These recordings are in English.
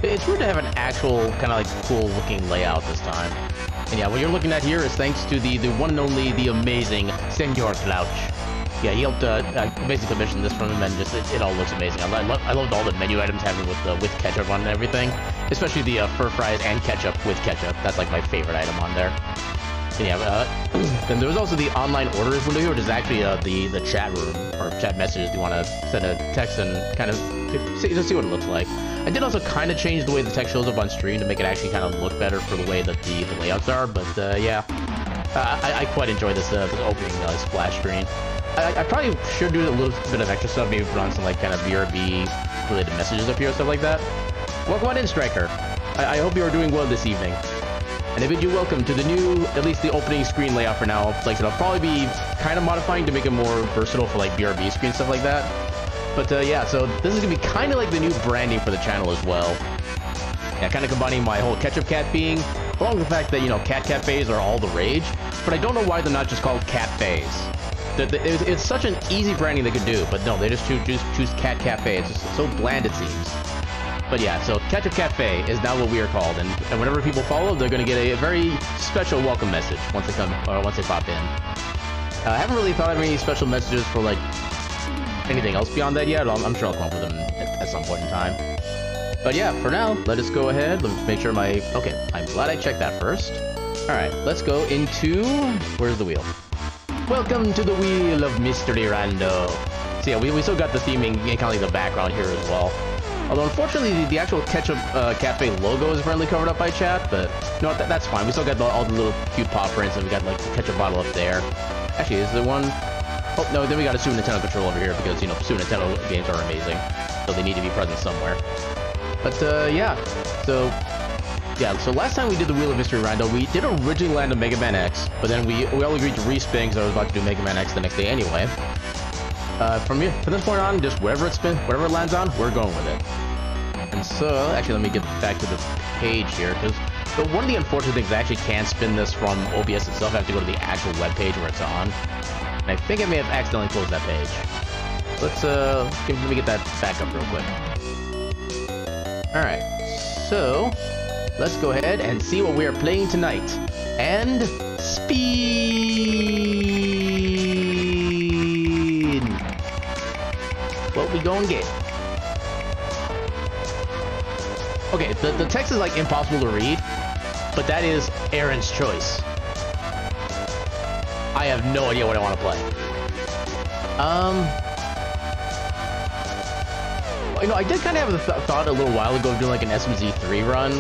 It's weird to have an actual kind of like cool looking layout this time. And yeah, what you're looking at here is thanks to the one and only, the amazing Senor Clouch. Yeah, he helped basically commission this from him, and just it all looks amazing. I loved all the menu items having with ketchup on and everything, especially the fur fries and ketchup with ketchup. That's like my favorite item on there. And yeah, then there was also the online orders window here, which is actually the chat room or chat messages. You want to send a text and kind of see what it looks like. I did also kind of change the way the text shows up on screen to make it actually kind of look better for the way that the layouts are. But yeah, I quite enjoy this opening splash screen. I probably should do a little bit of extra stuff, maybe put on some like kind of BRB related messages up here and stuff like that. Welcome on in, Striker. I hope you are doing well this evening. And I bid you welcome to the new, at least the opening screen layout for now. Like I said, I'll probably be kind of modifying to make it more versatile for like BRB screen stuff like that. But yeah, so this is gonna be kind of like the new branding for the channel as well. Yeah, kind of combining my whole Ketchup Cat being, along with the fact that, you know, cat cafes are all the rage. But I don't know why they're not just called Catfés. It's such an easy branding they could do, but no, they just choose Cat Cafe. It's just so bland, it seems. But yeah, so Ketchup Catfé is now what we are called, and whenever people follow, they're going to get a very special welcome message once they come, or once they pop in. I haven't really thought of any special messages for like anything else beyond that yet. I'm sure I'll come up with them at some point in time. But yeah, for now, let us go ahead. Let me make sure my... Okay, I'm glad I checked that first. Alright, let's go into... Where's the wheel? Welcome to the Wheel of Mystery Rando. So yeah, we still got the theming and kind of like the background here as well. Although unfortunately the actual Ketchup Cafe logo is apparently covered up by chat, but you know what, that's fine. We still got all the little cute paw prints, and we got like the ketchup bottle up there. Actually, is there one? Oh no, then we got a Super Nintendo controller over here because, you know, Super Nintendo games are amazing, so they need to be present somewhere. But yeah, so last time we did the Wheel of Mystery Rando, we did originally land on Mega Man X, but then we all agreed to respin because I was about to do Mega Man X the next day anyway. From this point on, just wherever it lands on, we're going with it. And so, actually, let me get back to the page here, because one of the unfortunate things, I actually can't spin this from OBS itself. I have to go to the actual web page where it's on. And I think I may have accidentally closed that page. Let me get that back up real quick. Alright, so let's go ahead and see what we are playing tonight. And speed! What we gonna get? Okay, the text is like impossible to read, but that is Aaron's choice. I have no idea what I want to play. You know, I did kind of have the thought a little while ago of doing like an SMZ3 run,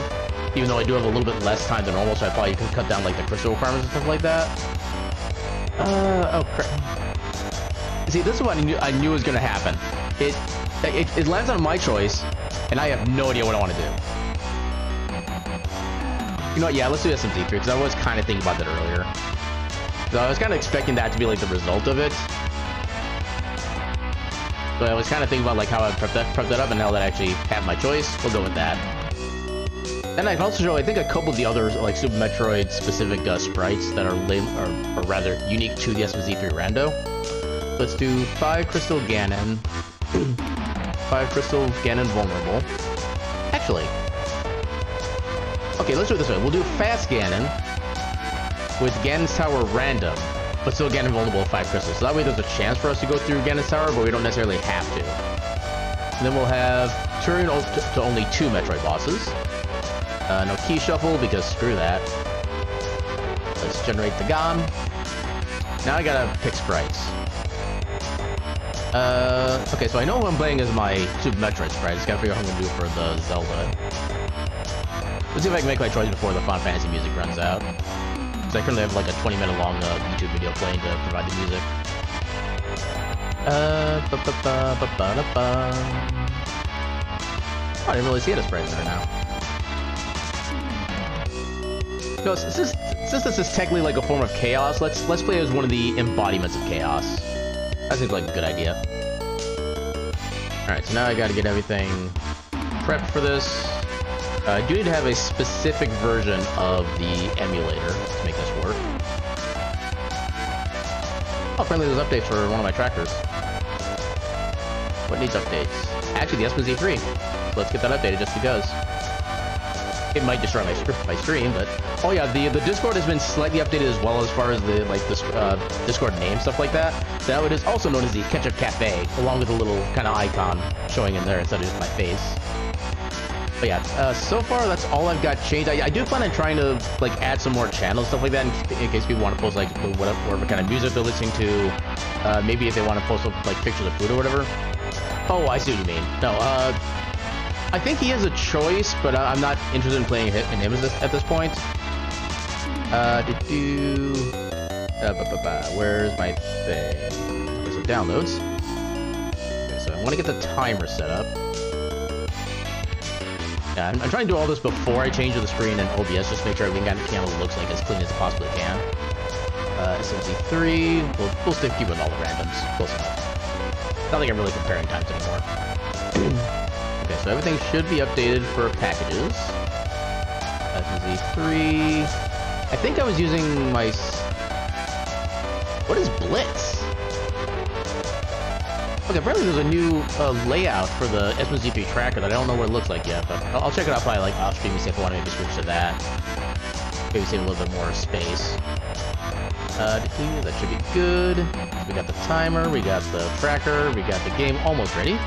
even though I do have a little bit less time than normal, so I probably could cut down like the crystal requirements and stuff like that. Oh crap. See, this is what I knew was gonna happen. It lands on my choice, and I have no idea what I want to do. You know what, yeah, let's do SMZ3, because I was kind of thinking about that earlier. So I was kind of expecting that to be like the result of it. So I was kind of thinking about like how I prep that up, and now that I actually have my choice, we'll go with that. And I can also show, I think, a couple of the other like Super Metroid specific sprites that are rather unique to the SMZ3 Rando. Let's do 5 Crystal Ganon, 5 Crystal Ganon Vulnerable. Actually, okay, let's do it this way. We'll do Fast Ganon with Ganon's Tower random, but still Ganon Vulnerable with 5 crystals. So that way there's a chance for us to go through Ganon's Tower, but we don't necessarily have to. And then we'll have Turing to only 2 Metroid bosses. No key shuffle, because screw that. Let's generate the GOM. Now I gotta pick sprites. Okay, so I know who I'm playing as my Super Metroid sprite. Just gotta figure out how I'm gonna do it for the Zelda. Let's see if I can make my choice before the Final Fantasy music runs out. Because I currently have like a 20-minute long YouTube video playing to provide the music. Oh, I didn't really see it as sprite there now. No, since this is technically like a form of chaos, let's play as one of the embodiments of chaos. That seems like a good idea. Alright, so now I gotta get everything prepped for this. I do need to have a specific version of the emulator to make this work. Oh, apparently there's updates for one of my trackers. What needs updates? Actually, the SMZ3. So let's get that updated just because. It might destroy my stream, but oh yeah, the Discord has been slightly updated as well as far as the Discord name, stuff like that. Now it is also known as the Ketchup Catfé, along with a little kind of icon showing in there instead of just my face. But yeah, so far that's all I've got changed. I do plan on trying to like add some more channels, stuff like that, in case people want to post like whatever kind of music they're listening to. Maybe if they want to post like pictures of food or whatever. Oh, I see what you mean. No, I think he has a choice, but I'm not interested in playing him at this point. Where's my thing? Okay, so downloads. Okay, so I want to get the timer set up. Yeah, I'm trying to do all this before I change the screen and OBS, just to make sure everything on the camera looks like as clean as it possibly can. SMZ3, we'll stick with all the randoms. Close enough. Not like I'm really comparing times anymore. Okay, so everything should be updated for packages. SMZ3. I think I was using my... What is Blitz? Okay, apparently there's a new layout for the SMZ3 tracker that I don't know what it looks like yet, but I'll check it out probably like off stream and see if I want to maybe switch to that. Maybe save a little bit more space. That should be good. We got the timer, we got the tracker, we got the game almost ready.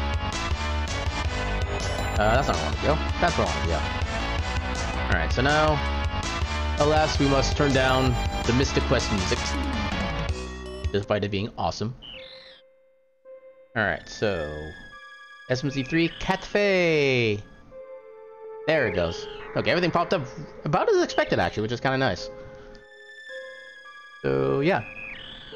That's not where I want to go. That's where I want to go. Alright, so now, alas, we must turn down the Mystic Quest music, despite it being awesome. Alright, so, SMZ3, Catfé! There it goes. Okay, everything popped up about as expected, actually, which is kind of nice. So, yeah.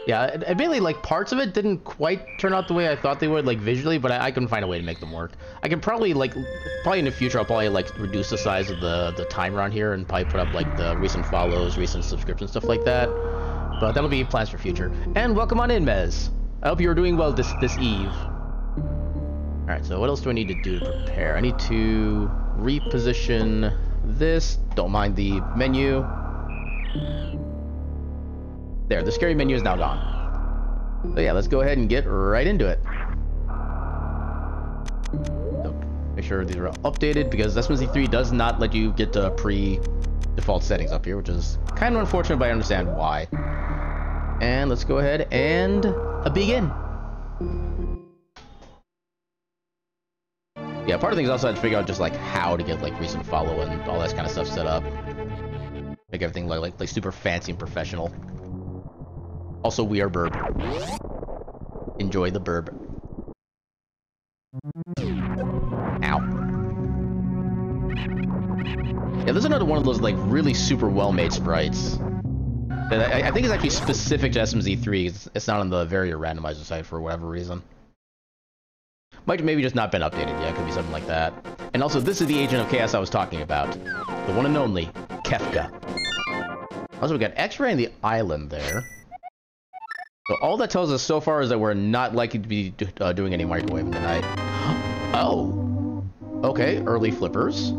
Yeah, admittedly, like, parts of it didn't quite turn out the way I thought they would, like, visually, but I can find a way to make them work. I can probably, like, in the future, I'll probably, like, reduce the size of the timer on here and probably put up, like, the recent follows, recent subscriptions, stuff like that. But that'll be plans for future. And welcome on in, Mez! I hope you're doing well this eve. Alright, so what else do I need to do to prepare? I need to reposition this. Don't mind the menu. There, the scary menu is now gone. So yeah, let's go ahead and get right into it. So make sure these are all updated, because SMZ3 does not let you get to pre-default settings up here, which is kind of unfortunate, but I understand why. And let's go ahead and begin. Yeah, part of the things also I had to figure out just like how to get like recent follow and all that kind of stuff set up. Make everything like super fancy and professional. Also, we are burb. Enjoy the burb. Ow. Yeah, there's another one of those like really super well-made sprites. That I think it's actually specific to SMZ3. It's not on the Varior randomizer site for whatever reason. Might maybe just not been updated yet. Could be something like that. And also, this is the Agent of Chaos I was talking about. The one and only Kefka. Also, we got X-ray in the island there. So all that tells us so far is that we're not likely to be doing any microwaving tonight. Oh. Okay, early flippers.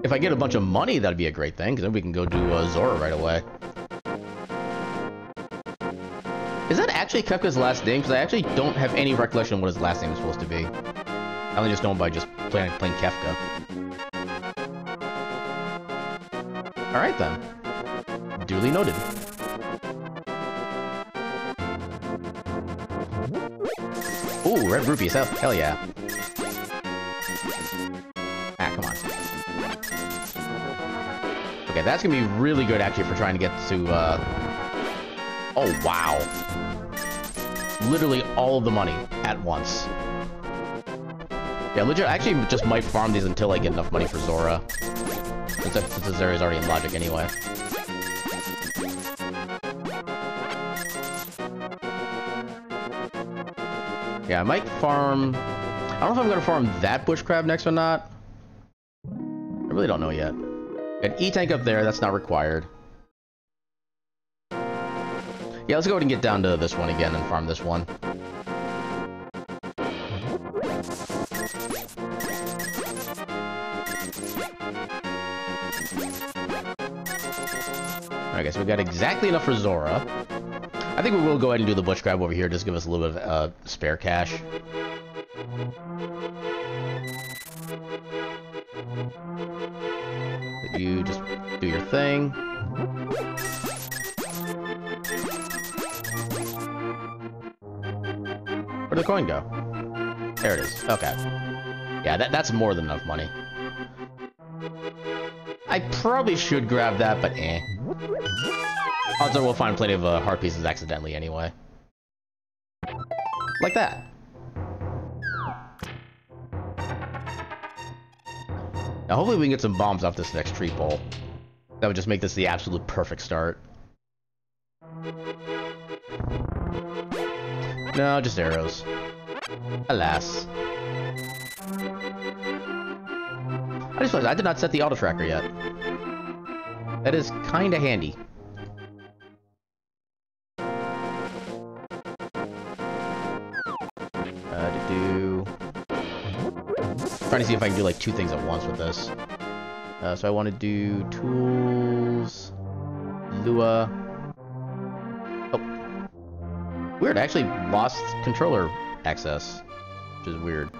If I get a bunch of money, that'd be a great thing, because then we can go do Zora right away. Is that actually Kefka's last name? Because I actually don't have any recollection of what his last name is supposed to be. I only just know him by just playing Kefka. Alright then. Duly noted. Ooh, red rupees. Hell yeah. Ah, come on. Okay, that's gonna be really good actually for trying to get to, Oh, wow. Literally all of the money at once. Yeah, legit, I actually just might farm these until I get enough money for Zora. Since this area is already in logic anyway. Yeah, I might farm... I don't know if I'm gonna farm that bush crab next or not. I really don't know yet. An E-tank up there, that's not required. Yeah, let's go ahead and get down to this one again and farm this one. Alright guys, so we got exactly enough for Zora. I think we will go ahead and do the bush crab over here, just give us a little bit of spare cash. You just do your thing. Where'd the coin go? There it is. Okay. Yeah, that's more than enough money. I probably should grab that, but eh. Odds are we'll find plenty of heart pieces accidentally anyway. Like that. Now hopefully we can get some bombs off this next tree pole. That would just make this the absolute perfect start. No, just arrows. Alas. I just realized I did not set the auto tracker yet. That is kinda handy. Trying to see if I can do like two things at once with this. So I want to do tools, Lua. Oh, weird. I actually lost controller access, which is weird.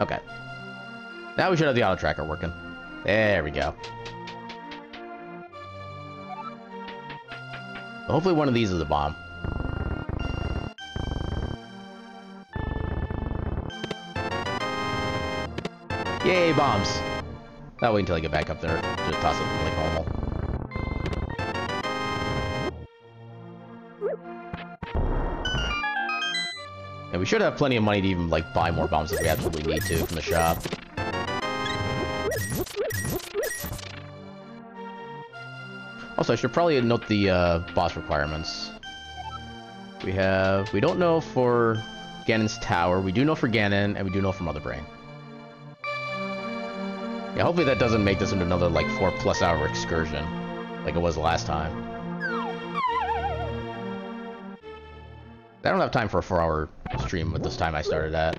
Okay, now we should have the auto tracker working. There we go. Hopefully one of these is a bomb. Yay, bombs! I'll wait until I get back up there. Just toss it like normal. And we should have plenty of money to even, like, buy more bombs if we absolutely need to from the shop. Also, I should probably note the, boss requirements. We don't know for Ganon's Tower, we do know for Ganon, and we do know for Mother Brain. Yeah, hopefully that doesn't make this into another, like, 4+ hour excursion, like it was last time. I don't have time for a 4-hour stream with this time I started at.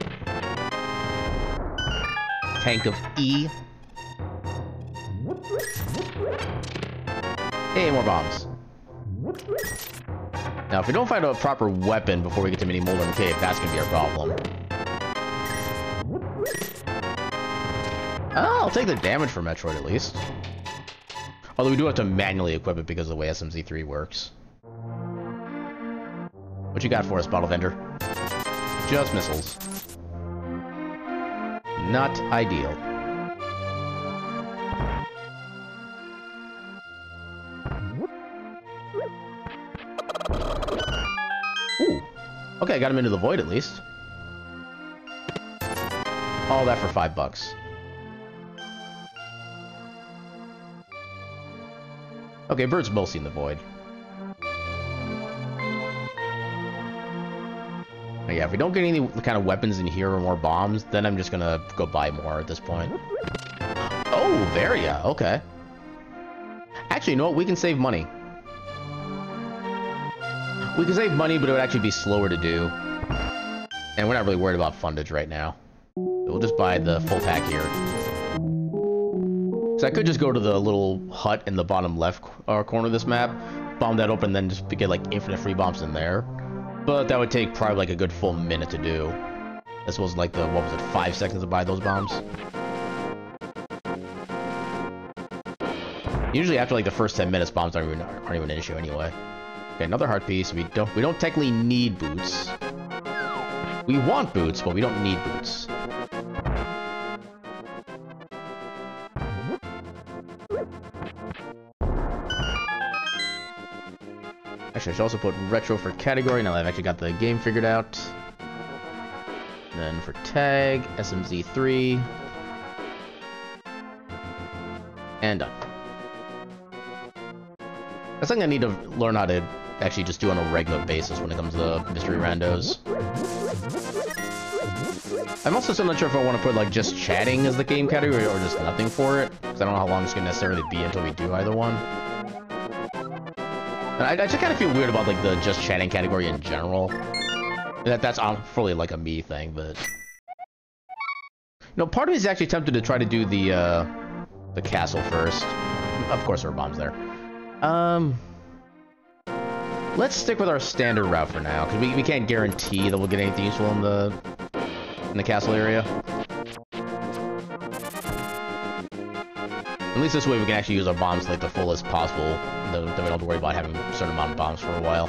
Tank of E. Hey, more bombs. Now, if we don't find a proper weapon before we get to Mini Molten Cave, that's gonna be our problem. Oh, I'll take the damage for Metroid at least. Although we do have to manually equip it because of the way SMZ3 works. What you got for us, Bottle Vendor? Just missiles. not ideal. Ooh. Okay, I got him into the void at least. All that for $5. Okay, Bird's mostly in the void. Oh, yeah, if we don't get any kind of weapons in here or more bombs, then I'm just gonna go buy more at this point. Oh, Varia, okay. Actually, you know what? We can save money. We can save money, but it would actually be slower to do. And we're not really worried about fundage right now. So we'll just buy the full pack here. So I could just go to the little hut in the bottom left corner of this map, bomb that open, and then just get like infinite free bombs in there. But that would take probably like a good full minute to do. This was like the, what was it, 5 seconds to buy those bombs? Usually after like the first 10 minutes, bombs aren't even an issue anyway. Okay, another heart piece. We don't technically need boots. We want boots, but we don't need boots. Actually, I should also put retro for category now that I've actually got the game figured out. And then for tag, SMZ3. And done. That's something I need to learn how to actually just do on a regular basis when it comes to mystery randos. I'm also still not sure if I want to put like just chatting as the game category or just nothing for it, because I don't know how long it's going to necessarily be until we do either one. And I just kind of feel weird about like the just chatting category in general. That's fully like a me thing, but no, part of me is actually tempted to try to do the castle first. Of course, there are bombs there. Let's stick with our standard route for now, because we can't guarantee that we'll get anything useful in the castle area. At least this way we can actually use our bombs like the fullest possible, then we don't have to worry about having a certain amount of bombs for a while.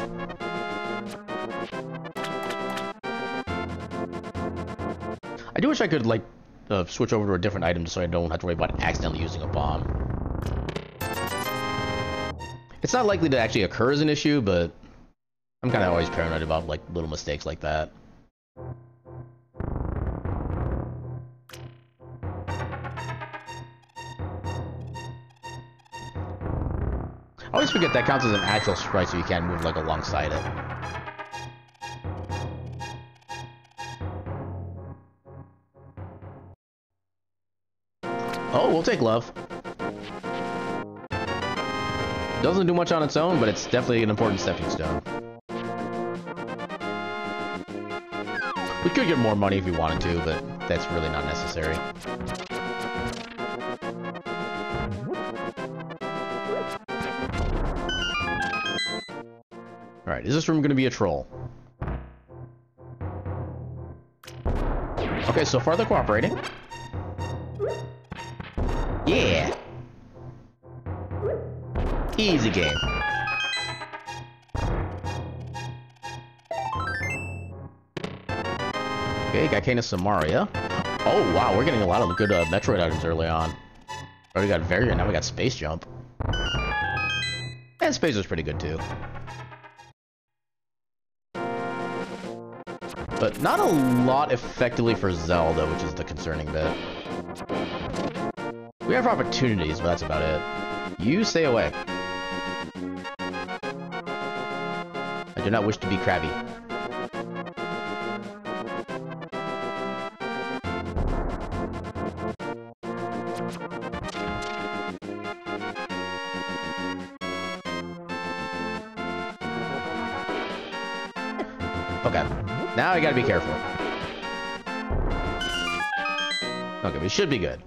I do wish I could like switch over to a different item just so I don't have to worry about accidentally using a bomb. It's not likely to actually occur as an issue, but I'm kind of always paranoid about like little mistakes like that. I always forget that counts as an actual sprite, so you can't move like alongside it. Oh, we'll take love. Doesn't do much on its own, but it's definitely an important stepping stone. We could get more money if we wanted to, but that's really not necessary. Alright, is this room going to be a troll? Okay, so far they're cooperating. Yeah! Easy game. Okay, got Canis Samaria. Oh wow, we're getting a lot of good Metroid items early on. Already got Variant, now we got Space Jump. And Space was pretty good too. But not a lot effectively for Zelda, which is the concerning bit. We have opportunities, but that's about it. You stay away. I do not wish to be crabby. Okay, now I gotta be careful. Okay, we should be good.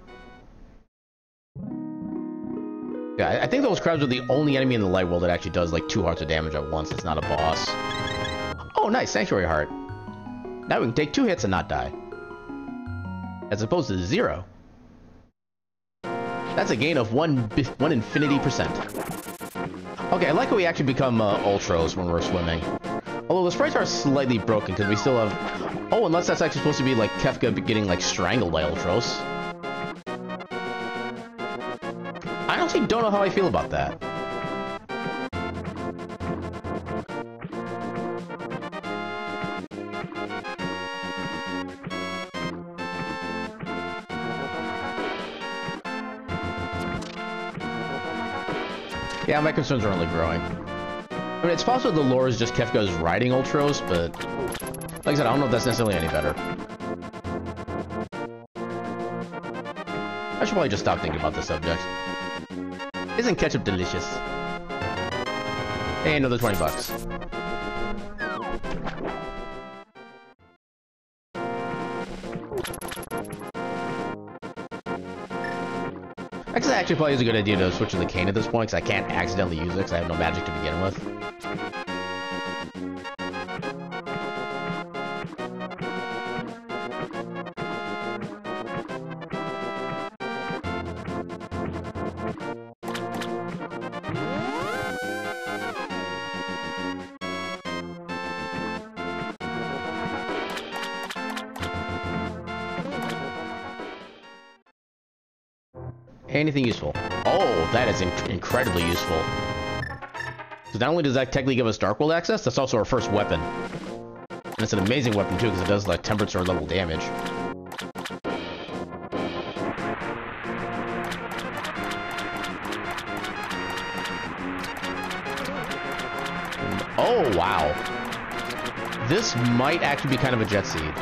Yeah, I think those crabs are the only enemy in the light world that actually does like 2 hearts of damage at once. It's not a boss. Oh, nice, Sanctuary Heart. Now we can take 2 hits and not die. As opposed to 0. That's a gain of 1 infinity %. Okay, I like how we actually become Ultros when we're swimming. Although the sprites are slightly broken because we still have... Oh, unless that's actually supposed to be like Kefka getting like strangled by Ultros. I honestly don't know how I feel about that. Yeah, my concerns are only growing. I mean, it's possible the lore is just Kefka's riding Ultros, but like I said, I don't know if that's necessarily any better. I should probably just stop thinking about this subject. Isn't ketchup delicious? Hey, another 20 bucks. Actually probably is a good idea to switch to the cane at this point, because I can't accidentally use it, because I have no magic to begin with. Anything useful? Oh, that is incredibly useful. Because not only does that technically give us Dark World access, that's also our first weapon. And it's an amazing weapon too, because it does like temperature level damage. Oh, wow. This might actually be kind of a jet seed.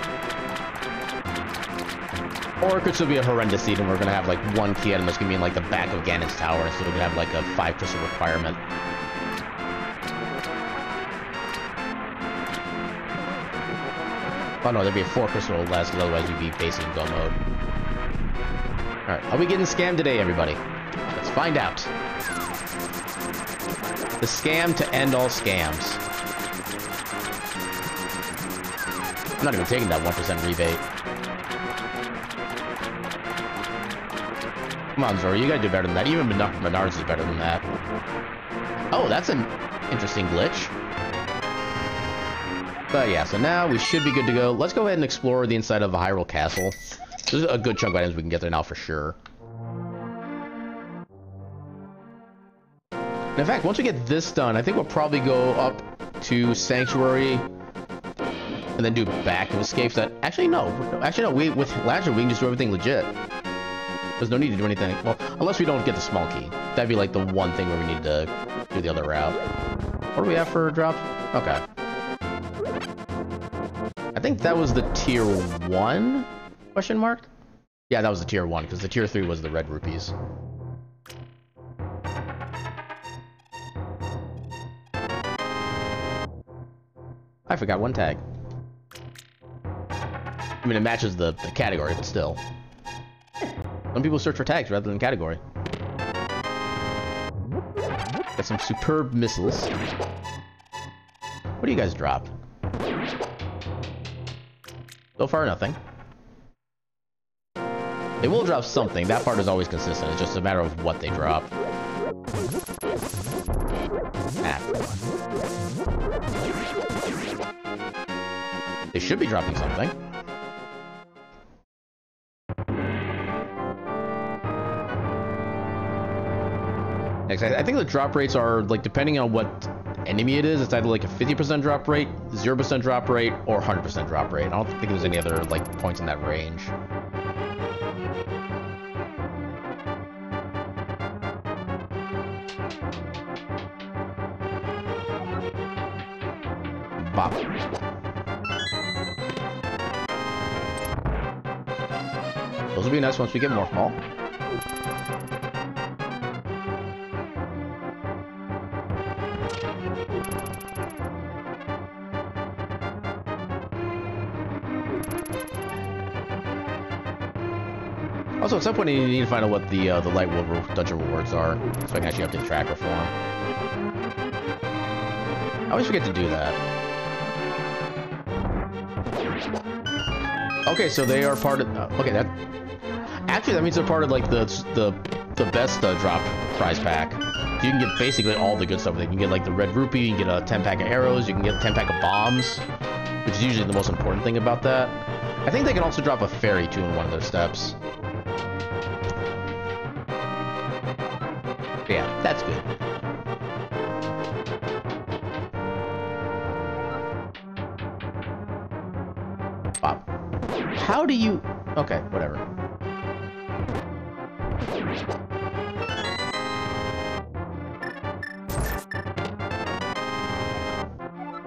Or it could still be a horrendous seed, and we're gonna have like one key item that's gonna be in like the back of Ganon's tower, so we're gonna have like a 5 crystal requirement. Oh no, there'd be a 4 crystal or less, because otherwise we'd be basically in go mode. Alright, are we getting scammed today, everybody? Let's find out. The scam to end all scams. I'm not even taking that 1% rebate. Come on, Zoro, you gotta do better than that. Even Menards is better than that. Oh, that's an interesting glitch. But yeah, so now we should be good to go. Let's go ahead and explore the inside of a Hyrule Castle. There's a good chunk of items we can get there now for sure. And in fact, once we get this done, I think we'll probably go up to Sanctuary and then do back of escapes. That actually no. With Latcher we can just do everything legit. There's no need to do anything. Well, unless we don't get the small key. That'd be like the one thing where we need to do the other route. What do we have for drops? Okay. I think that was the tier 1 question mark? Yeah, that was the tier 1, because the tier 3 was the red rupees. I forgot one tag. I mean, it matches the category, but still. Some people search for tags rather than category. Got some superb missiles. What do you guys drop? So far, nothing. They will drop something. That part is always consistent. It's just a matter of what they drop. Ah. They should be dropping something. I think the drop rates are, like, depending on what enemy it is, it's either like a 50% drop rate, 0% drop rate, or 100% drop rate. I don't think there's any other, like, points in that range. Bop. Those will be nice once we get more small. Also, at some point, you need to find out what the Light World dungeon rewards are, so I can actually update tracker for them. I always forget to do that. Okay, so they are part of. Okay, that means they're part of like the best drop prize pack. You can get basically all the good stuff. You can get like the red rupee, you can get a 10-pack of arrows, you can get a 10-pack of bombs, which is usually the most important thing about that. I think they can also drop a fairy too in one of their steps. But yeah, that's good. Wow. How do you... Okay, whatever.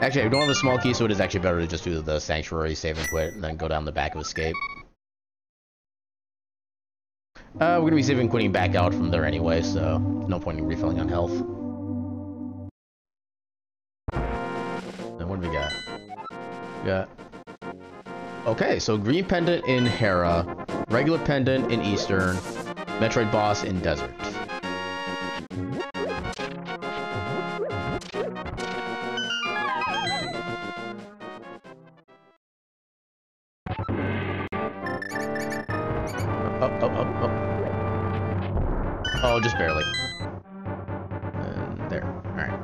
Actually, I don't have a small key, so it is actually better to just do the Sanctuary, save and quit, and then go down the back of Escape. We're gonna be saving and quitting back out from there anyway, so no point in refilling on health. Then what do we got? We got... Okay, so green pendant in Hera, regular pendant in Eastern, Metroid boss in Desert. Oh, just barely. And there. Alright.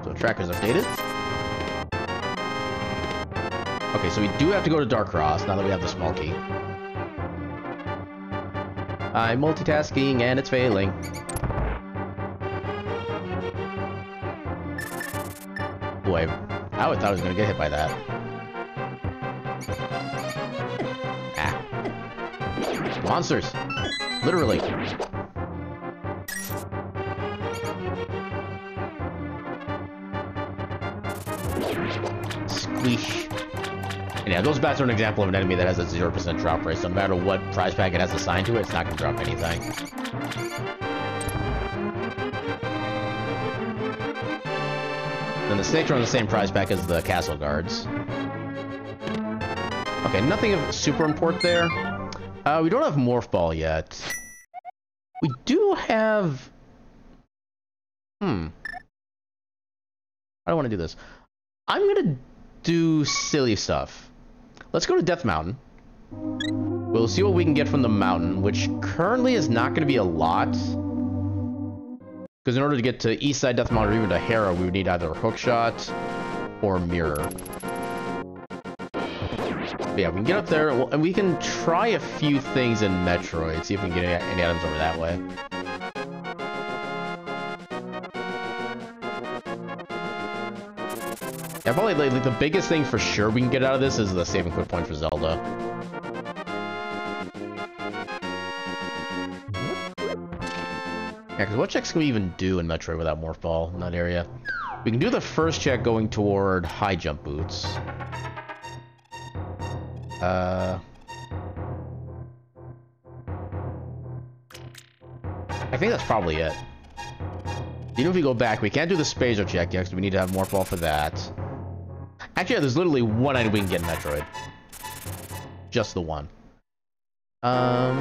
So tracker's updated. Okay, so we do have to go to Dark Cross now that we have the small key. I'm multitasking and it's failing. Boy, I would thought I was gonna get hit by that. Ah. Monsters! Literally. Squeesh. And yeah, those bats are an example of an enemy that has a 0% drop rate, so no matter what prize pack it has assigned to it, it's not going to drop anything. Then the snakes are on the same prize pack as the castle guards. Okay, nothing of super import there. We don't have Morph Ball yet. We do have... I don't want to do this. I'm going to do silly stuff. Let's go to Death Mountain. We'll see what we can get from the mountain, which currently is not going to be a lot. Because in order to get to East Side Death Mountain or even to Hera, we would need either a Hookshot or Mirror. But yeah, we can get up there, and we can try a few things in Metroid, see if we can get any items over that way. Yeah, probably like the biggest thing for sure we can get out of this is the save and quit point for Zelda. Yeah, because what checks can we even do in Metroid without Morph Ball in that area? We can do the first check going toward high jump boots. I think that's probably it. Even if we go back, we can't do the Spazer check yet, because we need to have Morph Ball for that. Actually, yeah, there's literally one item we can get in Metroid. Just the one. Yeah,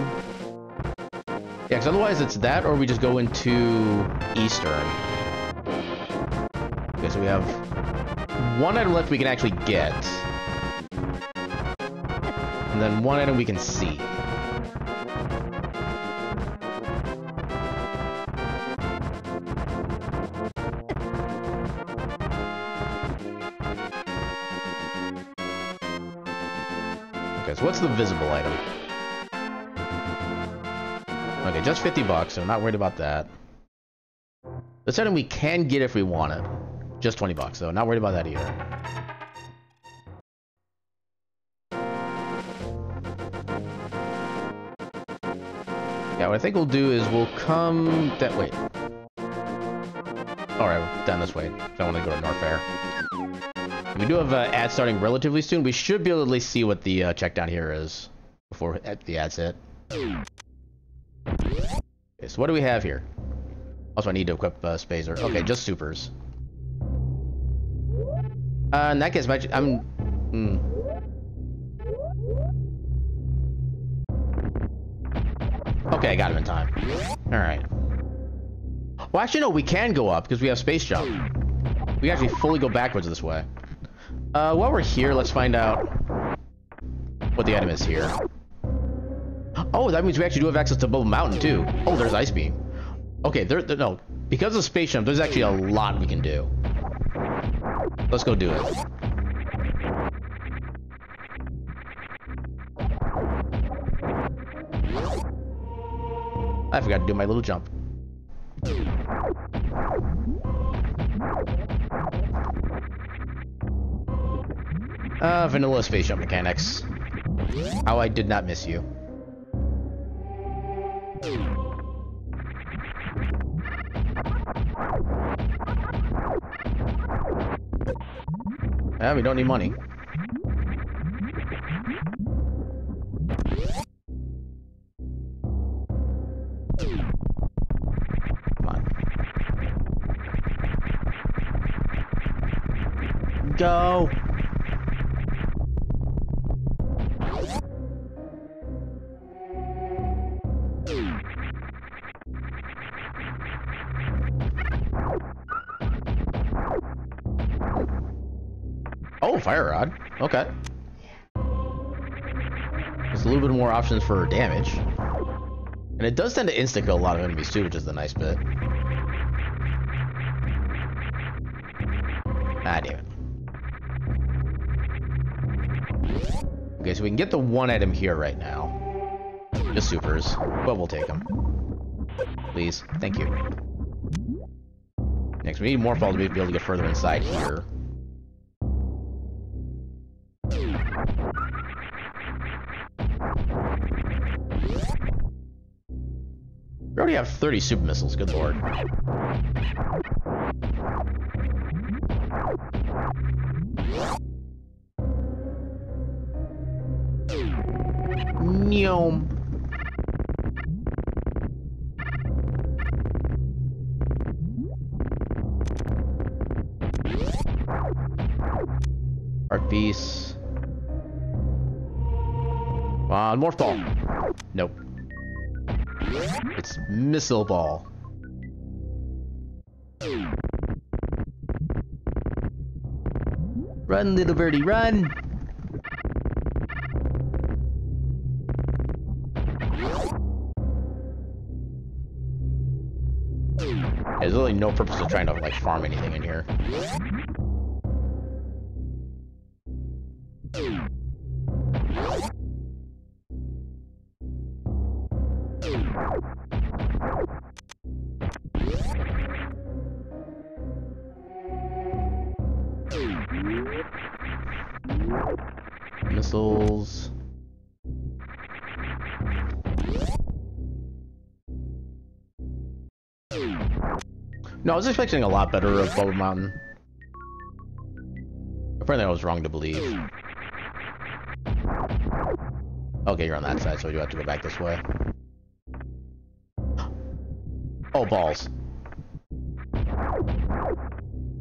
because otherwise it's that, or we just go into Eastern. Okay, so we have one item left we can actually get. And then one item we can see. Okay, so what's the visible item? Okay, just 50 bucks, so I'm not worried about that. This item we can get if we want it. Just 20 bucks, though. Not worried about that either. Yeah, what I think we'll do is we'll come that way. Alright, down this way. Don't want to go to North Fair. We do have ads starting relatively soon. We should be able to at least see what the check down here is before the ads hit. Okay, so what do we have here? Also, I need to equip Spazer. Okay, just supers. In that case, I'm... Okay, I got him in time. Alright. Well, actually, no, we can go up because we have Space Jump. We can actually fully go backwards this way. While we're here, let's find out what the item is here. Oh, that means we actually do have access to Bubble Mountain, too. Oh, there's Ice Beam. Okay, no. Because of Space Jump, there's actually a lot we can do. Let's go do it. I forgot to do my little jump. Vanilla Space Jump mechanics. How I did not miss you. Yeah, we don't need money. Come on. Go! Oh, fire rod. Okay. There's a little bit more options for damage. And it does tend to insta-kill a lot of enemies too, which is the nice bit. Ah, damn it. Okay, so we can get the one item here right now. Just supers, but we'll take them. Please. Thank you. Next, we need more falls to be able to get further inside here. We already have 30 super missiles, good lord. Neom. Art piece. Morph ball. Nope. It's missile ball. Run, little birdie, run! There's really no purpose of trying to like farm anything in here. Missiles. No, I was expecting a lot better of Bubble Mountain. Apparently I was wrong to believe. Okay, you're on that side, so we do have to go back this way. Oh, balls.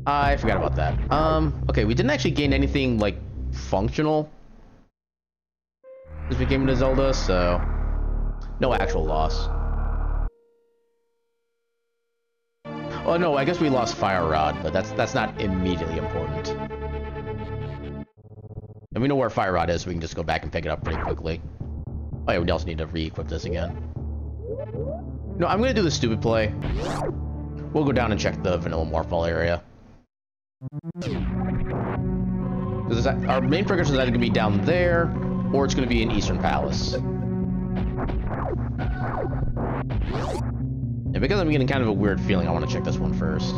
I forgot about that. Okay, we didn't actually gain anything, like, functional as we came into Zelda, so no actual loss. Oh no, I guess we lost Fire Rod, but that's not immediately important. And we know where Fire Rod is, so we can just go back and pick it up pretty quickly. Oh yeah, we also need to re-equip this again. No, I'm gonna do the stupid play. We'll go down and check the Vanilla Morphball area. Because our main progression is either gonna be down there, or it's gonna be in Eastern Palace. And because I'm getting kind of a weird feeling, I want to check this one first.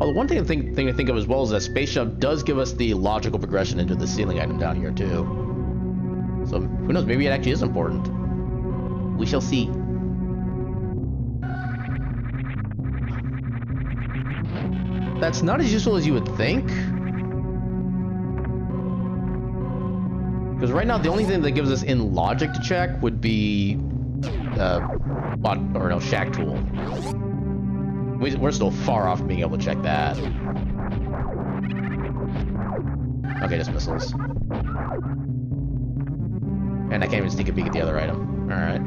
Oh, the one thing I think of as well is that Space Jump does give us the logical progression into the ceiling item down here too. So who knows? Maybe it actually is important. We shall see. That's not as useful as you would think. Because right now, the only thing that gives us in logic to check would be, Shack Tool. We're still far off from being able to check that. Okay, just missiles. And I can't even sneak a peek at the other item. Alright.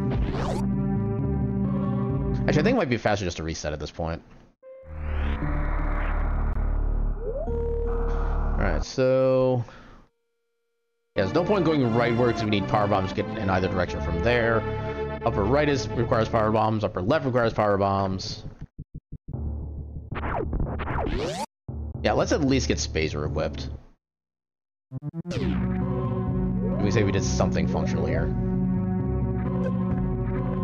Actually, I think it might be faster just to reset at this point. Alright, so... yeah, there's no point going rightward because we need power bombs to get in either direction from there. Upper right requires power bombs, upper left requires power bombs. Yeah, let's at least get Spazer equipped. We say we did something functional here.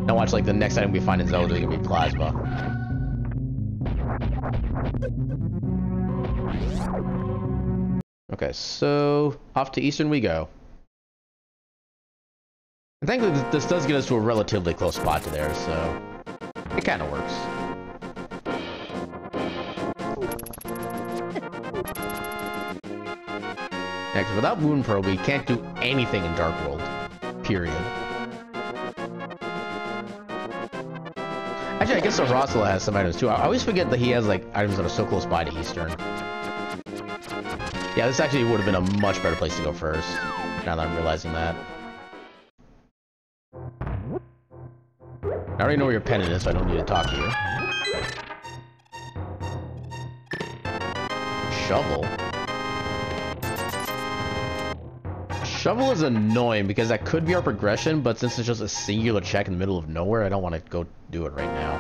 Now watch, like, the next item we find in Zelda is gonna be plasma. Okay, so off to Eastern we go. And thankfully this does get us to a relatively close spot to there, so it kind of works. Next, without Moon Pearl, we can't do anything in Dark World. Period. Actually, I guess Sarasala has some items too. I always forget that he has like items that are so close by to Eastern. Yeah, this actually would have been a much better place to go first, now that I'm realizing that. I already know where your pendant is, so I don't need to talk to you. Shovel? Shovel is annoying because that could be our progression, but since it's just a singular check in the middle of nowhere, I don't want to go do it right now.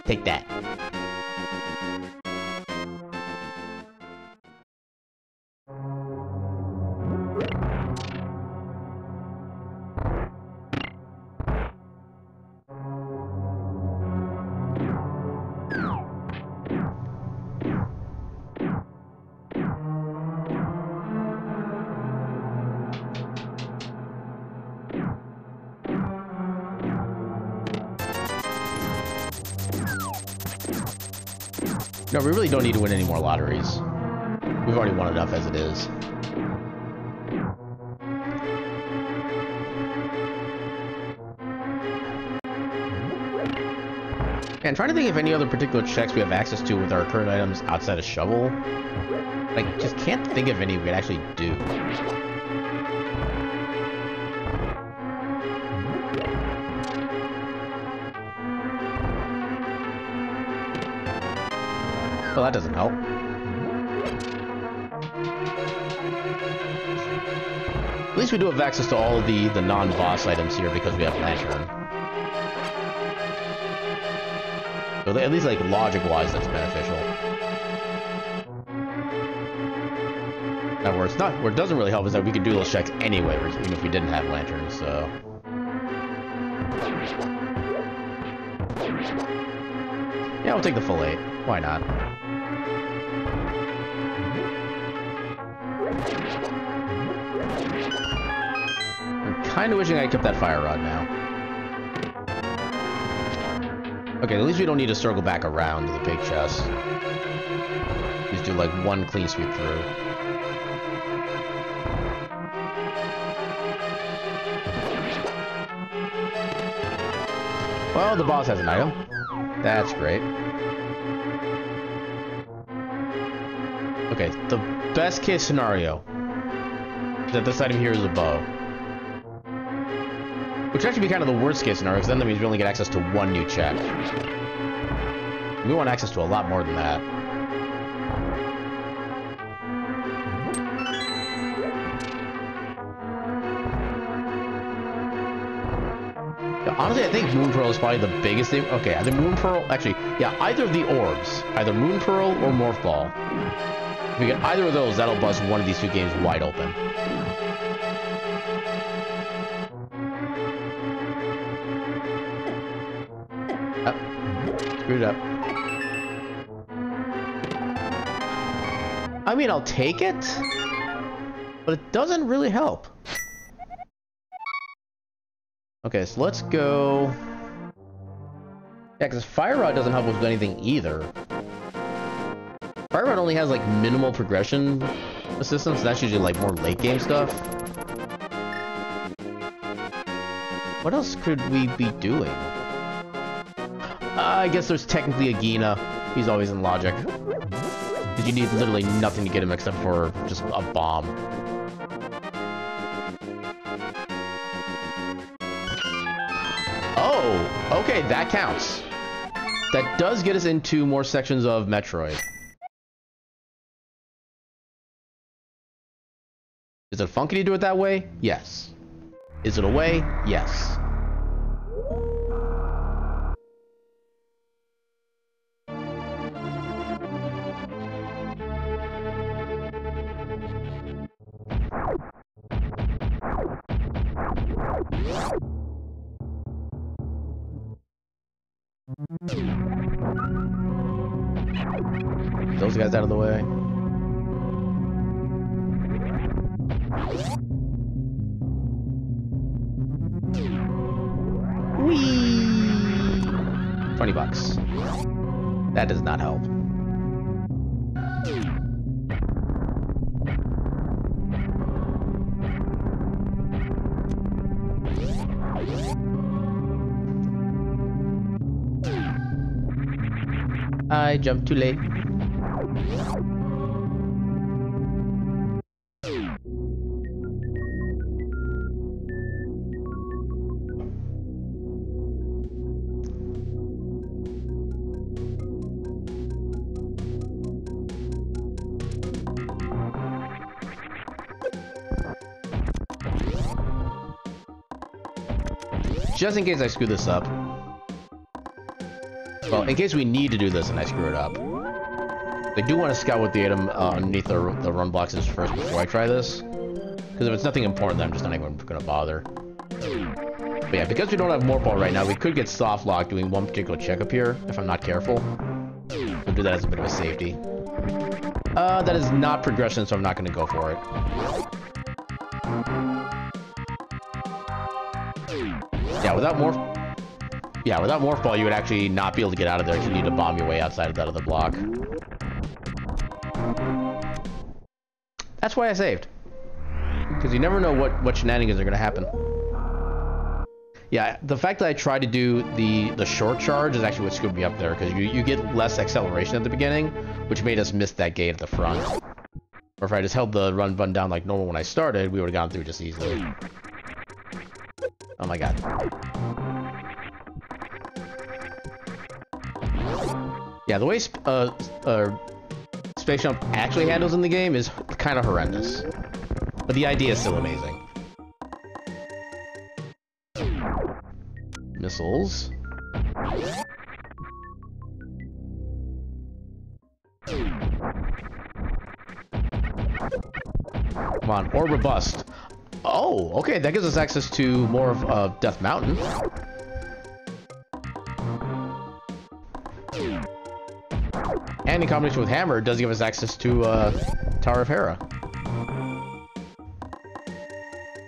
Take that. No, we really don't need to win any more lotteries. We've already won enough as it is. And trying to think of any other particular checks we have access to with our current items outside of Shovel. Like, just can't think of any we could actually do. Well, that doesn't help. At least we do have access to all of the non-boss items here because we have Lantern. So at least, like, logic-wise, that's beneficial. Now, where it doesn't really help is that we could do those checks anyway, even if we didn't have Lantern, so... yeah, we'll take the full 8. Why not? I'm kind of wishing I kept that fire rod now. Okay, at least we don't need to circle back around to the big chest. Just do like one clean sweep through. Well, the boss has an item. That's great. Okay, the best case scenario is that this item here is a bow. Which would actually be kind of the worst case scenario, because then that means we only get access to one new check. We want access to a lot more than that. Yeah, honestly, I think Moon Pearl is probably the biggest thing. Okay, either Moon Pearl, actually, yeah, either of the orbs, either Moon Pearl or Morph Ball. If we get either of those, that'll bust one of these two games wide open. Screwed it up. I mean, I'll take it, but it doesn't really help. Okay, so let's go... yeah, because Fire Rod doesn't help us with anything either. Fire Rod only has, like, minimal progression assistance. That's usually like more late game stuff. What else could we be doing? I guess there's technically a Gina. He's always in logic. Because you need literally nothing to get him except for just a bomb. Oh, okay, that counts. That does get us into more sections of Metroid. Is it funky to do it that way? Yes. Is it a way? Yes. Those guys out of the way. Whee! $20. That does not help. I jumped too late. Just in case I screw this up. Well, in case we need to do this and I screw it up. I do want to scout what the item underneath the run blocks is first before I try this. Because if it's nothing important, then I'm just not even going to bother. But yeah, because we don't have Morph Ball right now, we could get soft lock doing one particular check up here, if I'm not careful. We'll do that as a bit of a safety. That is not progression, so I'm not going to go for it. Yeah, without Morph Ball, you would actually not be able to get out of there because you need to bomb your way outside of that other block. That's why I saved. Because you never know what shenanigans are going to happen. Yeah, the fact that I tried to do the short charge is actually what screwed me up there, because you get less acceleration at the beginning, which made us miss that gate at the front. Or if I just held the run button down like normal when I started, we would have gone through just easily. Oh my god. Yeah, the way Space Jump actually handles in the game is kind of horrendous. But the idea is still amazing. Missiles. Come on, or robust. Oh, okay, that gives us access to more of Death Mountain. And in combination with Hammer, it does give us access to Tower of Hera.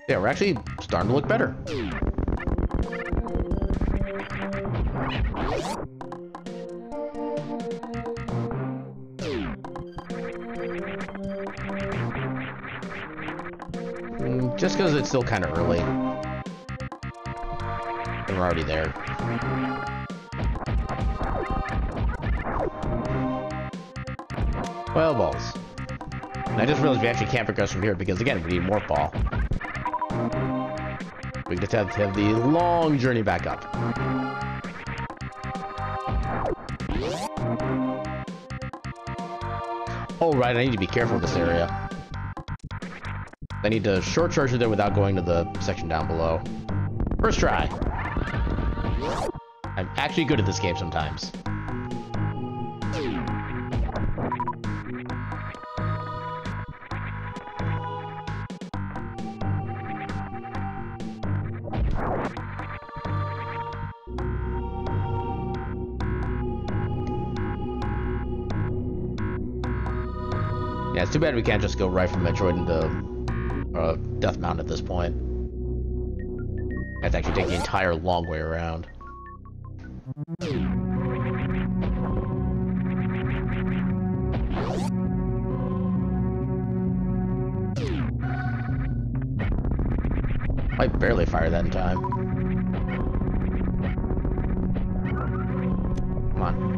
Yeah, we're actually starting to look better. Just because it's still kind of early. And we're already there. Well, balls. And I just realized we actually can't progress from here because, again, we need more ball. We just have to have the long journey back up. Oh, right, I need to be careful with this area. I need to short charge it there without going to the section down below. First try. I'm actually good at this game sometimes. Yeah, it's too bad we can't just go right from Metroid into Death Mountain at this point. I have to actually take the entire long way around. I barely fired that in time. Come on.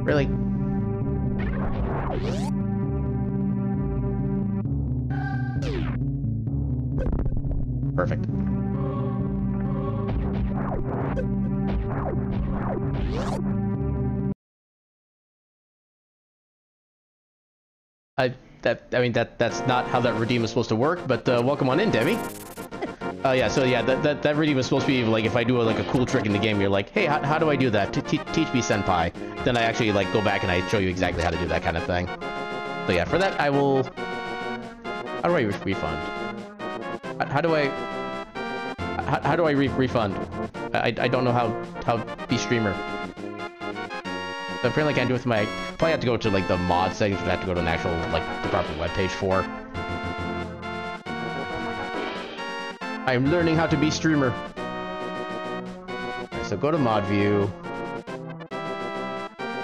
Really? Perfect. That's not how that redeem is supposed to work, but welcome on in, Demi. Yeah, so yeah, that redeem is supposed to be like if I do like a cool trick in the game, you're like, hey, how do I do that? Teach me, senpai. Then I actually like go back and I show you exactly how to do that kind of thing. So yeah, for that I will. How do I refund? How do I refund? I don't know how be streamer. So apparently I can't do it with my. Probably have to go to like the mod settings, but I have to go to an actual like the proper webpage for. I'm learning how to be streamer. Okay, so go to mod view.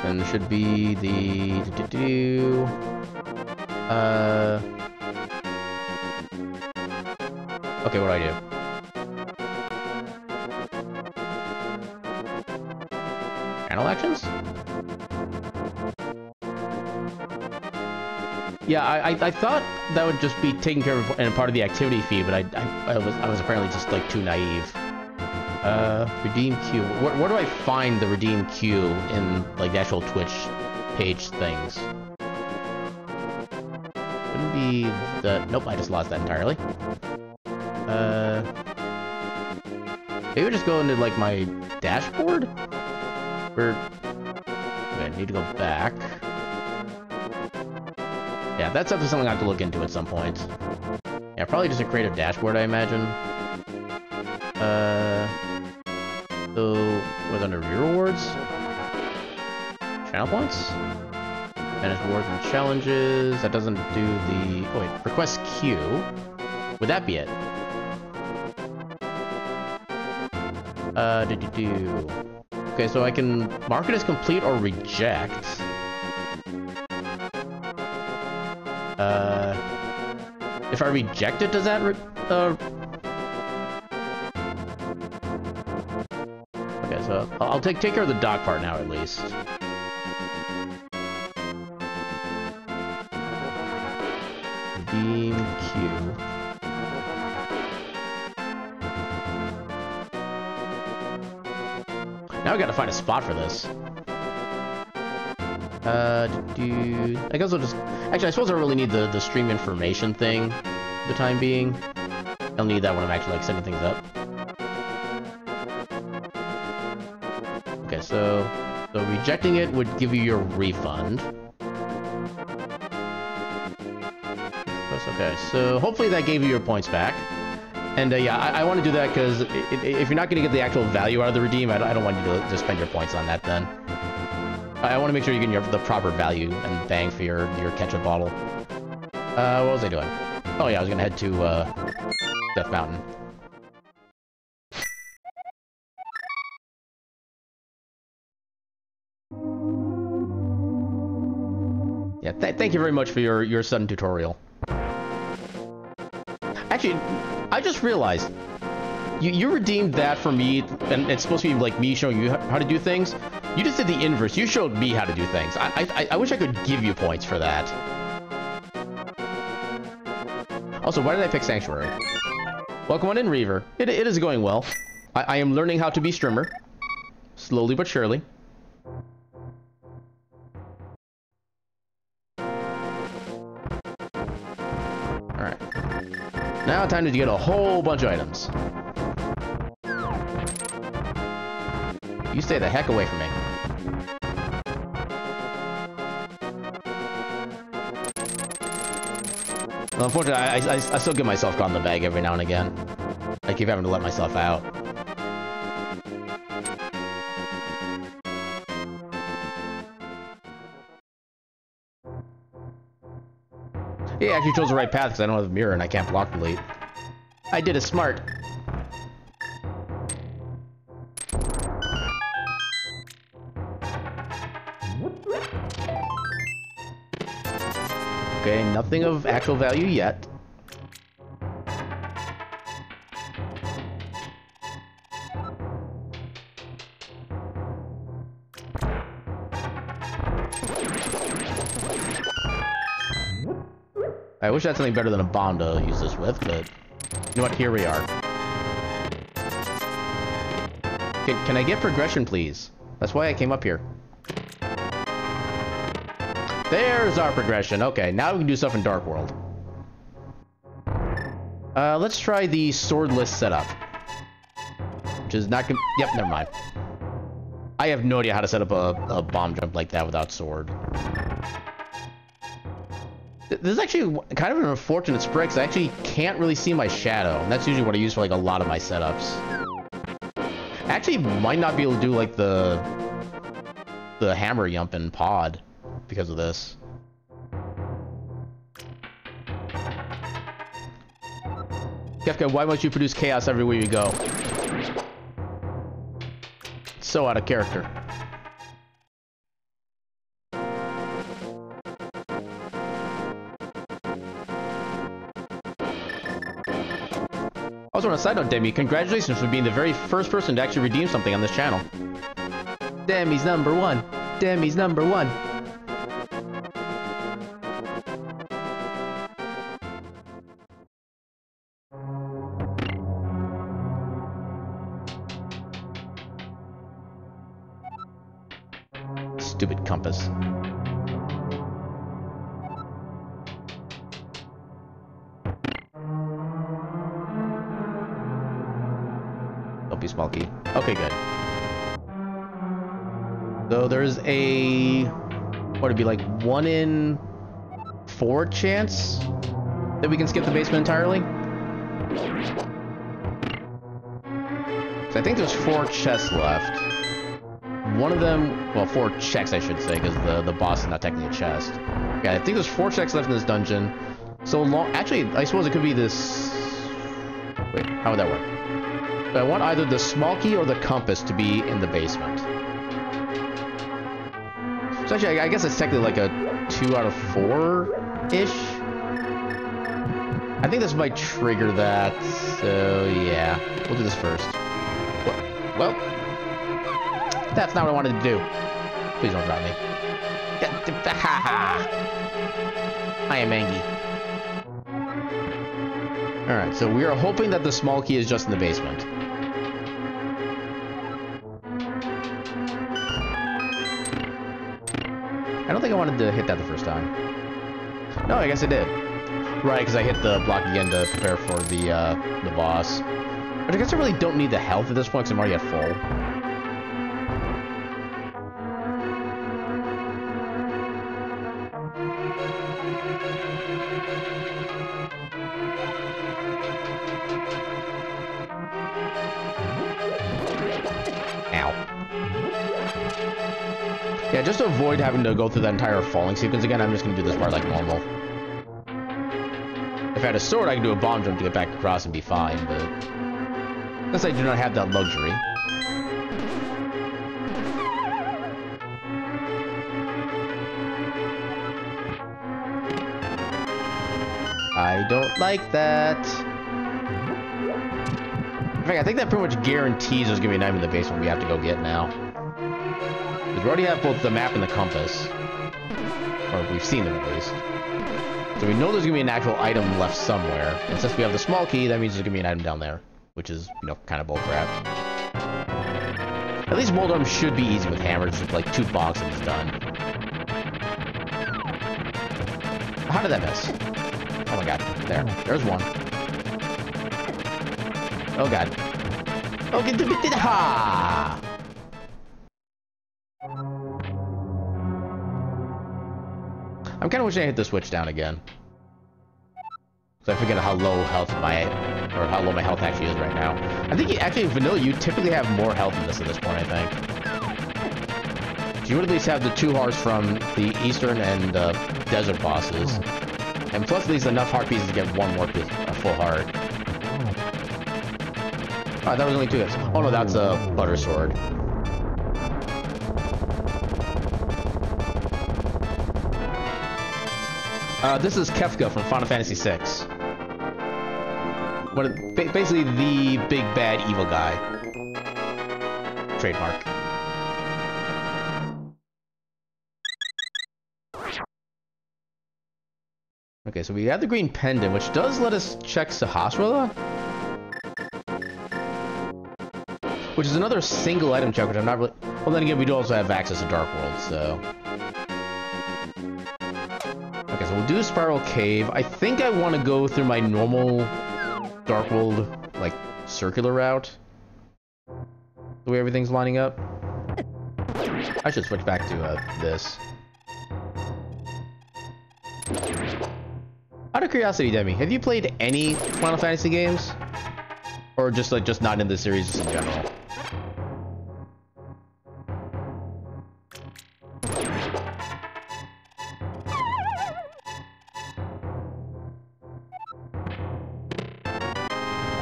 And there should be the okay, what do I do? Channel actions? Yeah, I thought that would just be taken care of and part of the activity fee, but I was apparently just like too naive. Redeem queue. Where do I find the redeem queue in like the actual Twitch page things? Wouldn't be the. Nope, I just lost that entirely. Maybe just go into like my dashboard. Where? Okay, I need to go back. Yeah, that's something I have to look into at some point. Yeah, probably just a creative dashboard, I imagine. So, what's under rewards? Channel points? Manage rewards and challenges. That doesn't do the... Oh, wait. Request queue. Would that be it? Okay, so I can mark it as complete or reject. If I reject it, does that okay, so I'll take care of the dock part now, at least. Redeem queue. Now I gotta find a spot for this. I guess I'll just... Actually, I suppose I really need the stream information thing for the time being. I'll need that when I'm actually, like, setting things up. Okay, so rejecting it would give you your refund. Okay, so hopefully that gave you your points back. And yeah, I want to do that because if you're not going to get the actual value out of the redeem, I don't want you to spend your points on that then. I want to make sure you're getting the proper value and bang for your ketchup bottle. What was I doing? Oh yeah, I was going to head to Death Mountain. Yeah, thank you very much for your sudden tutorial. Actually, I just realized, you redeemed that for me, and it's supposed to be like me showing you how to do things. You just did the inverse. You showed me how to do things. I wish I could give you points for that. Also, why did I pick Sanctuary? Welcome on in, Reaver. It is going well. I am learning how to be streamer. Slowly but surely. Alright. Now time to get a whole bunch of items. You stay the heck away from me. Well, unfortunately, I still get myself caught in the bag every now and again. I keep having to let myself out. He actually chose the right path because I don't have a mirror and I can't block delete. I did it smart. Okay, nothing of actual value yet. I wish I had something better than a bomb to use this with, but you know what? Here we are. Can I get progression, please? That's why I came up here. There's our progression. Okay, now we can do stuff in Dark World. Let's try the swordless setup. Which is not gonna... Yep, never mind. I have no idea how to set up a bomb jump like that without sword. This is actually kind of an unfortunate spread, because I actually can't really see my shadow. And that's usually what I use for like a lot of my setups. I actually might not be able to do like the hammer yump in pod because of this. Kefka, why must you produce chaos everywhere you go? So out of character. Also, on a side note, Demi, congratulations for being the very first person to actually redeem something on this channel. Demi's number one. Demi's number one. Stupid compass. Don't be smoky. Okay, good. So there's a... what would it be, like 1 in 4 chance that we can skip the basement entirely? So I think there's 4 chests left. One of them, well, 4 checks, I should say, because the boss is not technically a chest. Yeah, I think there's 4 checks left in this dungeon. So long, actually, I suppose it could be this... Wait, how would that work? So I want either the small key or the compass to be in the basement. So actually, I guess it's technically like a 2 out of 4-ish. I think this might trigger that, so yeah. We'll do this first. Well, that's not what I wanted to do. Please don't drop me. I am angry. Alright, so we are hoping that the small key is just in the basement. I don't think I wanted to hit that the first time. No, I guess I did. Right, because I hit the block again to prepare for the boss. But I guess I really don't need the health at this point, because I'm already at full. Yeah, just to avoid having to go through that entire falling sequence again, I'm just going to do this part like normal. If I had a sword, I could do a bomb jump to get back across and be fine, but... since I do not have that luxury. I don't like that. In fact, I think that pretty much guarantees there's going to be an item in the basement we have to go get now. Because we already have both the map and the compass. Or we've seen them at least. So we know there's going to be an actual item left somewhere. And since we have the small key, that means there's going to be an item down there. Which is, you know, kind of bullcrap. At least Moldorm should be easy with hammers. Just like 2 bonks and it's done. How did that miss? Oh my god. There's one. Oh god. Okay, ha! I'm kind of wishing I hit the switch down again. Because I forget how low health how low my health actually is right now. I think actually in vanilla you typically have more health than this at this point, I think. So you would at least have the 2 hearts from the eastern and desert bosses. And plus at least enough heart pieces to get 1 more piece, a full heart. Oh, that was only 2 hits. Oh no, that's a butter sword. This is Kefka from Final Fantasy VI. Basically the big bad evil guy. Trademark. Okay, so we have the green pendant, which does let us check Sahasrara, which is another single item check, which I'm not really... Well, then again, we do also have access to Dark World, so... Okay, so we'll do Spiral Cave. I think I want to go through my normal Dark World, like, circular route. The way everything's lining up. I should switch back to this. Out of curiosity, Demi, have you played any Final Fantasy games? Or just like not in the series, just in general?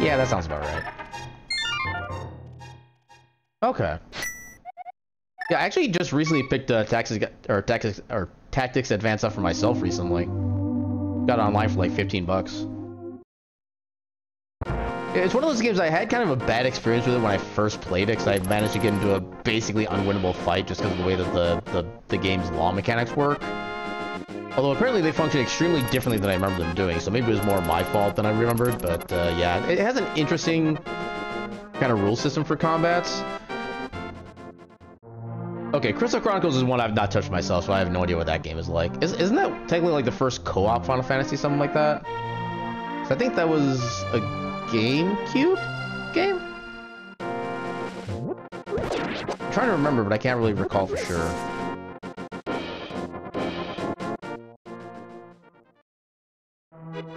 Yeah, that sounds about right. Okay. Yeah, I actually just recently picked Tactics Advanced up for myself recently. Got it online for like 15 bucks. It's one of those games I had kind of a bad experience with it when I first played it, because I managed to get into a basically unwinnable fight just because of the way that the game's law mechanics work. Although apparently they function extremely differently than I remember them doing, so maybe it was more my fault than I remembered, but yeah, it has an interesting kind of rule system for combats. Okay, Crystal Chronicles is one I've not touched myself, so I have no idea what that game is like. Isn't that technically like the first co-op Final Fantasy, something like that? So I think that was a GameCube game? I'm trying to remember, but I can't really recall for sure.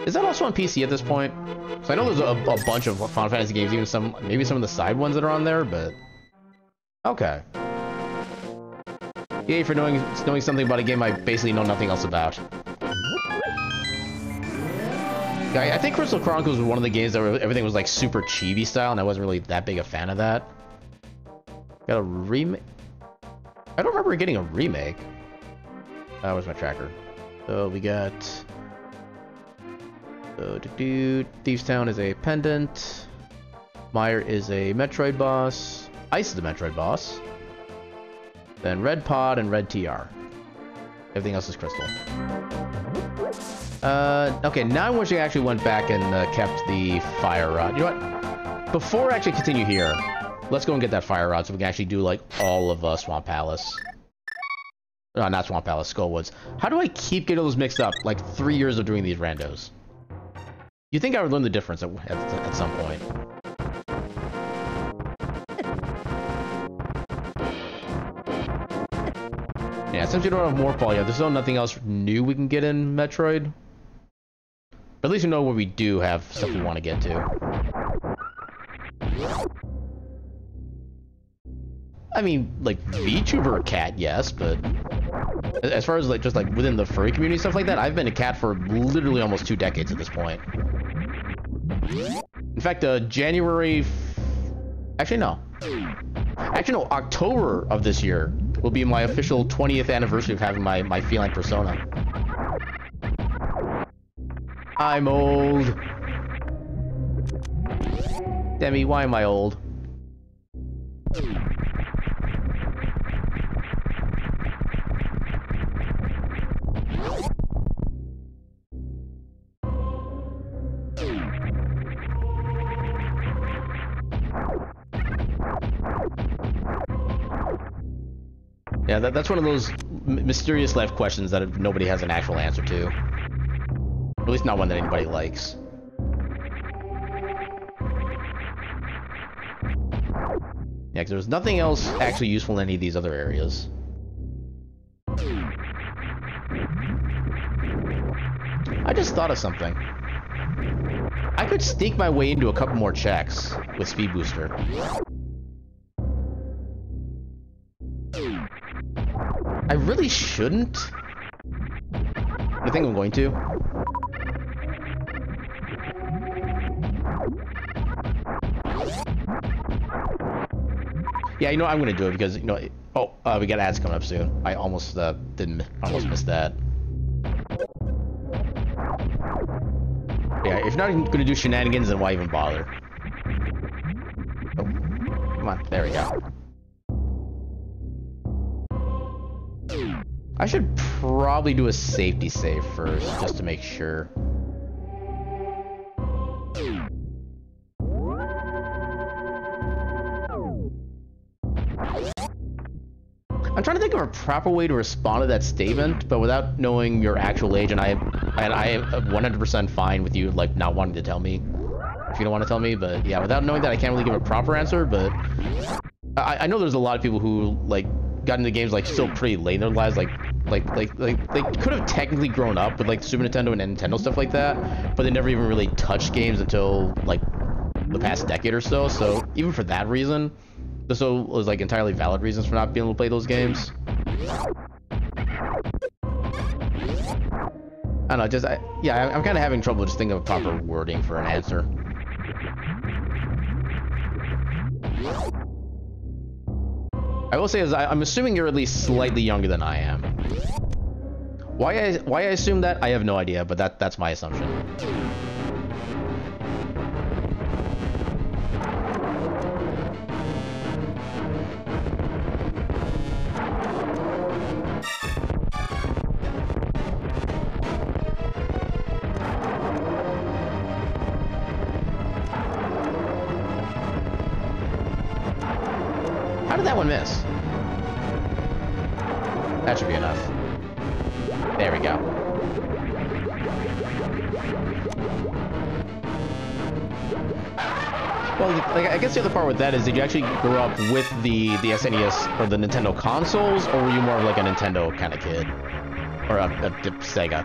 Is that also on PC at this point? So I know there's a bunch of Final Fantasy games, even maybe some of the side ones that are on there, but... Okay. Yay for knowing something about a game I basically know nothing else about. Yeah, I think Crystal Chronicles was one of the games that everything was like super chibi style, and I wasn't really that big a fan of that. Got a remake? I don't remember getting a remake. Where's my tracker? So we got... Thieves Town is a pendant. Meyer is a Metroid boss. Ice is the Metroid boss. Then Red Pod and Red TR. Everything else is Crystal. Okay, now I wish I actually went back and kept the Fire Rod. You know what? Before I actually continue here, let's go and get that Fire Rod so we can actually do, like, all of Swamp Palace. Not Swamp Palace, Skullwoods. How do I keep getting those mixed up? Like, 3 years of doing these randos. You think I would learn the difference at some point? Yeah, since we don't have Morphle yet, there's nothing else new we can get in Metroid. But at least we know where we do have stuff we want to get to. I mean, like, VTuber cat, yes, but... As far as, like, just, like, within the furry community, stuff like that, I've been a cat for literally almost 2 decades at this point. In fact, January... Actually, no. Actually, no, October of this year will be my official 20th anniversary of having my feline persona. I'm old. Demi, why am I old? Yeah, that's one of those mysterious life questions that nobody has an actual answer to. Or at least not one that anybody likes. Yeah, because there's nothing else actually useful in any of these other areas. I just thought of something. I could sneak my way into a couple more checks with Speed Booster. I really shouldn't. I think I'm going to. Yeah, you know, I'm going to do it because, you know... Oh, we got ads coming up soon. I almost missed that. Yeah, if you're not going to do shenanigans, then why even bother? Oh, come on, there we go. I should probably do a safety save first, just to make sure. I'm trying to think of a proper way to respond to that statement, but without knowing your actual age, and I am 100% fine with you, like, not wanting to tell me if you don't want to tell me, but yeah, without knowing that, I can't really give a proper answer, but I know there's a lot of people who, like, got into games, like, still pretty late in their lives, like they could have technically grown up with, like, Super Nintendo and Nintendo stuff like that, but they never even really touched games until, like, the past decade or so, so even for that reason, this was, like, entirely valid reasons for not being able to play those games. I don't know, yeah, I'm kind of having trouble just thinking of proper wording for an answer. I will say is I'm assuming you're at least slightly younger than I am. Why I assume that, I have no idea, but that's my assumption. How did that one miss? That should be enough. There we go. Well, like, I guess the other part with that is, did you actually grow up with the SNES or the Nintendo consoles, or were you more of like a Nintendo kind of kid? Or a Sega?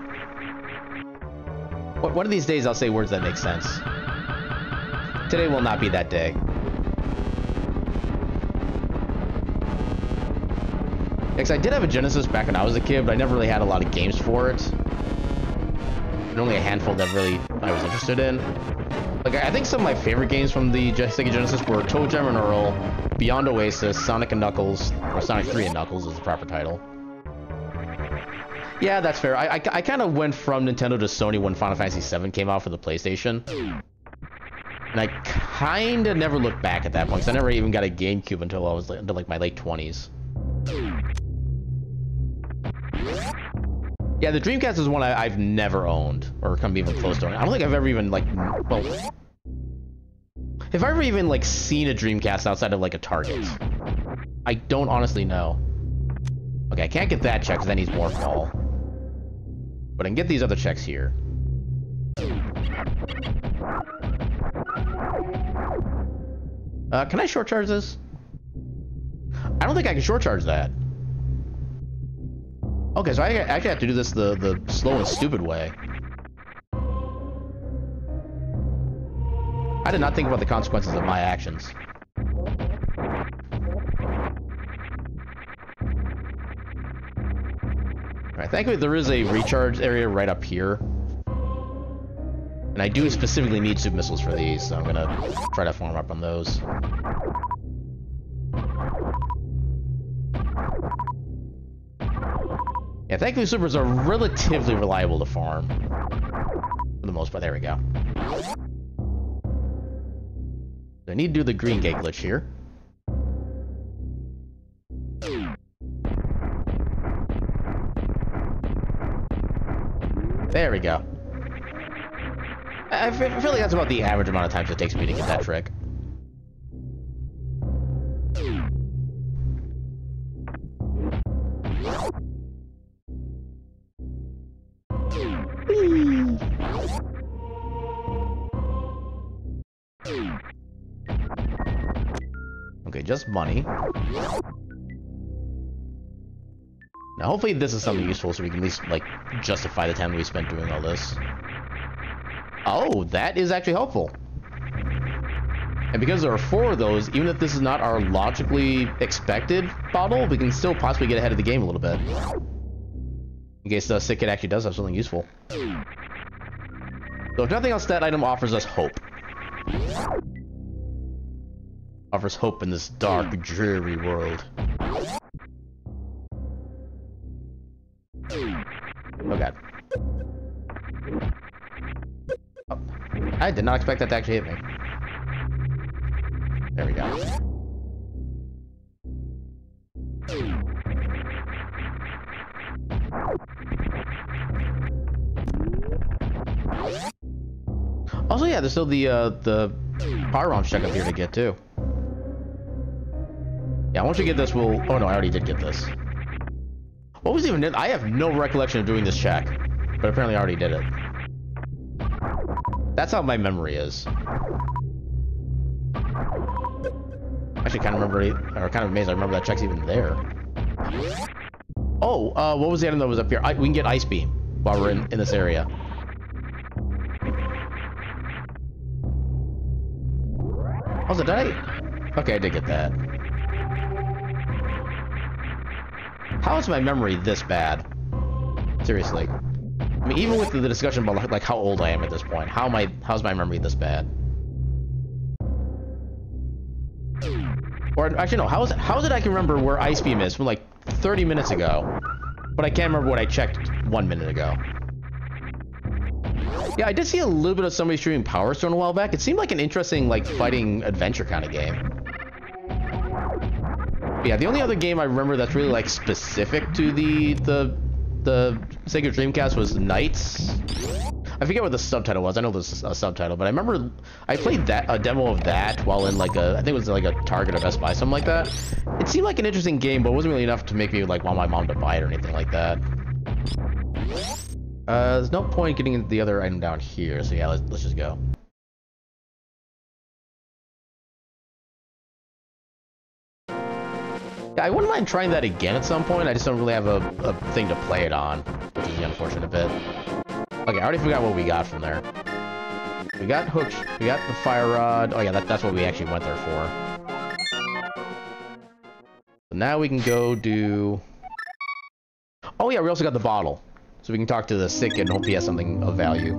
One of these days I'll say words that make sense. Today will not be that day. Because I did have a Genesis back when I was a kid, but I never really had a lot of games for it. And only a handful that really I was interested in. Like, I think some of my favorite games from the Sega Genesis were Toe Jam and Earl, Beyond Oasis, Sonic and Knuckles, or Sonic 3 and Knuckles is the proper title. Yeah, that's fair. I kind of went from Nintendo to Sony when Final Fantasy VII came out for the PlayStation. And I kind of never looked back at that point, because I never even got a GameCube until I was into, like, my late 20s. Yeah, the Dreamcast is one I've never owned, or come even close to owning. I don't think I've ever even, like, well, have I ever even, like, seen a Dreamcast outside of, like, a Target? I don't honestly know. Okay, I can't get that check because that needs more ball. But I can get these other checks here. Can I short charge this? I don't think I can short charge that. Okay, so I actually have to do this the slow and stupid way. I did not think about the consequences of my actions. Alright, thankfully there is a recharge area right up here. And I do specifically need super missiles for these, so I'm gonna try to farm up on those. Yeah, thankfully supers are relatively reliable to farm. For the most part, there we go. I need to do the green gate glitch here. There we go. I feel like that's about the average amount of times it takes me to get that trick. Okay, just money. Now, hopefully this is something useful so we can at least, like, justify the time we spent doing all this. Oh, that is actually helpful. And because there are 4 of those, even if this is not our logically expected bottle, we can still possibly get ahead of the game a little bit. In case the sick kid actually does have something useful. So if nothing else, that item offers us hope. Offers hope in this dark, dreary world. Oh god. Oh. Did not expect that to actually hit me. There we go. Also, yeah, there's still the firearms check up here to get too. Yeah, once we get this, we'll... Oh no, I already did get this. What was even... I have no recollection of doing this check, but apparently I already did it. That's how my memory is. Actually, kind of remember, or kind of amazed I remember that check's even there. Oh, what was the item that was up here? We can get Ice Beam while we're in this area. Oh, did I? Okay, I did get that. How is my memory this bad? Seriously. I mean, even with the discussion about like how old I am at this point, how's my memory this bad? Or actually no, how is it I can remember where Ice Beam is from like 30 minutes ago, but I can't remember what I checked 1 minute ago. Yeah, I did see a little bit of somebody streaming Power Stone a while back. It seemed like an interesting like fighting adventure kind of game. But yeah, the only other game I remember that's really like specific to the Sega Dreamcast was Knights. I forget what the subtitle was. I know there's a subtitle, but I remember I played a demo of that while in like I think it was like a Target or Best Buy, something like that. It seemed like an interesting game, but it wasn't really enough to make me like want my mom to buy it or anything like that. There's no point getting the other item down here, so yeah, let's just go. Yeah, I wouldn't mind trying that again at some point. I just don't really have a thing to play it on, which is the unfortunate bit. Okay, I already forgot what we got from there. We got hooks. We got the fire rod. Oh yeah, that's what we actually went there for. So now we can go do... Oh yeah, we also got the bottle. So we can talk to the sick and hope he has something of value.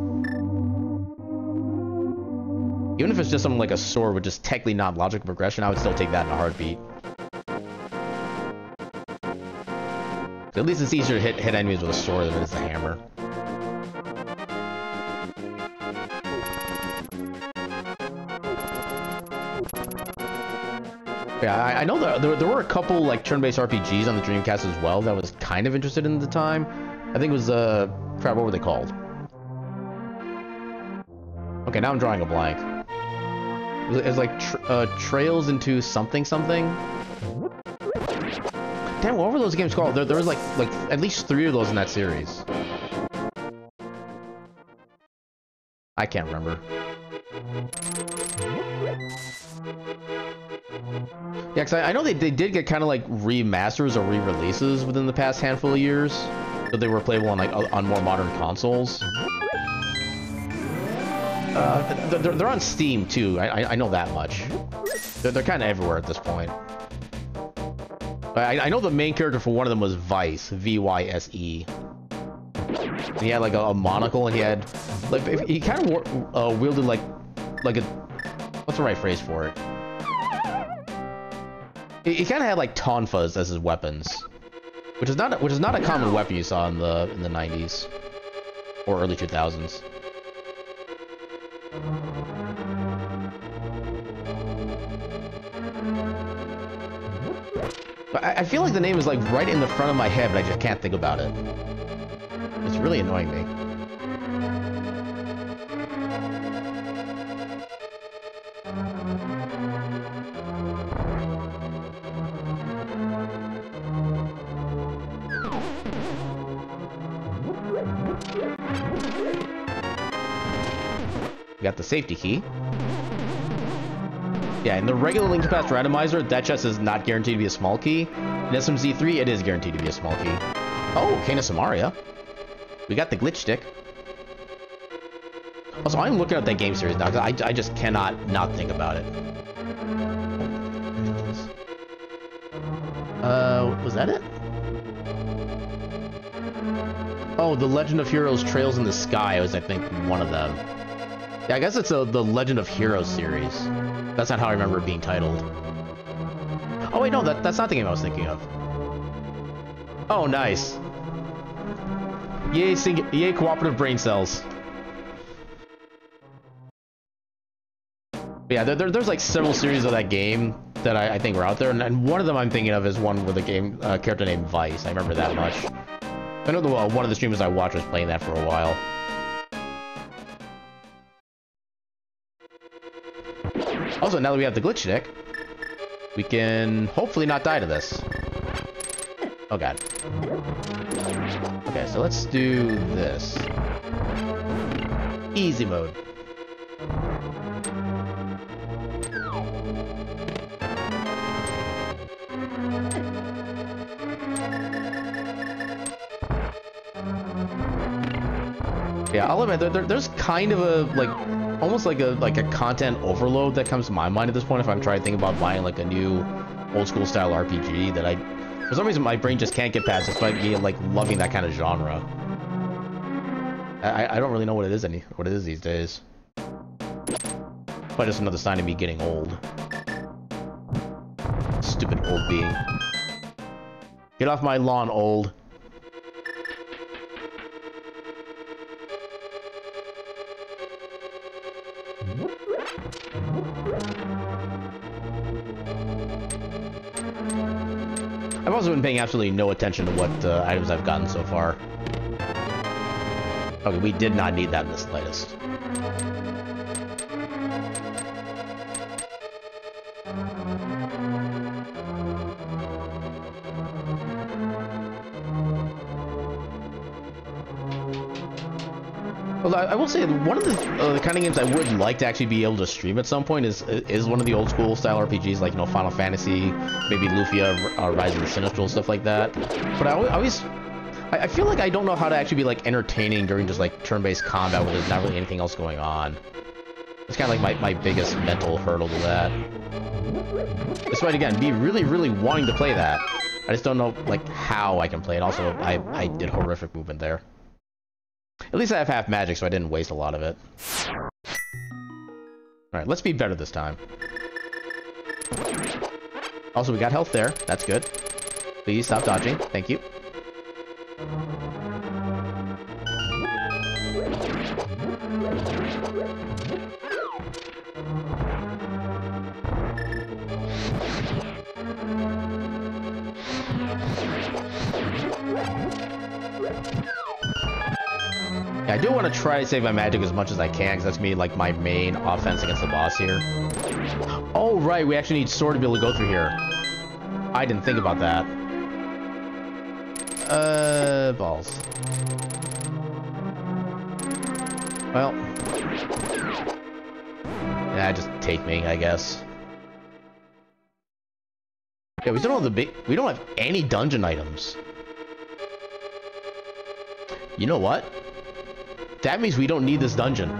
Even if it's just something like a sword with just technically not logical progression, I would still take that in a heartbeat. So at least it's easier to hit enemies with a sword than it is a hammer. Yeah, I know there were a couple like turn-based RPGs on the Dreamcast as well that I was kind of interested in at the time. I think it was crap, what were they called? Okay, now I'm drawing a blank. It was like Trails into something. Damn, what were those games called? There was like at least 3 of those in that series. I can't remember. Yeah, because I know they did get kind of like remasters or re-releases within the past handful of years, so they were playable on like on more modern consoles. They're on Steam too. I know that much. They're kind of everywhere at this point. I know the main character for one of them was Vice, V-Y-S-E. He had like a monocle, and he had like he kind of wielded like a what's the right phrase for it? He kind of had like tonfas as his weapons, which is not a common weapon you saw in the 90s or early 2000s. I feel like the name is like right in the front of my head, but I just can't think about it. It's really annoying me. We got the safety key. Yeah, in the regular Link to Past Randomizer, that chest is not guaranteed to be a small key. In SMZ3, it is guaranteed to be a small key. Oh, Cane of Samaria. We got the glitch stick. Also, I'm looking at that game series now, because I just cannot not think about it. Was that it? Oh, the Legend of Heroes Trails in the Sky was, I think, one of them. Yeah, I guess it's the Legend of Heroes series. That's not how I remember it being titled. Oh wait, no, that's not the game I was thinking of. Oh, nice. Yay, yay, cooperative brain cells. But yeah, there's like several series of that game that I think were out there, and one of them I'm thinking of is one with a game character named Vice. I remember that much. I know one of the streamers I watched was playing that for a while. Also, now that we have the glitch stick, we can hopefully not die to this. Oh god. Okay, so let's do this. Easy mode. Yeah, I'll admit there's kind of a almost like a content overload that comes to my mind at this point if I'm trying to think about buying like a new old school style RPG that for some reason my brain just can't get past despite me like loving that kind of genre. I don't really know what it is these days. Probably just another sign of me getting old. Stupid old being. Get off my lawn, old. I've also been paying absolutely no attention to what items I've gotten so far. Okay, we did not need that in the slightest. Well, I will say one of the kind of games I would like to actually be able to stream at some point is one of the old school style RPGs like, you know, Final Fantasy, maybe Lufia, Rise of the Sinistral, stuff like that. But I feel like I don't know how to actually be like entertaining during just like turn-based combat where there's not really anything else going on. It's kind of like my biggest mental hurdle to that. Despite again, be really wanting to play that. I just don't know like how I can play it. Also, I did horrific movement there. At least I have half magic, so I didn't waste a lot of it. Alright, let's be better this time. Also, we got health there. That's good. Please stop dodging. Thank you. I do want to try to save my magic as much as I can, because that's me like my main offense against the boss here. Oh right, we actually need sword to be able to go through here. I didn't think about that. Balls. Well, yeah, just take me, I guess. Yeah, we don't have we don't have any dungeon items. You know what? That means we don't need this dungeon.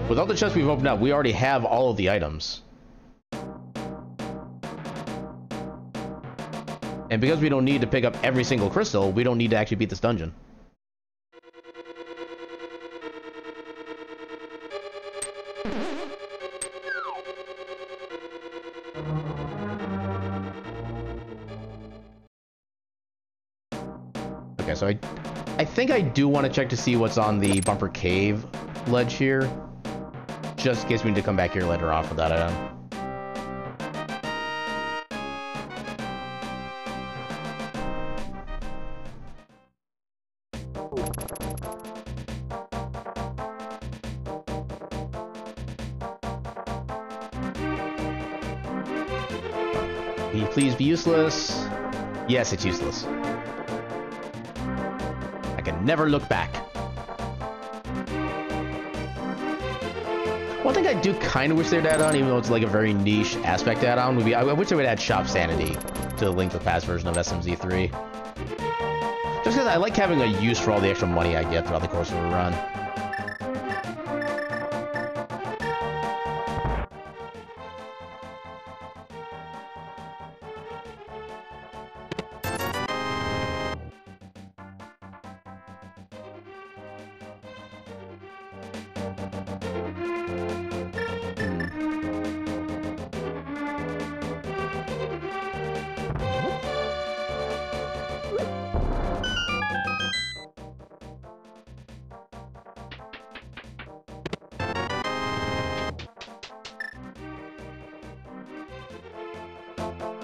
With all the chests we've opened up, we already have all of the items. And because we don't need to pick up every single crystal, we don't need to actually beat this dungeon. Okay, so I think I do want to check to see what's on the Bumper Cave ledge here. Just in case we need to come back here later on for that item. Can you please be useless? Yes, it's useless. I can never look back. One thing I do kind of wish they'd add on, even though it's like a very niche aspect add-on, would be I wish they would add Shop Sanity to the Link to the Past version of SMZ3. Just because I like having a use for all the extra money I get throughout the course of a run.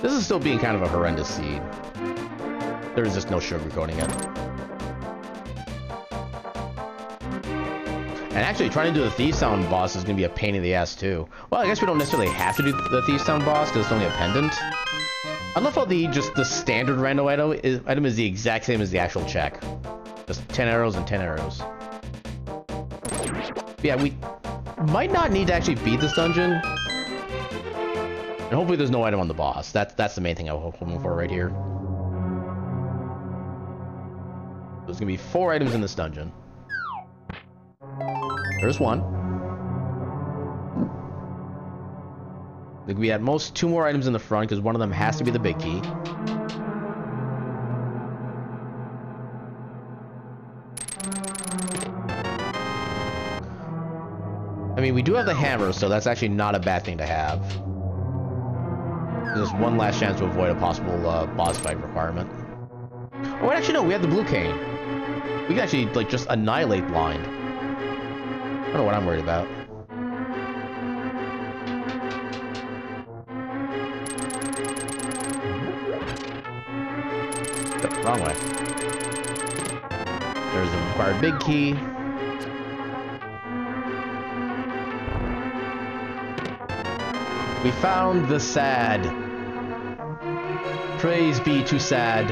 This is still being kind of a horrendous seed. There's just no sugarcoating it. And actually, trying to do the Thieves Town boss is going to be a pain in the ass, too. Well, I guess we don't necessarily have to do the Thieves Town boss, because it's only a pendant. I love how the standard rando item is the exact same as the actual check. Just 10 arrows and 10 arrows. Yeah, we might not need to actually beat this dungeon. And hopefully there's no item on the boss. That's the main thing I'm hoping for right here. There's going to be 4 items in this dungeon. There's one. There could be at most 2 more items in the front, because one of them has to be the big key. I mean, we do have the hammer, so that's actually not a bad thing to have. There's one last chance to avoid a possible boss fight requirement. Oh, wait, actually, no, we have the blue cane. We can actually, like, just annihilate blind. I don't know what I'm worried about. Oh, wrong way. There's the required big key. We found the sad. Praise be to sad.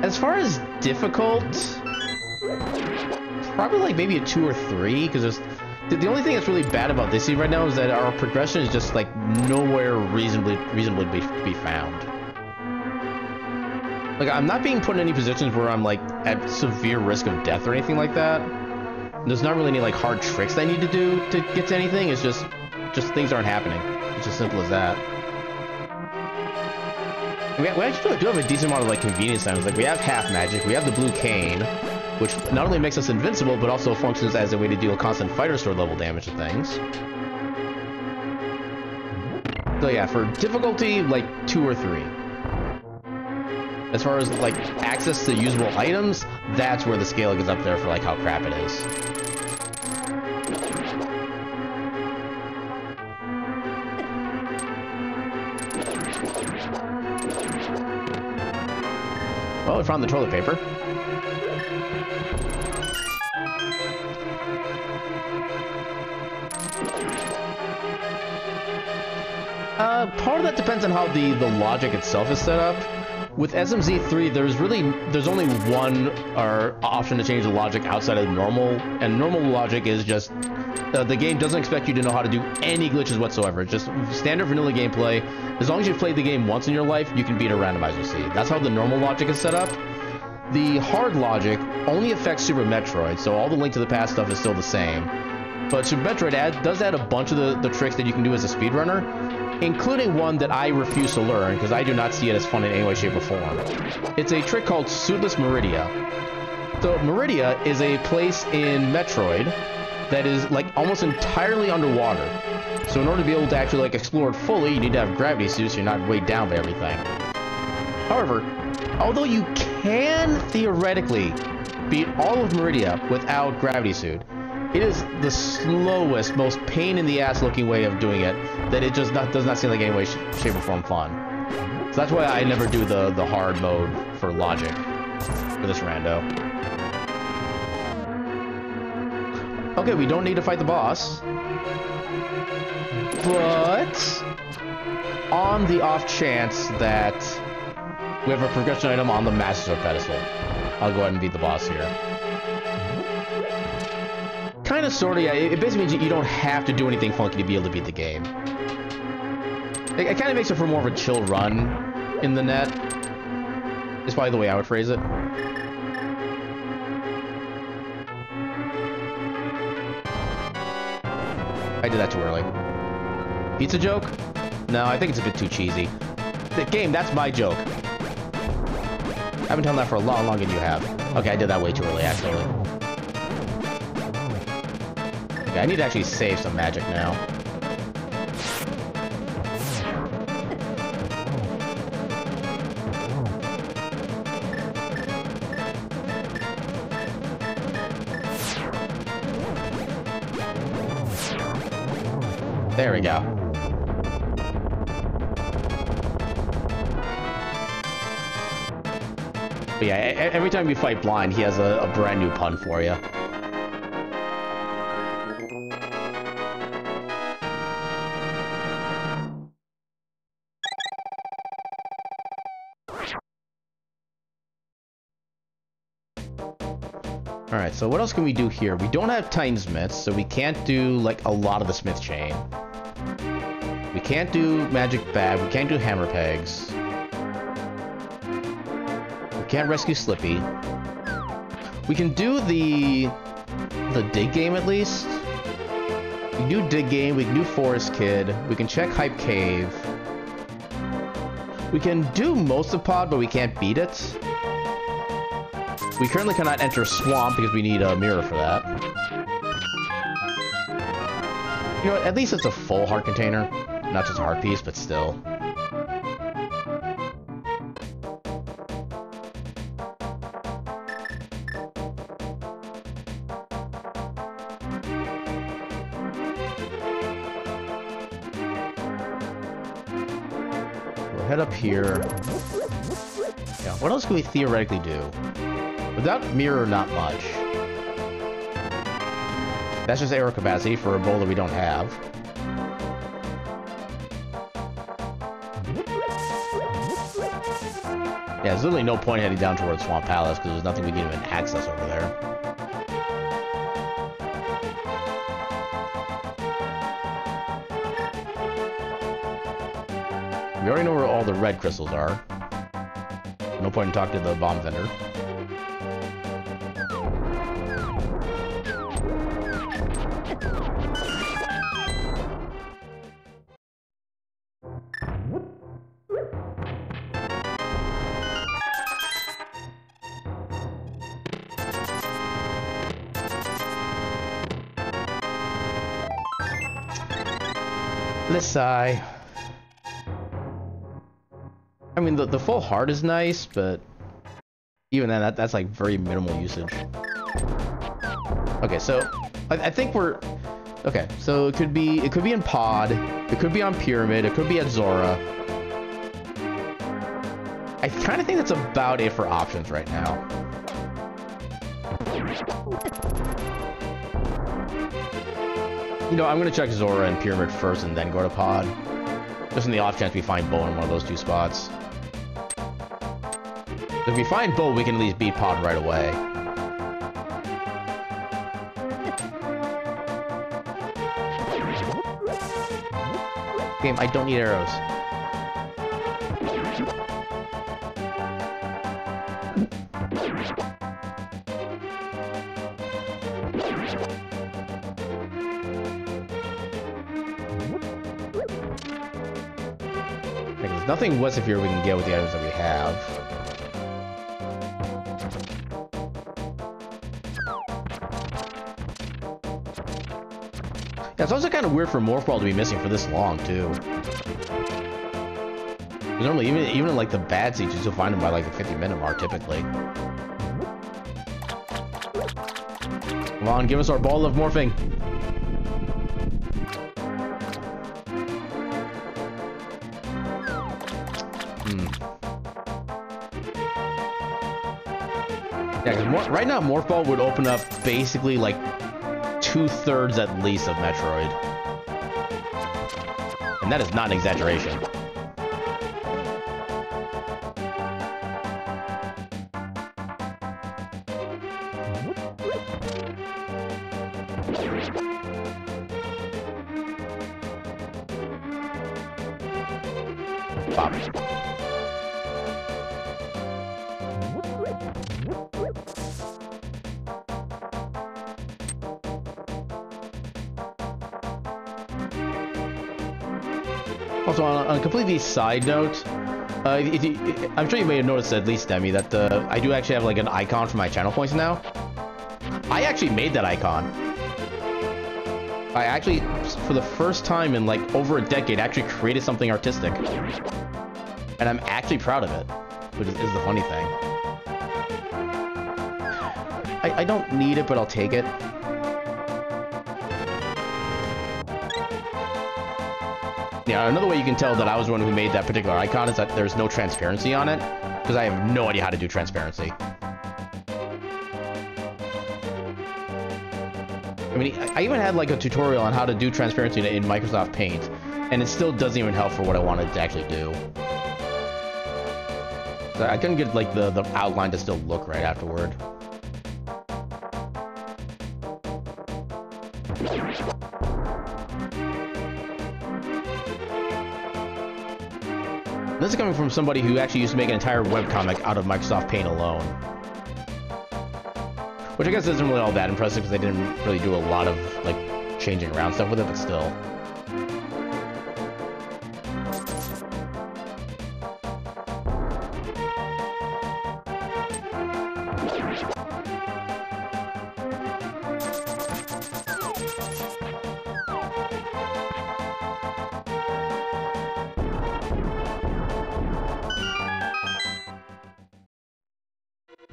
As far as difficult, probably like maybe a 2 or 3, because there's the only thing that's really bad about this seed right now is that our progression is just like nowhere reasonably be found. Like, I'm not being put in any positions where I'm like at severe risk of death or anything like that. There's not really any like hard tricks I need to do to get to anything. It's just things aren't happening. It's as simple as that. We actually do have a decent amount of like convenience items. Like, we have half magic, we have the blue cane, which not only makes us invincible, but also functions as a way to deal constant fighter sword level damage to things. So yeah, for difficulty, like 2 or 3. As far as like access to usable items, that's where the scale gets up there for like how crap it is. Well, we found the toilet paper. Part of that depends on how the logic itself is set up. With SMZ3, there's only one option to change the logic outside of normal, and normal logic is just the game doesn't expect you to know how to do any glitches whatsoever. It's just standard vanilla gameplay. As long as you've played the game once in your life, you can beat a randomizer seed. That's how the normal logic is set up. The hard logic only affects Super Metroid, so all the Link to the Past stuff is still the same. But Super Metroid does add a bunch of the tricks that you can do as a speedrunner, including one that I refuse to learn because I do not see it as fun in any way, shape, or form. It's a trick called Suitless Meridia. So Meridia is a place in Metroid that is like almost entirely underwater. So in order to be able to actually like explore it fully, you need to have gravity suits so you're not weighed down by everything. However, although you can theoretically beat all of Meridia without gravity suit, it is the slowest, most pain-in-the-ass looking way of doing it, that it just does not seem like any way, shape, or form fun. So that's why I never do the hard mode for logic for this rando. Okay, we don't need to fight the boss. But on the off chance that we have a progression item on the Master Sword pedestal, I'll go ahead and beat the boss here. Kind of, sort of, yeah. It basically means you don't have to do anything funky to be able to beat the game. It kind of makes it for more of a chill run in the net. Is probably the way I would phrase it. I did that too early. Pizza joke? No, I think it's a bit too cheesy. The game, that's my joke. I haven't done that for a long, longer than you have. Okay, I did that way too early, actually. Okay, I need to actually save some magic now. There we go. But yeah, every time you fight Blind, he has a brand new pun for you. Alright, so what else can we do here? We don't have Timesmiths, so we can't do, like, a lot of the Smith Chain. We can't do Magic Bag, we can't do Hammer Pegs. We can't rescue Slippy. We can do the Dig Game, at least. We can do Dig Game, we can do Forest Kid, we can check Hype Cave. We can do most of Pod, but we can't beat it. We currently cannot enter Swamp because we need a mirror for that. You know what, at least it's a full heart container. Not just a heart piece, but still. We'll head up here. Yeah, what else can we theoretically do? Without mirror, not much. That's just aero capacity for a bowl that we don't have. Yeah, there's literally no point heading down towards Swamp Palace because there's nothing we can even access over there. We already know where all the red crystals are. No point in talking to the bomb vendor. Let's sigh. I mean, the full heart is nice, but even then, that's like very minimal usage. Okay, so I think we're okay. So it could be in Pod, it could be on Pyramid, it could be at Zora. I kind of think that's about it for options right now. You know, I'm gonna check Zora and Pyramid first and then go to Pod. Just in the off chance we find Bo in one of those two spots. If we find Bo, we can at least beat Pod right away. Game, I don't need arrows. There's nothing worse if we can get with the items that we have. Yeah, it's also kind of weird for Morph Ball to be missing for this long, too. Normally, even in like the bad seats, you still find them by like the 50-minute mark, typically. Come on, give us our ball of morphing. Yeah, because right now, Morph Ball would open up basically like 2/3 at least of Metroid. And that is not an exaggeration. Pop. Also, on a completely side note, I'm sure you may have noticed, at least, Demi, that I do actually have like an icon for my channel points now. I actually made that icon. I actually, for the first time in like over a decade, actually created something artistic. And I'm actually proud of it, which is the funny thing. I don't need it, but I'll take it. Yeah, another way you can tell that I was the one who made that particular icon is that there's no transparency on it, because I have no idea how to do transparency. I mean, I even had like a tutorial on how to do transparency in Microsoft Paint, and it still doesn't even help for what I wanted to actually do. So I couldn't get like the outline to still look right afterward. This is coming from somebody who actually used to make an entire webcomic out of Microsoft Paint alone. Which I guess isn't really all that impressive because they didn't really do a lot of like changing around stuff with it, but still.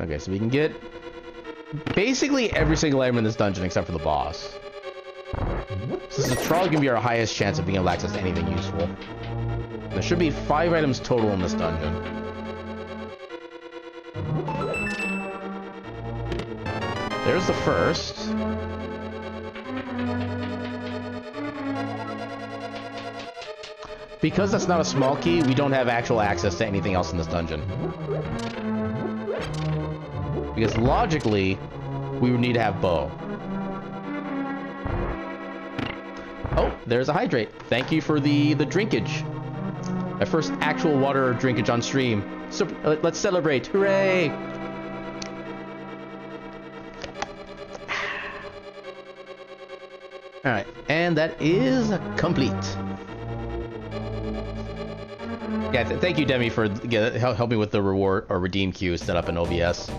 Okay, so we can get basically every single item in this dungeon except for the boss. So this is probably going to be our highest chance of being able to access anything useful. There should be 5 items total in this dungeon. There's the first. Because that's not a small key, we don't have actual access to anything else in this dungeon. Because logically, we would need to have bow. Oh, there's a hydrate. Thank you for the drinkage. My first actual water drinkage on stream. So let's celebrate. Hooray! Alright, and that is complete. Yeah, thank you, Demi, for helping with the reward or redeem queue set up in OBS.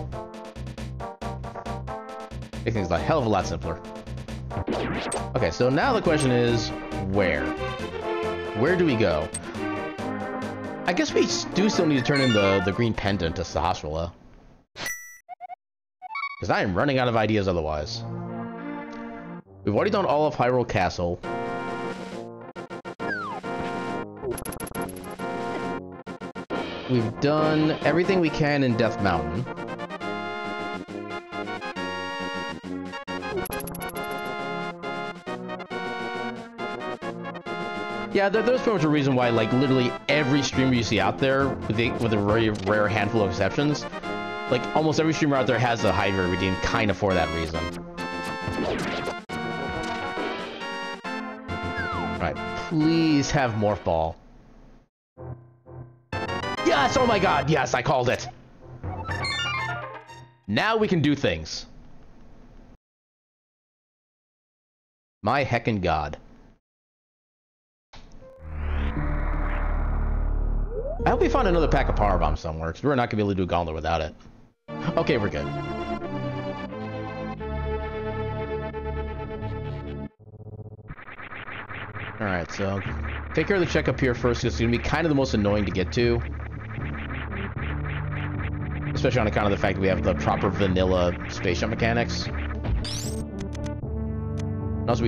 Makes things a hell of a lot simpler. Okay, so now the question is, where? Where do we go? I guess we do still need to turn in the green pendant to Sahasrahla. Because I am running out of ideas otherwise. We've already done all of Hyrule Castle. We've done everything we can in Death Mountain. Yeah, there's pretty much a reason why, like, literally every streamer you see out there, with a very rare handful of exceptions, like, almost every streamer out there has a hydrate redeem kind of for that reason. Alright, please have Morph Ball. Yes! Oh my god, yes, I called it! Now we can do things. My heckin' god. I hope we found another pack of power bombs somewhere, because we're not going to be able to do a gauntlet without it. Okay, we're good. Alright, so take care of the check up here first, because it's going to be kind of the most annoying to get to. Especially on account of the fact that we have the proper vanilla spaceship mechanics. Also,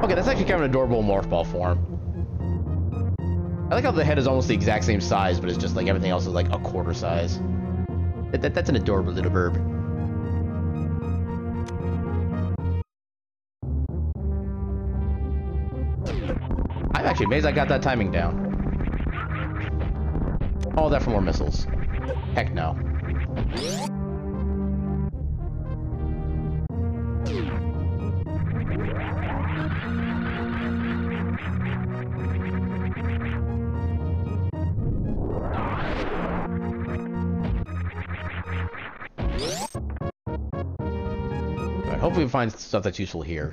okay, that's actually kind of an adorable morph ball form. I like how the head is almost the exact same size, but it's just like everything else is like a quarter size. That's an adorable little bird. I'm actually amazed I got that timing down. All that for more missiles. Heck no. Hopefully we find stuff that's useful here.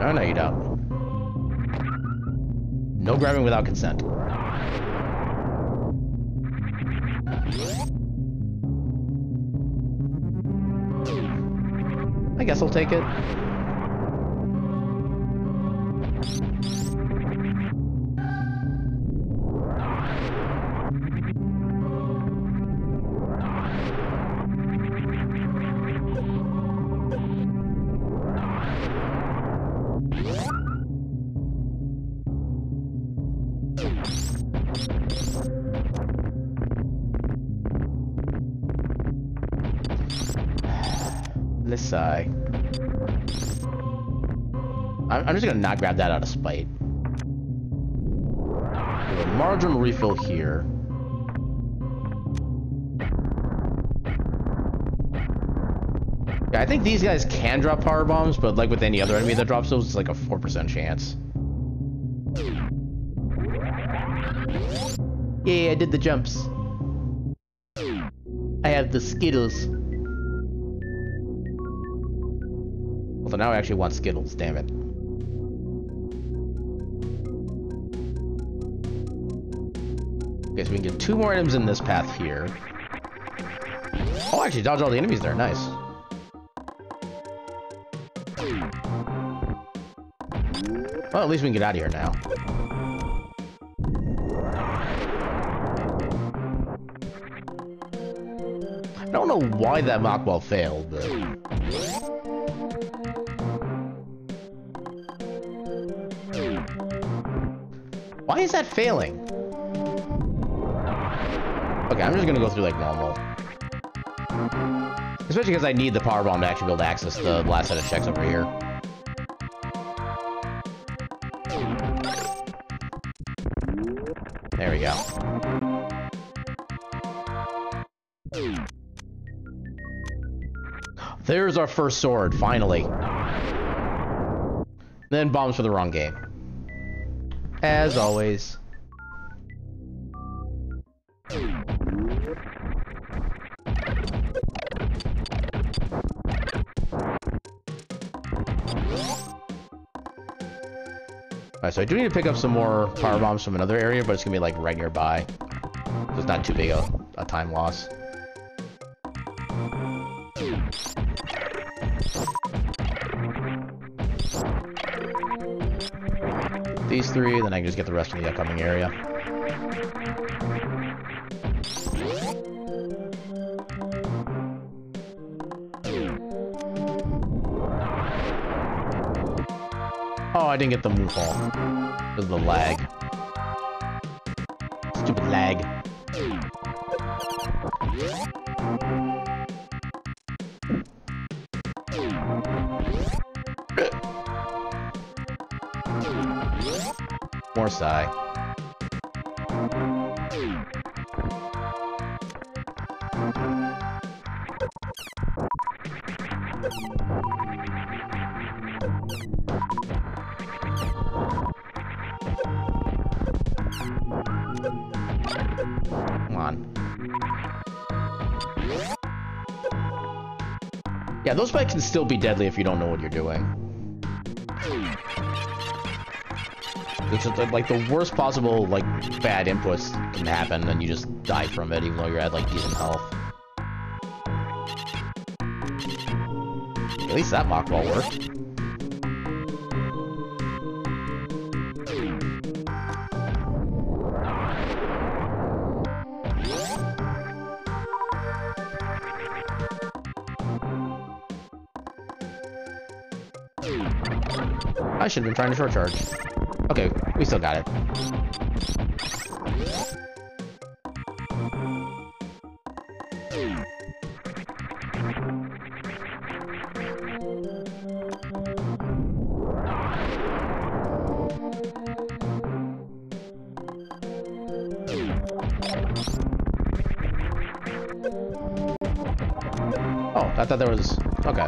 Oh, no, you don't. No grabbing without consent. I guess I'll take it. Let's sigh. I'm just gonna not grab that out of spite. A margarine refill here. Yeah, I think these guys can drop power bombs, but like with any other enemy that drops those, it's like a 4% chance. Yeah, I did the jumps. I have the Skittles. Although now I actually want Skittles, damn it. Okay, so we can get 2 more items in this path here. Oh, actually, dodge all the enemies there. Nice. Well, at least we can get out of here now. I don't know why that Mockwell failed, but... Why is that failing? Okay, I'm just gonna go through like normal. Especially because I need the power bomb to actually be able to access the last set of checks over here. There we go. There's our first sword, finally. Then bombs for the wrong game. As always. Alright, so I do need to pick up some more power bombs from another area, but it's gonna be like right nearby. So it's not too big a time loss. These 3, then I can just get the rest in the upcoming area. Oh, I didn't get the move fall because of the lag. Stupid lag. More sigh. Come on. Yeah, those spikes can still be deadly if you don't know what you're doing. It's just, like the worst possible like bad inputs can happen, and you just die from it, even though you're at like decent health. At least that mock wall worked. I should have been trying to short charge. Okay, we still got it. Oh, I thought there was... Okay. I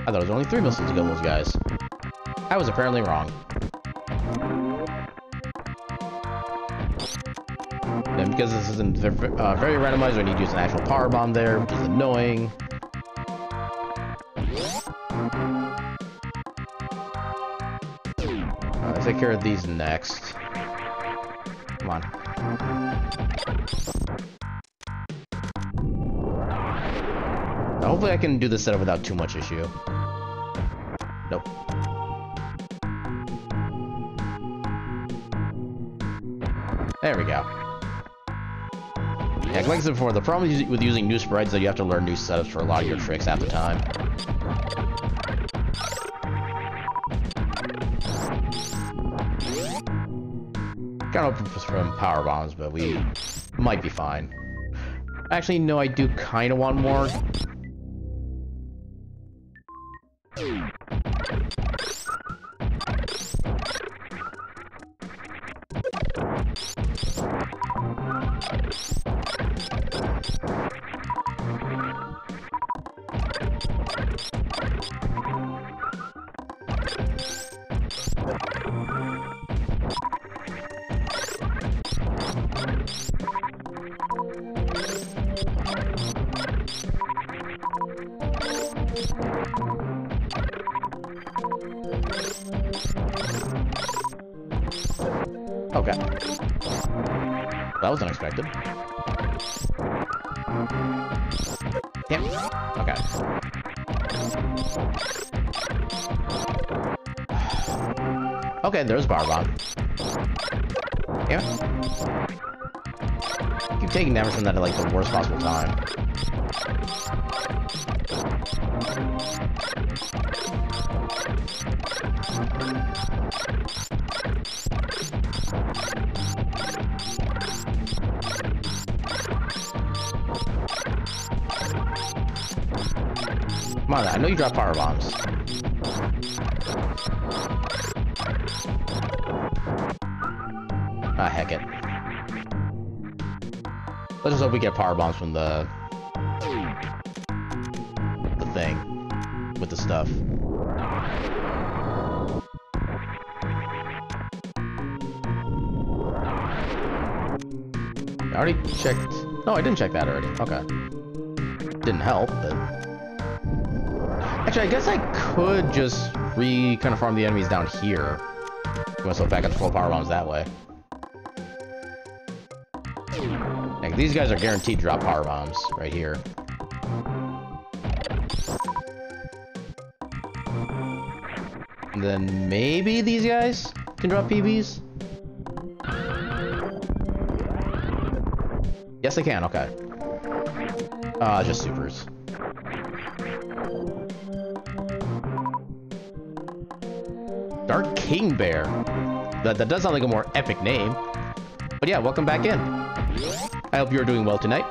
thought there was only 3 missiles to kill those guys. I was apparently wrong. And because this isn't very randomizer, I need to use an actual power bomb there, which is annoying. Let's take care of these next. Come on. Now, hopefully I can do this setup without too much issue. Nope. There we go. Yeah, like I said before, the problem with using new sprites is that you have to learn new setups for a lot of your tricks half the time. kind of hoping for some power bombs, but we might be fine. Actually, no, I do kind of want more. Okay. That was unexpected. Damn. Okay. Okay, there's Power Bomb. Yeah. Keep taking damage from that at like the worst possible time. Come on, I know you drop power bombs. Ah, heck it. Let's just hope we get power bombs from the thing with the stuff. I already checked. No, I didn't check that already. Okay. Didn't help, but actually, I guess I could just kind of farm the enemies down here. Put myself back at the full power bombs that way. Like, these guys are guaranteed to drop power bombs right here. And then maybe these guys can drop PBs? Yes, they can. Okay. Just supers. Dark King Bear. That does sound like a more epic name. But yeah, welcome back in. I hope you're doing well tonight.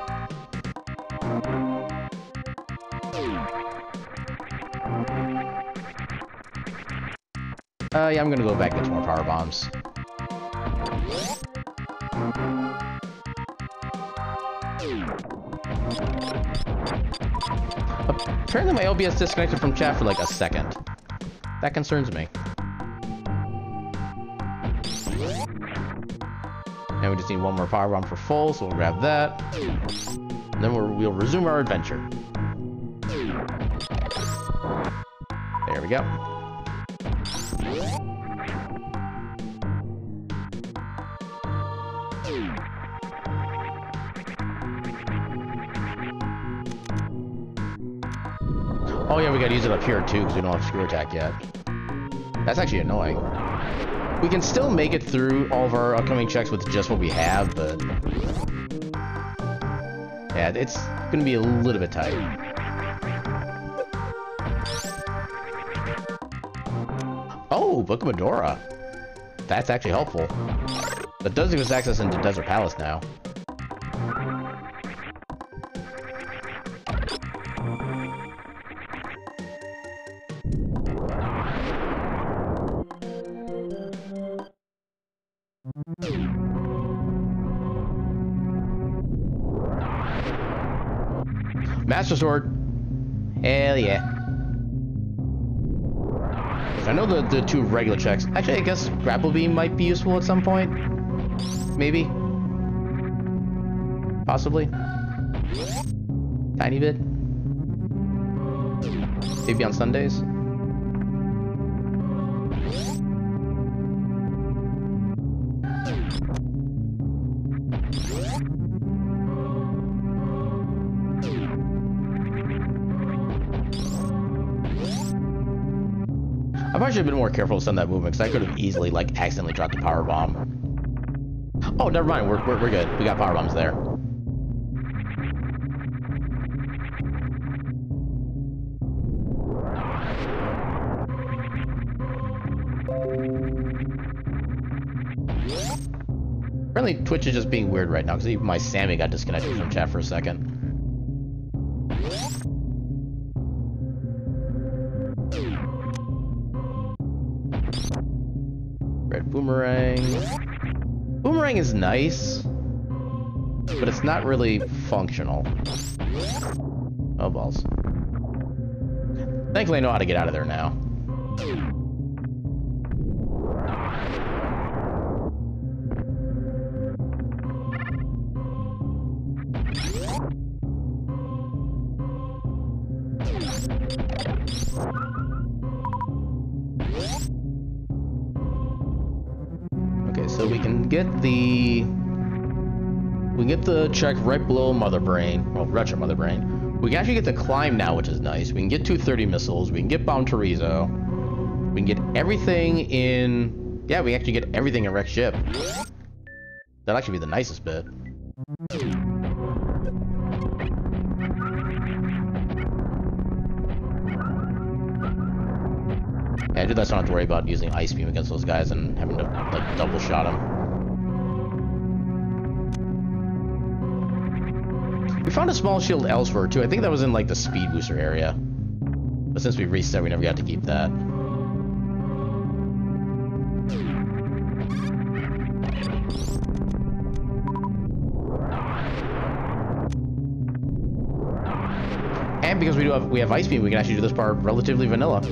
Yeah, I'm gonna go back and get some more power bombs. Apparently my OBS disconnected from chat for like a second. That concerns me. And we just need one more power bomb for full, so we'll grab that. And then we'll resume our adventure. There we go. Oh yeah, we gotta use it up here too, because we don't have screw attack yet. That's actually annoying. We can still make it through all of our upcoming checks with just what we have, but yeah, it's gonna be a little bit tight. Oh, Book of Medora. That's actually helpful. That does give us access into Desert Palace now. Master Sword. Hell yeah. I know the two regular checks. Actually, I guess Grapple Beam might be useful at some point. Maybe. Possibly. Tiny bit. Maybe on Sundays. I probably should have been more careful with some of that movement, because I could have easily, like, accidentally dropped the power bomb. Oh, never mind. We're good. We got power bombs there. Apparently Twitch is just being weird right now, because even my Sammy got disconnected from chat for a second. Red boomerang. Boomerang is nice, but it's not really functional. Oh, balls. Thankfully I know how to get out of there now. So we can get the check right below Mother Brain, well, Retro Mother Brain. We can actually get the climb now, which is nice. We can get 230 missiles. We can get Bomb Chorizo. We can get everything in. Yeah, we actually get everything in Wrecked Ship. That'll actually be the nicest bit. Yeah, I do that so I don't have to worry about using Ice Beam against those guys and having to, like, double shot them. We found a small shield elsewhere, too. I think that was in, like, the Speed Booster area. But since we reset, we never got to keep that. And because we have Ice Beam, we can actually do this part relatively vanilla.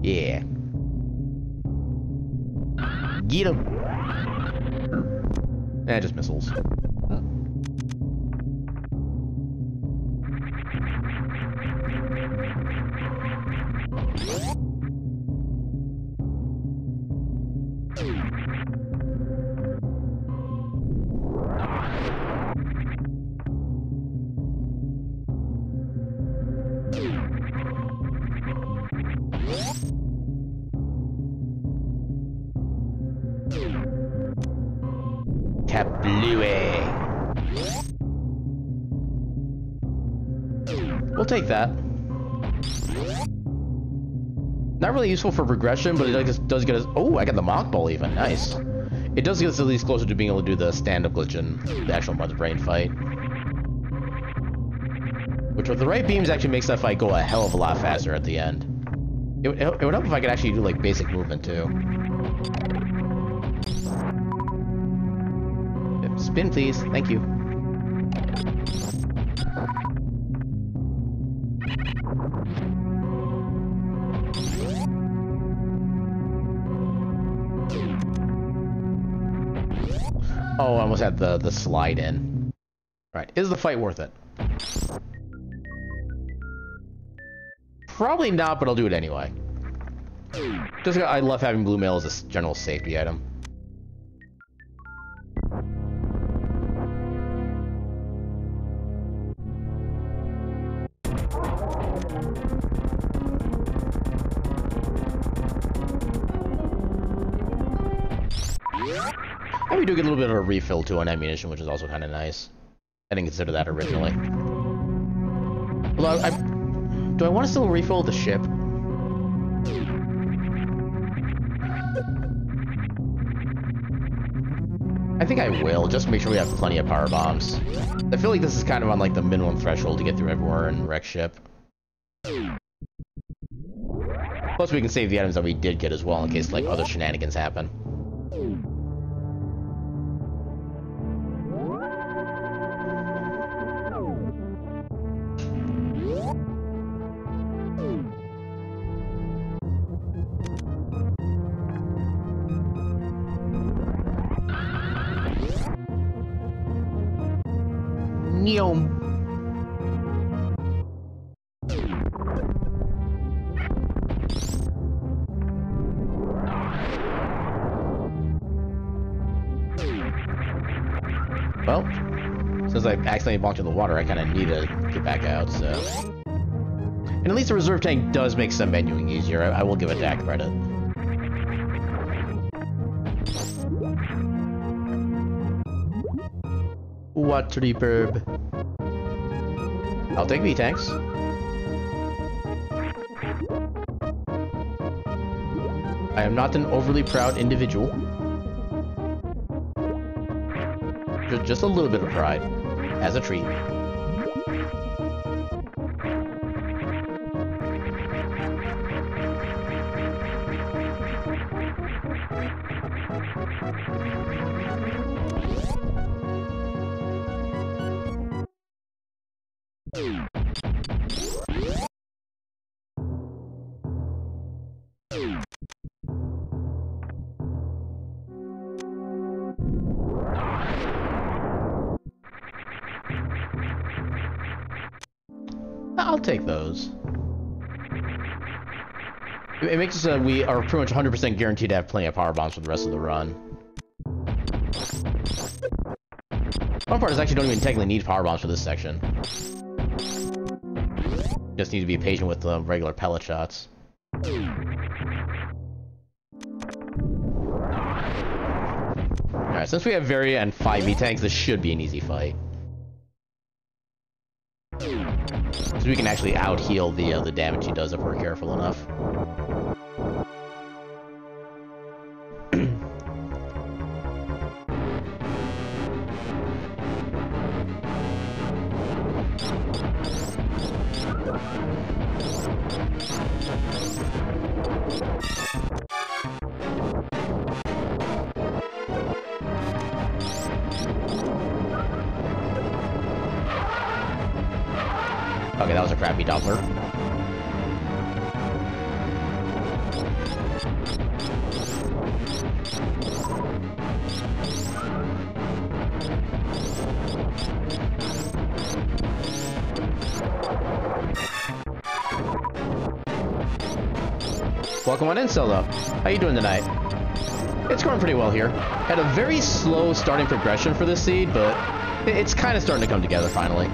Yeah. Get him. Eh, just missiles. We'll take that. Not really useful for progression, but it does get us. Oh, I got the Mock Ball even. Nice. It does get us at least closer to being able to do the stand-up glitch in the actual Mother Brain fight. Which with the right beams actually makes that fight go a hell of a lot faster at the end. It would help if I could actually do like basic movement too. Yep, spin please, thank you. Oh, I almost had the slide in. Alright, is the fight worth it? Probably not, but I'll do it anyway. Just I love having blue mail as a general safety item. And we do get a little bit of a refill too on ammunition, which is also kind of nice. I didn't consider that originally. Although do I want to still refill the ship? I think I will, just to make sure we have plenty of power bombs. I feel like this is kind of on like the minimum threshold to get through everywhere in Wreck Ship. Plus we can save the items that we did get as well in case like other shenanigans happen. Well, since I accidentally bumped in the water, I kind of need to get back out, so... And at least the reserve tank does make some menuing easier. I will give it that credit. What reverb? I'll take V-tanks. I am not an overly proud individual. Just a little bit of pride, as a treat. I'll take those. It makes us so we are pretty much 100% guaranteed to have plenty of power bombs for the rest of the run. One part is actually don't even technically need power bombs for this section. Just need to be patient with the regular pellet shots. Alright, since we have Varia and 5 E-tanks, this should be an easy fight. So we can actually out-heal the damage he does if we're careful enough. Okay, that was a crappy Doppler. Welcome on in, Zelda. How you doing tonight? It's going pretty well here. Had a very slow starting progression for this seed, but it's kind of starting to come together finally.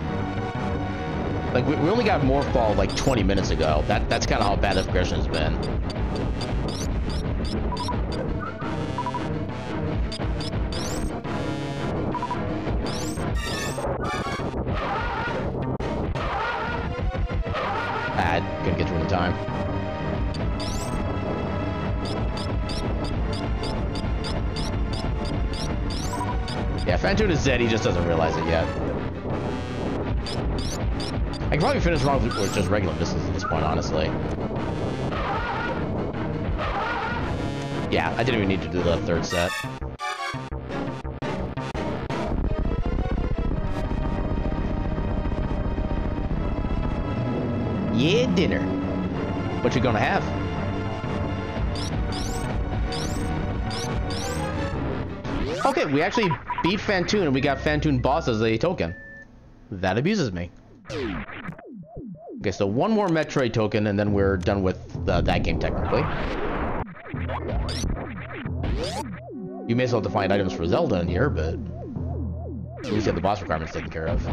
Like, we only got Morphball like 20 minutes ago. That's kind of how bad the progression has been. Couldn't get through in time. Yeah, Phantoon is dead, he just doesn't realize it yet. I can probably finish wrong with just regular missiles at this point, honestly. Yeah, I didn't even need to do the third set. Yeah, dinner. What you gonna have? Okay, we actually beat Phantoon and we got Phantoon Boss as a token. That abuses me. Okay, so one more Metroid token, and then we're done with that game, technically. You may as well have to find items for Zelda in here, but at least you have the boss requirements taken care of.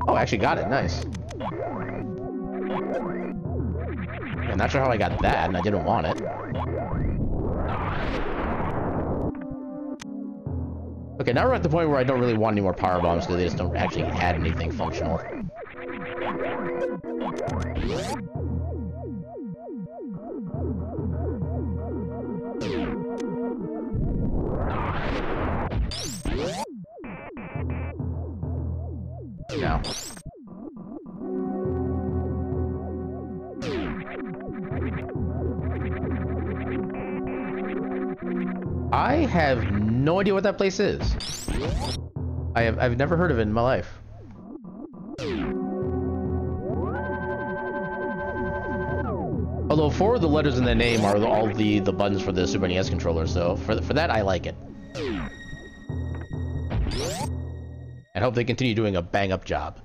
Oh, I actually got it. Nice. I'm not sure how I got that, and I didn't want it. Okay, now we're at the point where I don't really want any more power bombs because they just don't actually add anything functional. No. I have no idea what that place is. I've never heard of it in my life. Although 4 of the letters in the name are all the buttons for the Super NES controller, so for that I like it. And hope they continue doing a bang-up job.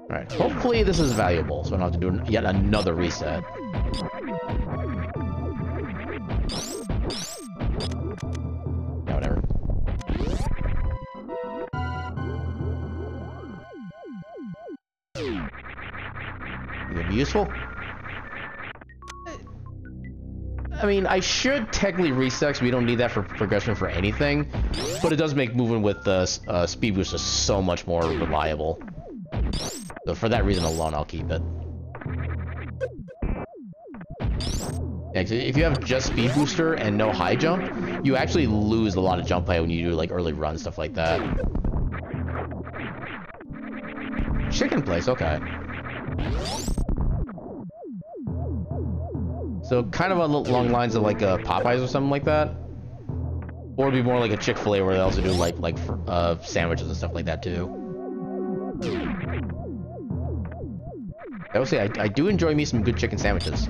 Alright, hopefully this is valuable, so I don't have to do yet another reset. be useful. I mean, I should technically reset because we don't need that for progression for anything, but it does make moving with the speed boost just so much more reliable. So for that reason alone, I'll keep it. Yeah, if you have just speed booster and no high jump, you actually lose a lot of jump height when you do like early run stuff like that. Chicken place, okay. So kind of along lines of like a Popeyes or something like that, or it'd be more like a Chick-fil-A where they also do like sandwiches and stuff like that too. I would say I do enjoy me some good chicken sandwiches.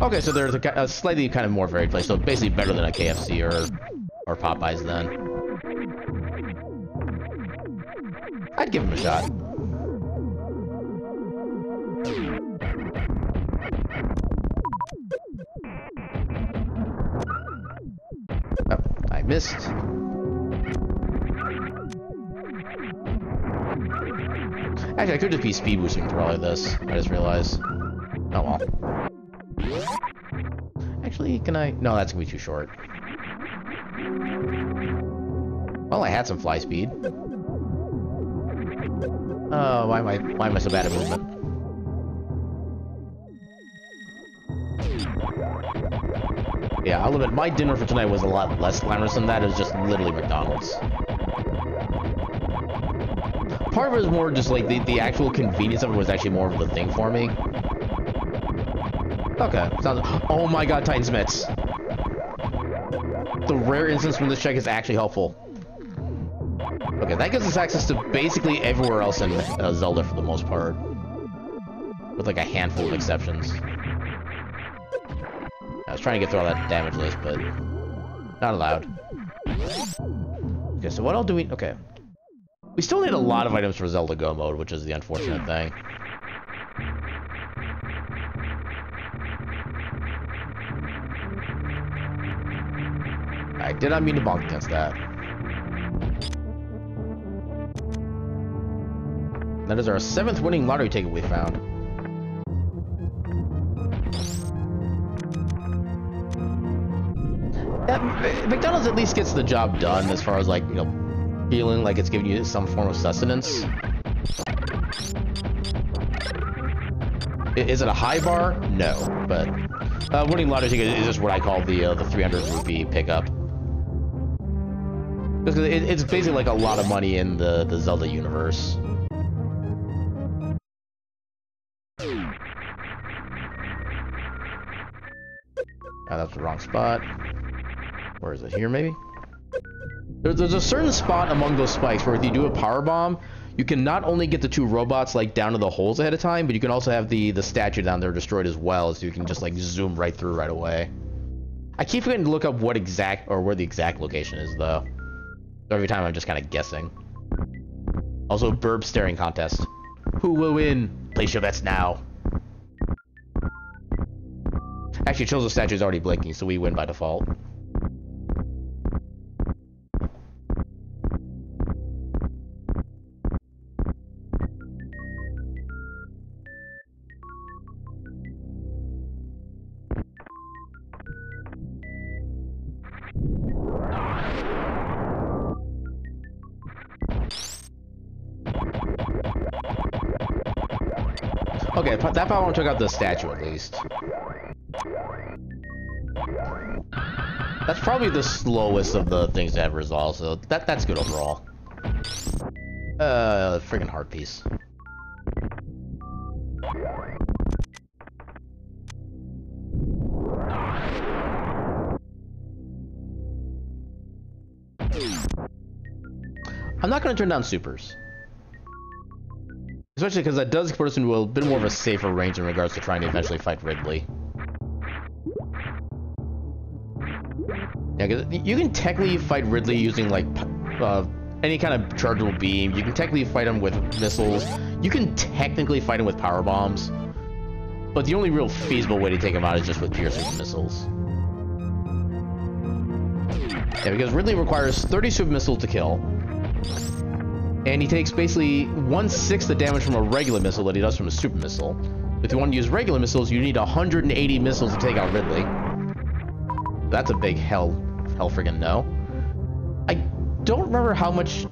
Okay, so there's a slightly kind of more varied place, so basically better than a KFC or Popeyes then. I'd give him a shot. Oh, I missed. Actually, I could just be speed boosting through all of this. I just realized. Oh well. Actually, can I? No, that's gonna be too short. Well, I had some fly speed. Oh, why am I so bad at movement? Yeah, I'll admit, my dinner for tonight was a lot less glamorous than that. It was just literally McDonald's. Part of it was more just like the actual convenience of it was actually more of the thing for me. Okay, sounds. Oh my god, Titan Smiths. The rare instance when this check is actually helpful. Okay, that gives us access to basically everywhere else in Zelda for the most part. With like a handful of exceptions. I was trying to get through all that damage list, but not allowed. Okay, so what all do we... Okay. We still need a lot of items for Zelda Go mode, which is the unfortunate thing. I did not mean to bonk against that. That is our 7th winning lottery ticket we found. McDonald's at least gets the job done as far as like, you know, feeling like it's giving you some form of sustenance. Is it a high bar? No, but winning lottery ticket is just what I call the 300 rupee pickup. Because it's basically like a lot of money in the Zelda universe. Oh, that's the wrong spot. Where is it? Here, maybe? There's a certain spot among those spikes where if you do a power bomb, you can not only get the 2 robots like down to the holes ahead of time, but you can also have the statue down there destroyed as well, so you can just like zoom right through right away. I keep forgetting to look up what exact or where the exact location is though. So every time I'm just kind of guessing. Also, burb staring contest. Who will win? Place your bets now. Actually, Chozo statue is already blinking, so we win by default. Okay, that power one took out the statue at least. That's probably the slowest of the things to have resolved, so that's good overall. Friggin' heart piece. I'm not gonna turn down supers. Especially because that does put us into a bit more of a safer range in regards to trying to eventually fight Ridley. Yeah, because you can technically fight Ridley using like any kind of chargeable beam. You can technically fight him with missiles. You can technically fight him with power bombs. But the only real feasible way to take him out is just with piercing missiles. Yeah, because Ridley requires 30 super missiles to kill. And he takes basically 1/6 the damage from a regular missile that he does from a super missile. If you want to use regular missiles, you need 180 missiles to take out Ridley. That's a big hell friggin' no. I don't remember how much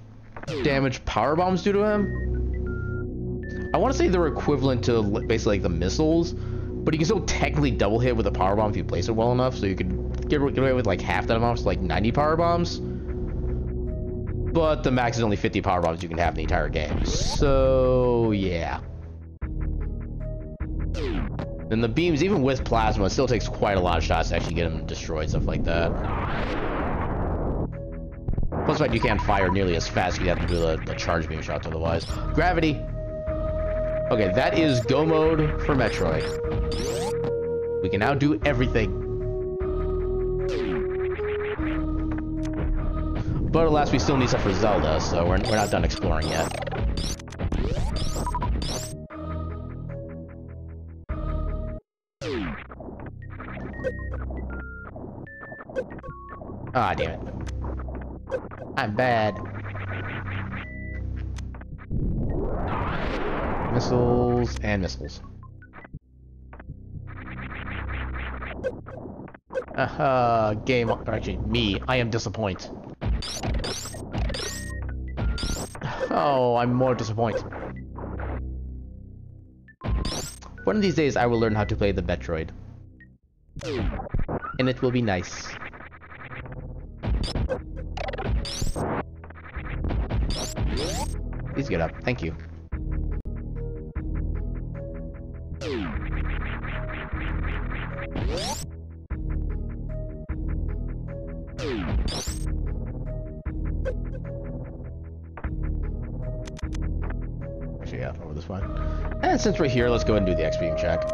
damage power bombs do to him. I want to say they're equivalent to basically like the missiles, but you can still technically double hit with a power bomb if you place it well enough, so you could get away with like half that amount, so like 90 power bombs. But the max is only 50 power bombs you can have in the entire game. So, yeah. And the beams, even with plasma, it still takes quite a lot of shots to actually get them destroyed, stuff like that. Plus the fact you can't fire nearly as fast, you have to do the charge beam shots otherwise. Gravity! Okay, that is go mode for Metroid. We can now do everything. But alas, we still need stuff for Zelda, so we're not done exploring yet. Ah, damn it. I'm bad. Missiles and missiles. Game, or actually, me, I am disappointed. Oh, I'm more disappointed. One of these days, I will learn how to play the Metroid. And it will be nice. Please get up. Thank you. Actually, yeah, over this one. And since we're here, let's go ahead and do the X-Beam check.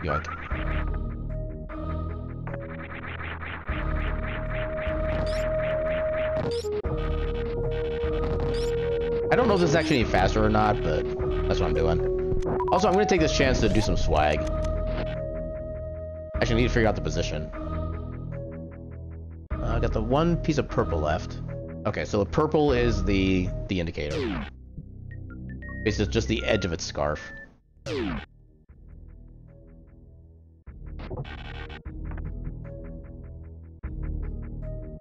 Yoink. I don't know if this is actually any faster or not, but that's what I'm doing. Also, I'm going to take this chance to do some swag. Actually, I need to figure out the position. I got the one piece of purple left. Okay, so the purple is the indicator. It's just the edge of its scarf.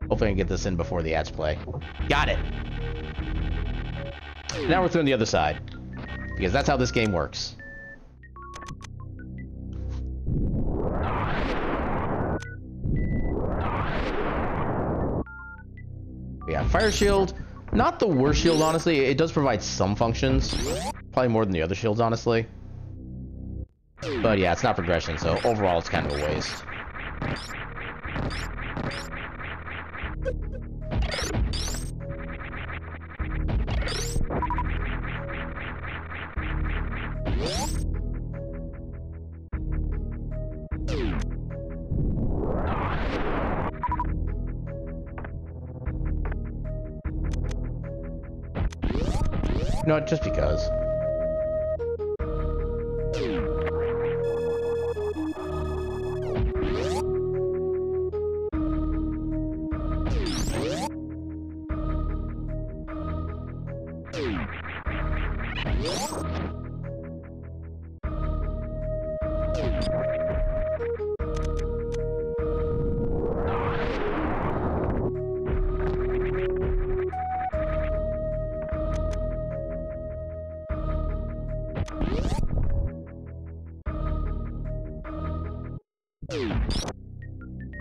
Hopefully I can get this in before the ads play. Got it! Now we're through on the other side. Because that's how this game works. Yeah, fire shield. Not the worst shield, honestly. It does provide some functions. Probably more than the other shields, honestly. But yeah, it's not progression, so overall it's kind of a waste. No, just because.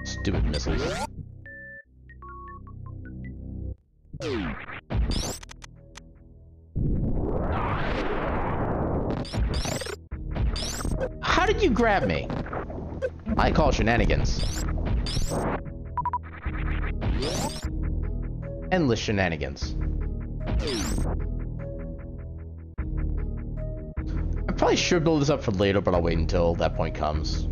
Stupid missiles. How did you grab me? I call shenanigans. Endless shenanigans. I probably should build this up for later, but I'll wait until that point comes.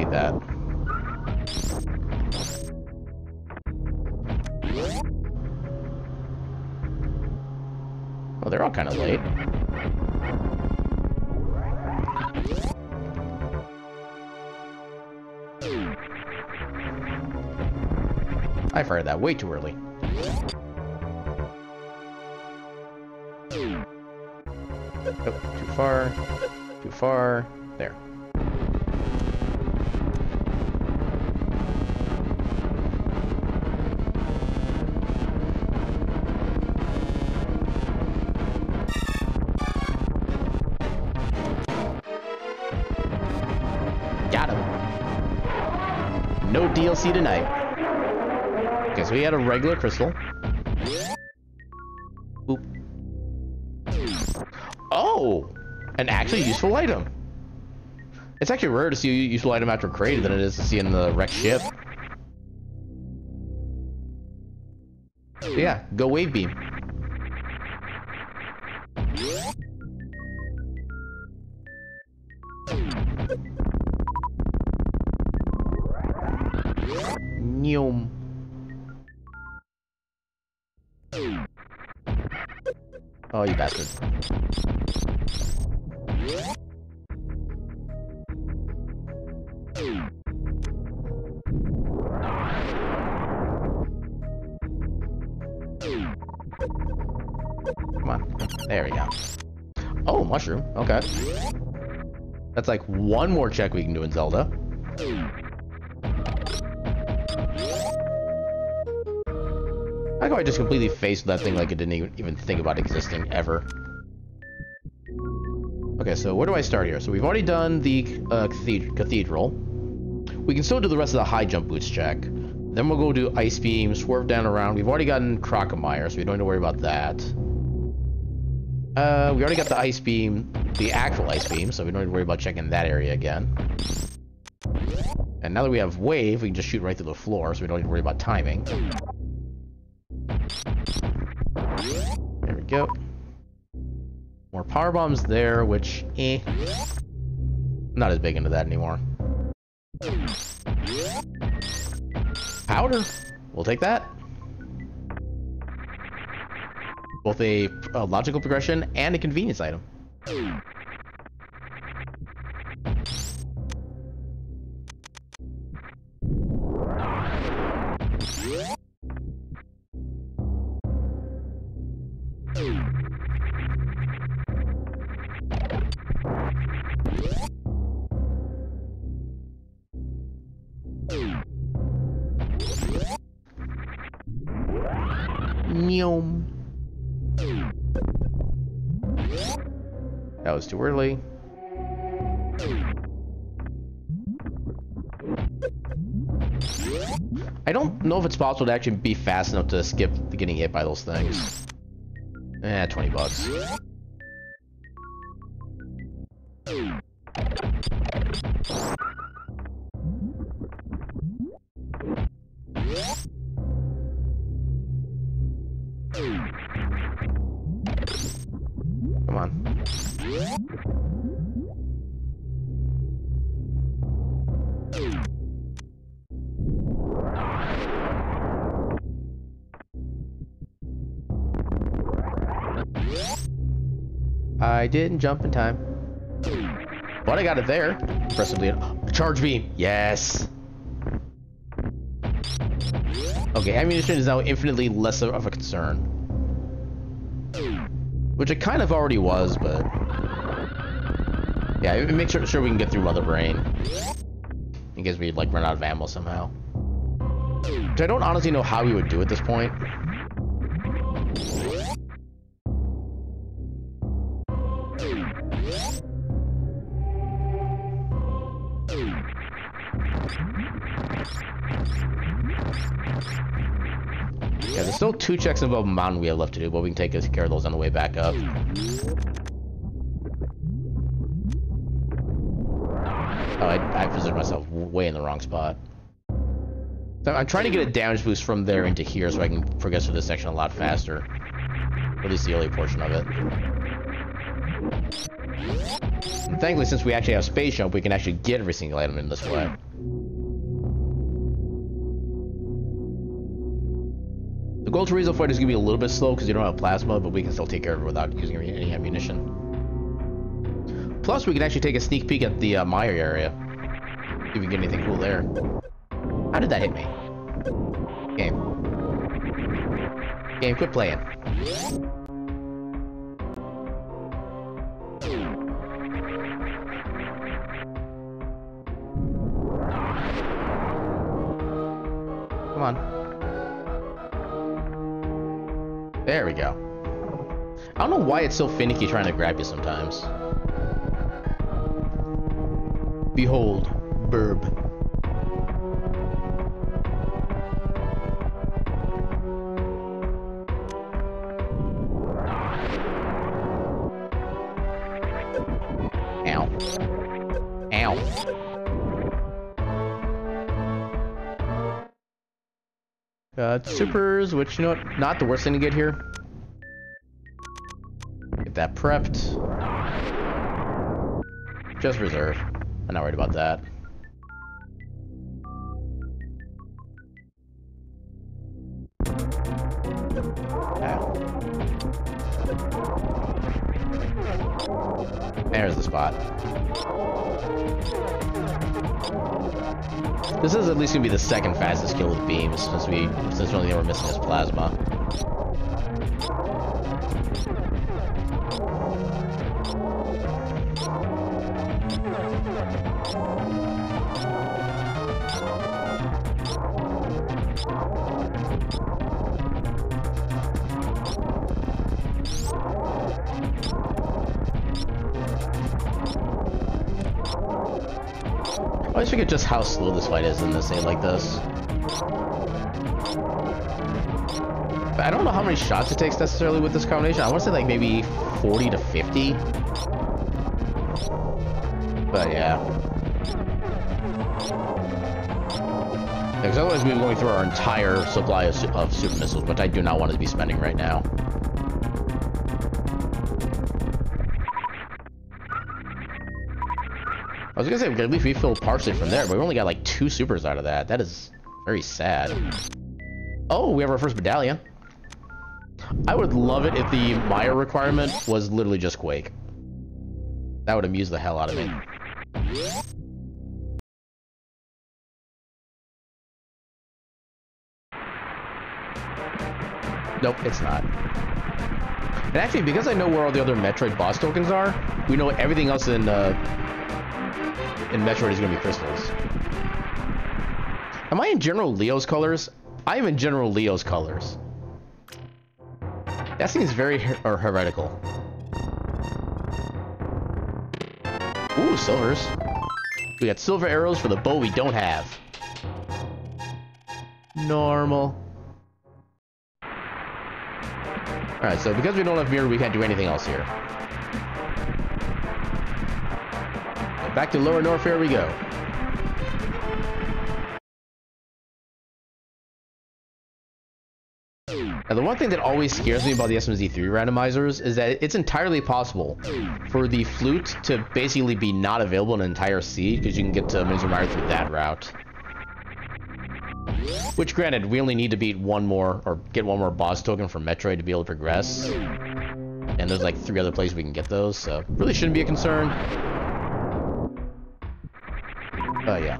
take that. Oh, they're all kind of late. I fired that way too early. Oh, too far. Too far. There. Got him. No DLC tonight. Okay, so we had a regular crystal. Oop. Oh! An actually useful item. It's actually rare to see a useful item after created than it is to see in the wrecked ship. So yeah, go wave beam. Neom. Oh, you bastard. Come on. There we go. Oh, mushroom. Okay. That's like one more check we can do in Zelda. How come I just completely faced that thing like it didn't even think about existing ever? Okay, so where do I start here? So we've already done the cathedral. We can still do the rest of the high jump boots check. Then we'll go do ice beam, swerve down around. We've already gotten Crocomire, so we don't need to worry about that. We already got the ice beam, the actual ice beam, so we don't need to worry about checking that area again. And now that we have wave, we can just shoot right through the floor, so we don't need to worry about timing. There we go. More power bombs there, which, I'm not as big into that anymore. Powder. We'll take that. Both a logical progression and a convenience item. Neom. That was too early. I don't know if it's possible to actually be fast enough to skip getting hit by those things. 20 bucks. Come on. I didn't jump in time. But I got it there. Impressively. Charge beam. Yes. Okay, ammunition is now infinitely less of a concern. Which it kind of already was, but... yeah, make sure we can get through Mother Brain. In case we, like, run out of ammo somehow. Which I don't honestly know how we would do at this point. Yeah, there's still 2 checks above mountain we have left to do, but we can take care of those on the way back up. Oh, I positioned myself way in the wrong spot. So I'm trying to get a damage boost from there into here so I can progress through this section a lot faster. Or at least the early portion of it. And thankfully, since we actually have space jump, we can actually get every single item in this way. The goal to Rizzo fight is going to be a little bit slow because you don't have plasma, but we can still take care of it without using any ammunition. Plus, we can actually take a sneak peek at the Maya area. See if we can get anything cool there. How did that hit me? Game. Game, quit playing. Come on. There we go. I don't know why it's so finicky trying to grab you sometimes. Behold, Burb. Ow. Ow. Supers, which, you know what, not the worst thing to get here. Get that prepped. Just reserve. I'm not worried about that. Ow. There's the spot. This is at least gonna be the second fastest kill with beams, since the only thing we're missing is plasma. I always forget just how slow this fight is in this thing like this. But I don't know how many shots it takes necessarily with this combination. I want to say like maybe 40 to 50. But yeah. Because otherwise we'd be going through our entire supply of super missiles, which I do not want to be spending right now. I was gonna say, at least we filled partially from there, but we only got like 2 supers out of that. That is very sad. Oh, we have our first medallion. I would love it if the Maya requirement was literally just Quake. That would amuse the hell out of me. Nope, it's not. And actually, because I know where all the other Metroid boss tokens are, we know everything else in Metroid is going to be crystals. Am I in General Leo's colors? I am in General Leo's colors. That seems very heretical. Ooh, silvers. We got silver arrows for the bow we don't have. Normal. Alright, so because we don't have mirror, we can't do anything else here. Back to Lower North, here we go. Now, the one thing that always scares me about the SMZ3 randomizers is that it's entirely possible for the flute to basically be not available in an entire seed, because you can get to Mizumari through that route. Which, granted, we only need to beat one more, or get one more boss token from Metroid to be able to progress. And there's like 3 other places we can get those, so really shouldn't be a concern. Oh yeah.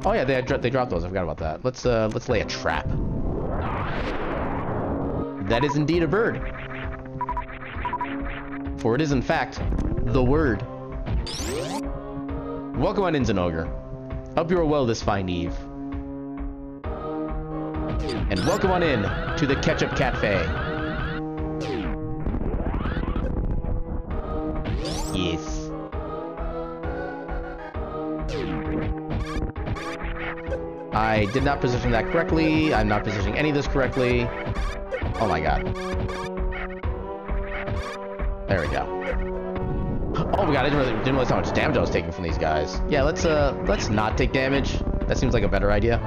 Oh yeah, they dropped those. I forgot about that. Let's lay a trap. That is indeed a bird. For it is in fact the word. Welcome on in, Zenogre. Hope you are well this fine eve. And welcome on in to the Ketchup Catfé. Yes. I did not position that correctly. I'm not positioning any of this correctly. Oh my god. There we go. Oh my god, I didn't realize how much damage I was taking from these guys. Yeah, let's not take damage. That seems like a better idea.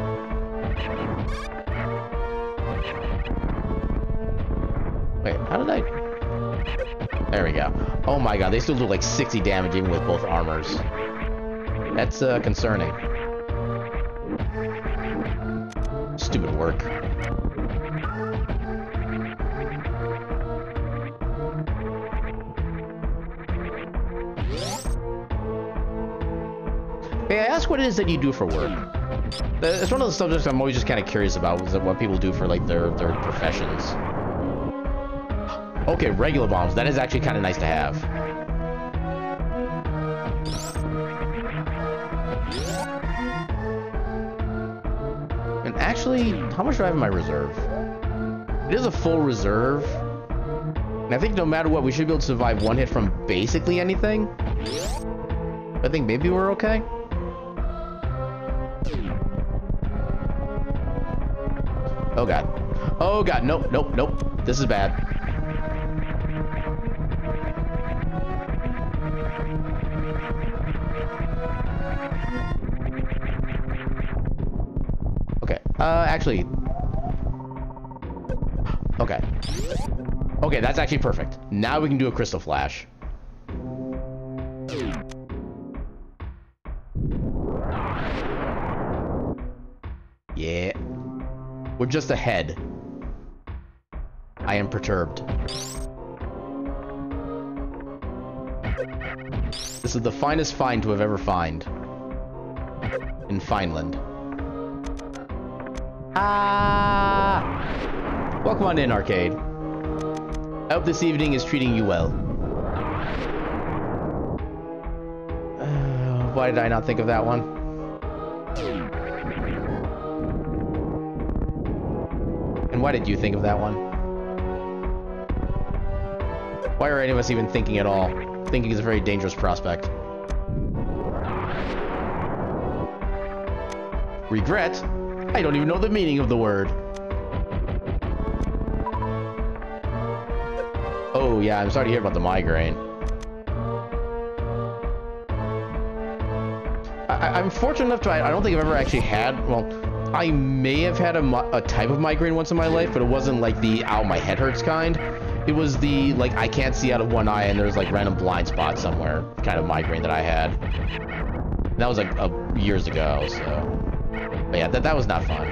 Wait, how did I... There we go. Oh my god, they still do like 60 damage even with both armors. That's concerning. Stupid work. May I ask what it is that you do for work? It's one of the subjects I'm always just kind of curious about, is what people do for, like, their professions. Okay, regular bombs. That is actually kind of nice to have. And actually, how much do I have in my reserve? It is a full reserve. And I think no matter what, we should be able to survive one hit from basically anything. I think maybe we're okay. Oh god. Oh god, nope, nope, nope. This is bad. Okay, actually... Okay. Okay, that's actually perfect. Now we can do a crystal flash. Yeah. We're just ahead. I am perturbed. This is the finest find to have ever found. In Fineland. Ah! Welcome on in, Arcade. I hope this evening is treating you well. Why did I not think of that one? And why did you think of that one? Why are any of us even thinking at all? Thinking is a very dangerous prospect. Regret? I don't even know the meaning of the word. Oh yeah, I'm sorry to hear about the migraine. I'm fortunate enough to, I don't think I've ever actually had, well, I may have had a type of migraine once in my life, but it wasn't like the ow, my head hurts kind. It was the, like, I can't see out of one eye and there's like random blind spots somewhere kind of migraine that I had. And that was like years ago, so. But yeah, that was not fun.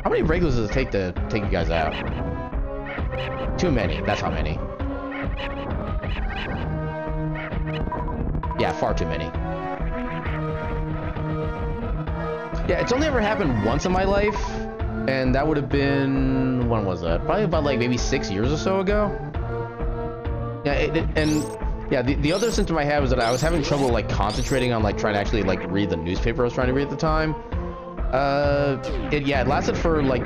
How many regulars does it take to take you guys out? Too many, that's how many. Yeah, far too many. Yeah, it's only ever happened once in my life, and that would have been, when was that? Probably about like maybe 6 years or so ago. Yeah, and yeah, the other symptom I had was that I was having trouble like concentrating on like trying to actually like read the newspaper I was trying to read at the time. It lasted for like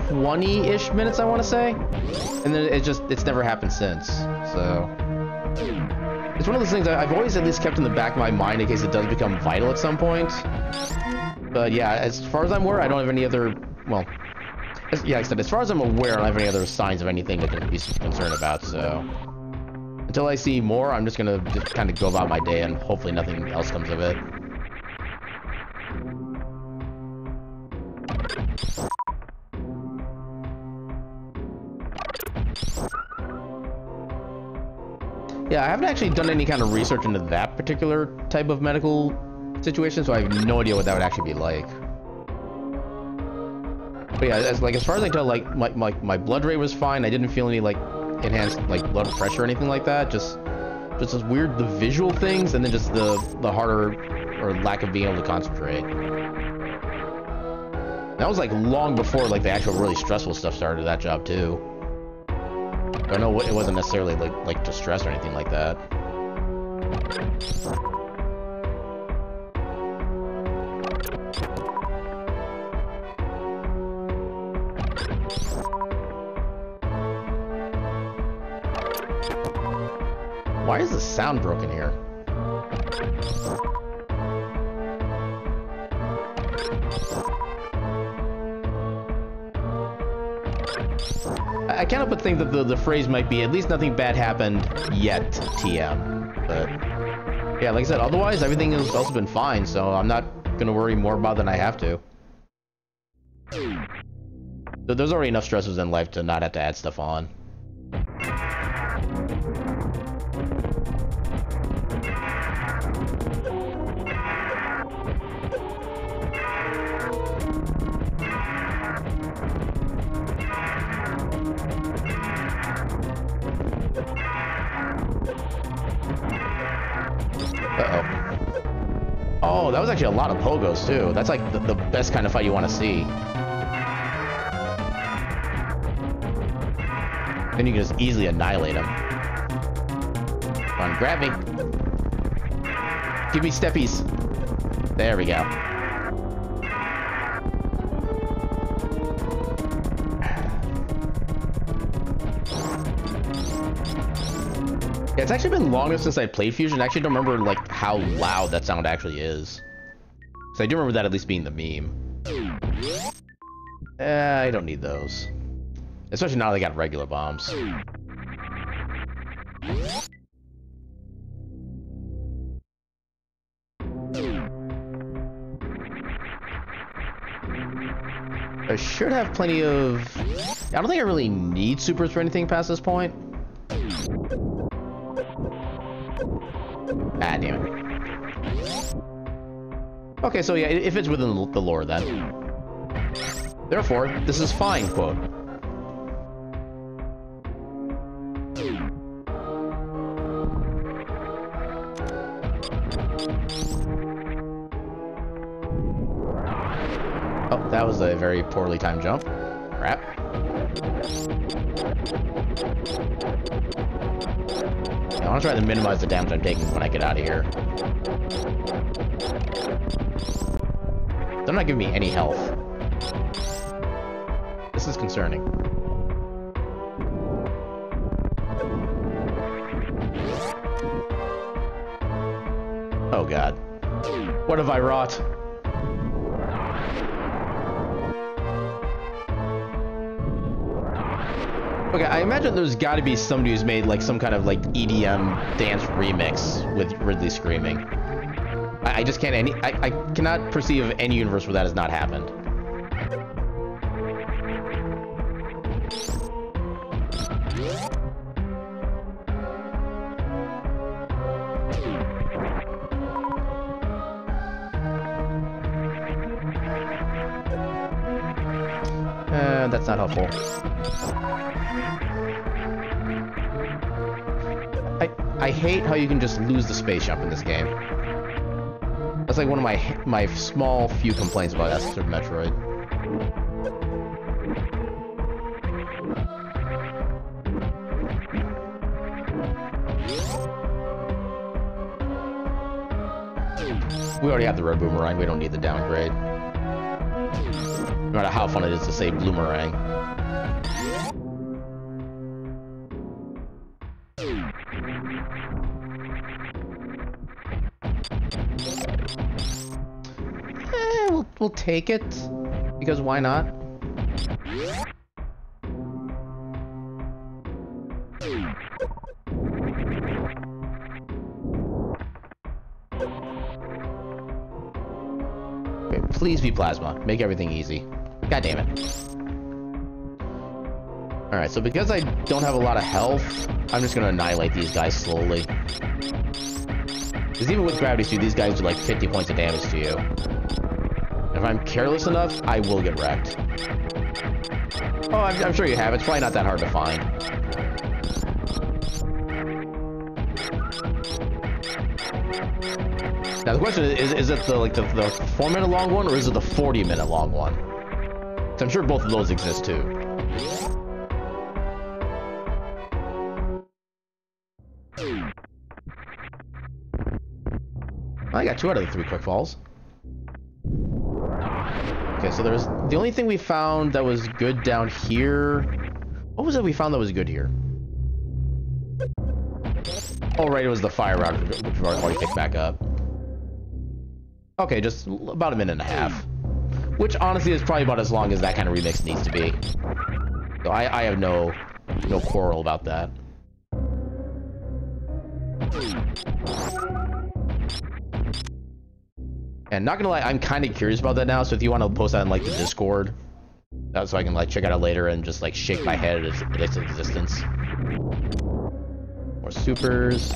20-ish minutes, I want to say, and then it's never happened since. So it's one of those things I've always at least kept in the back of my mind in case it does become vital at some point. But yeah, as far as I'm aware, I don't have any other, well, yeah, like I said, as far as I'm aware, I don't have any other signs of anything that can be concerned about, so until I see more, I'm just gonna kind of go about my day and hopefully nothing else comes of it. Yeah, I haven't actually done any kind of research into that particular type of medical situation, so I have no idea what that would actually be like. But yeah, as far as I can tell, like my blood rate was fine. I didn't feel any like enhanced like blood pressure or anything like that. Just those weird the visual things, and then just the harder or lack of being able to concentrate. That was like long before like the actual really stressful stuff started at that job too. I know it wasn't necessarily like distress or anything like that. Why is the sound broken here? I can't help but think that the phrase might be, at least nothing bad happened yet, TM. But yeah, like I said, otherwise everything has also been fine, so I'm not gonna worry more about it than I have to. There's already enough stresses in life to not have to add stuff on. Oh, that was actually a lot of pogos, too. That's like the best kind of fight you want to see. Then you can just easily annihilate him. Come on, grab me. Give me steppies. There we go. Yeah, it's actually been longer since I played Fusion. I actually don't remember like how loud that sound actually is. So I do remember that at least being the meme. I don't need those. Especially now they got regular bombs. I should have plenty of... I don't think I really need supers for anything past this point. Ah, damn it. Okay, so yeah, if it's within the lore then. Therefore, this is fine, quote. Oh, that was a very poorly timed jump. Crap. I want to try to minimize the damage I'm taking when I get out of here. They're not giving me any health. This is concerning. Oh god. What have I wrought? Okay, I imagine there's got to be somebody who's made like some kind of like EDM dance remix with Ridley screaming. I just can't I cannot perceive any universe where that has not happened. That's not helpful. I hate how you can just lose the space jump in this game. That's like one of my small few complaints about Super Metroid. We already have the red boomerang, we don't need the downgrade. No matter how fun it is to say bloomerang. We'll take it, because why not? Okay, please be plasma. Make everything easy. God damn it. Alright, so because I don't have a lot of health, I'm just gonna annihilate these guys slowly. Because even with gravity suit, these guys do like 50 points of damage to you. If I'm careless enough, I will get wrecked. Oh, I'm sure you have. It's probably not that hard to find. Now the question is it the 4-minute long one, or is it the 40-minute long one? So I'm sure both of those exist too. I got 2 out of the 3 quick falls. Okay, so there's the only thing we found that was good down here. What was it we found that was good here? Oh, right, it was the fire route, which we've already picked back up. Okay, just about a minute and a half. Which, honestly, is probably about as long as that kind of remix needs to be. So I have no quarrel about that. And not gonna lie, I'm kind of curious about that now, so if you want to post that in, like, the Discord, so I can, like, check it out later and just, like, shake my head at its existence. More supers.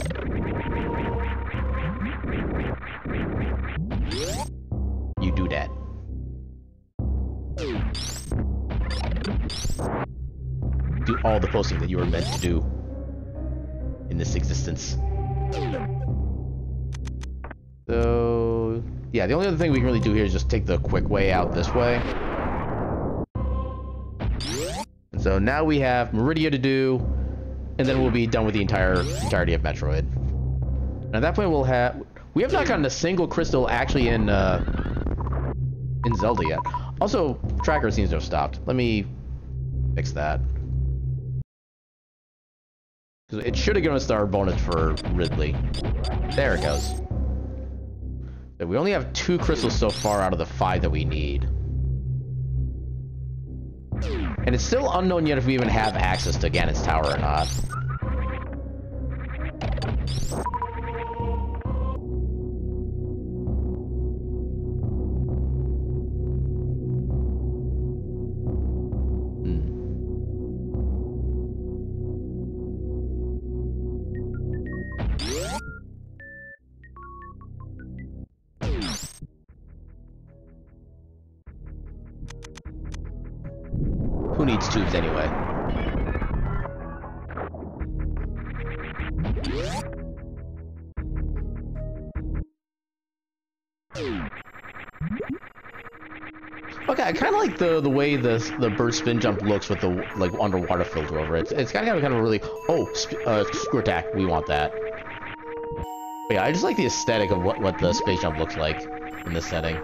You do that. Do all the posting that you were meant to do in this existence. So... Yeah, the only other thing we can really do here is just take the quick way out this way. And so now we have Meridia to do, and then we'll be done with the entirety of Metroid. And at that point, we have not gotten a single crystal actually in Zelda yet. Also, tracker seems to have stopped. Let me fix that. It should have given us our bonus for Ridley. There it goes. So we only have 2 crystals so far out of the 5 that we need. And it's still unknown yet if we even have access to Ganon's tower or not. Who needs tubes anyway? Okay, I kind of like the way the bird spin jump looks with the like underwater filter over it. It's kind of really screw attack. We want that. But yeah, I just like the aesthetic of what the space jump looks like in this setting.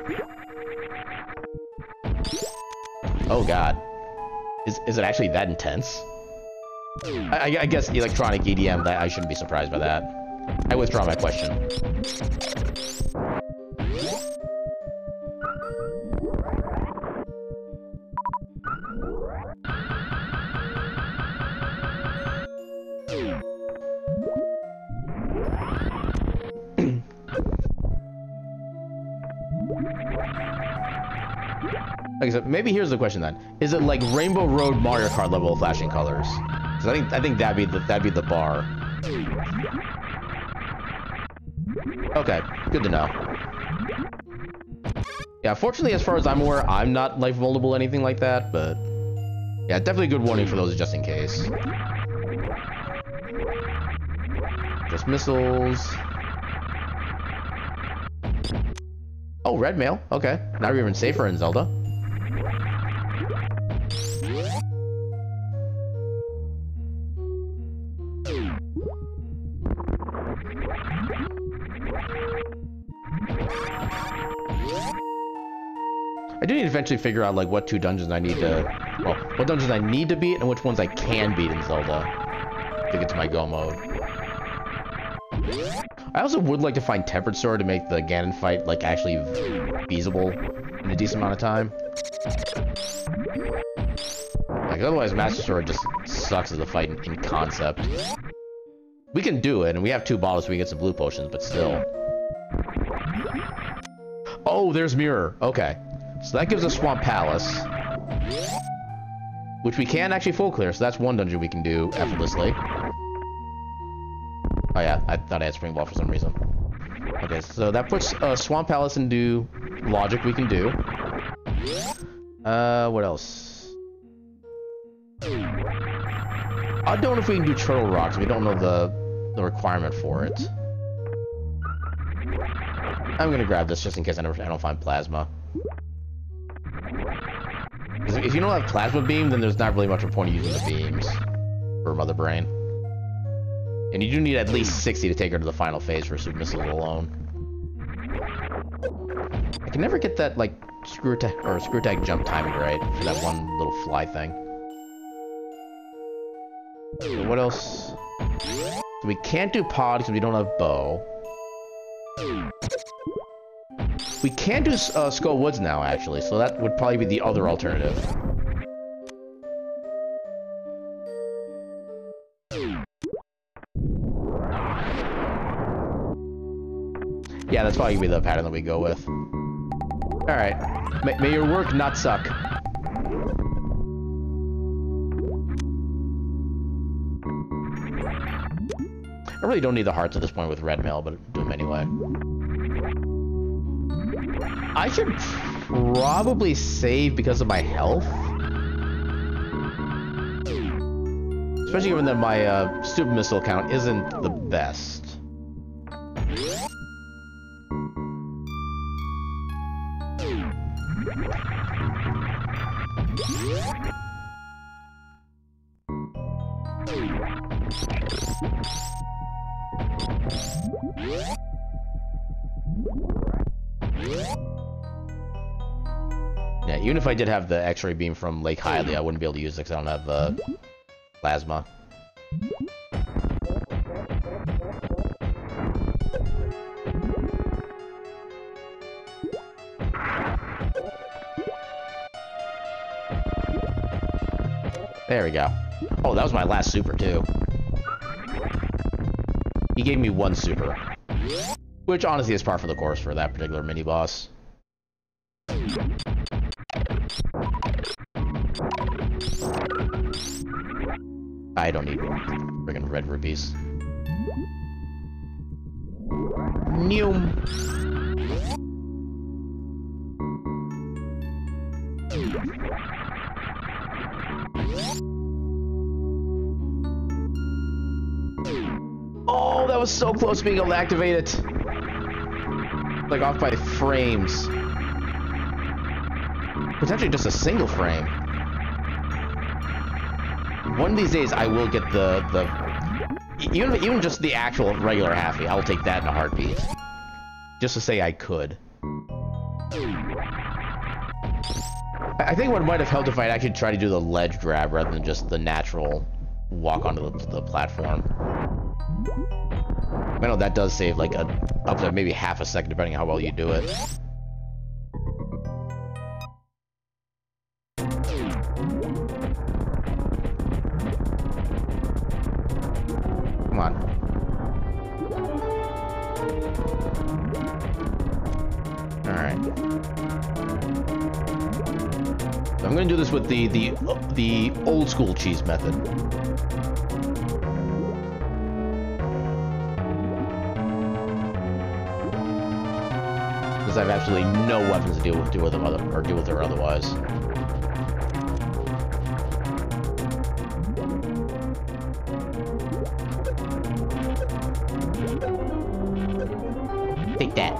Oh god. Is it actually that intense? I guess electronic EDM, I shouldn't be surprised by that. I withdraw my question. Like I said, maybe here's the question then: is it like Rainbow Road Mario Kart level of flashing colors? Because I think that'd be the bar. Okay, good to know. Yeah, fortunately, as far as I'm aware, I'm not life vulnerable or anything like that. But yeah, definitely a good warning for those just in case. Just missiles. Oh, red mail. Okay, now you're even safer in Zelda. I do need to eventually figure out like what 2 dungeons I need to, well, what dungeons I need to beat and which ones I can beat in Zelda to get to my go mode. I also would like to find Tempered Sword to make the Ganon fight like actually feasible in a decent amount of time. Like otherwise, Master Sword just sucks as a fight in concept. We can do it, and we have 2 bottles so we can get some blue potions, but still. Oh, there's Mirror. Okay. So that gives us Swamp Palace, which we can actually full clear, so that's 1 dungeon we can do effortlessly. Oh yeah, I thought I had Spring Ball for some reason. Okay, so that puts Swamp Palace into logic we can do. What else? I don't know if we can do Turtle Rocks. We don't know the requirement for it. I'm gonna grab this just in case I don't find Plasma. If you don't have Plasma Beam, then there's not really much of a point of using the beams for Mother Brain. And you do need at least 60 to take her to the final phase for Super Missiles alone. I can never get that, like, screw attack jump timing right for that one little fly thing. So what else? So we can't do pod because we don't have bow. We can do Skull Woods now, actually, so that would probably be the other alternative. Yeah, that's probably gonna be the pattern that we go with. Alright. May your work not suck. I really don't need the hearts at this point with red mail, but do them anyway. I should probably save because of my health. Especially given that my Super Missile count isn't the best. Yeah, even if I did have the X-ray beam from Lake Hylia, I wouldn't be able to use it because I don't have plasma. There we go. Oh, that was my last super, too. He gave me one super. Which, honestly, is par for the course for that particular mini-boss. I don't need friggin' red rupees. Noom. Oh, that was so close to being able to activate it. Like off by frames. Potentially just a single frame. One of these days, I will get even just the actual regular halfie. I'll take that in a heartbeat. Just to say I could. I think what might have helped if I'd actually tried to do the ledge grab rather than just the natural walk onto the platform. I know that does save like up to maybe half a second depending on how well you do it. Come on. Alright. So I'm gonna do this with the old school cheese method. Because I have absolutely no weapons to deal with her otherwise. Take that.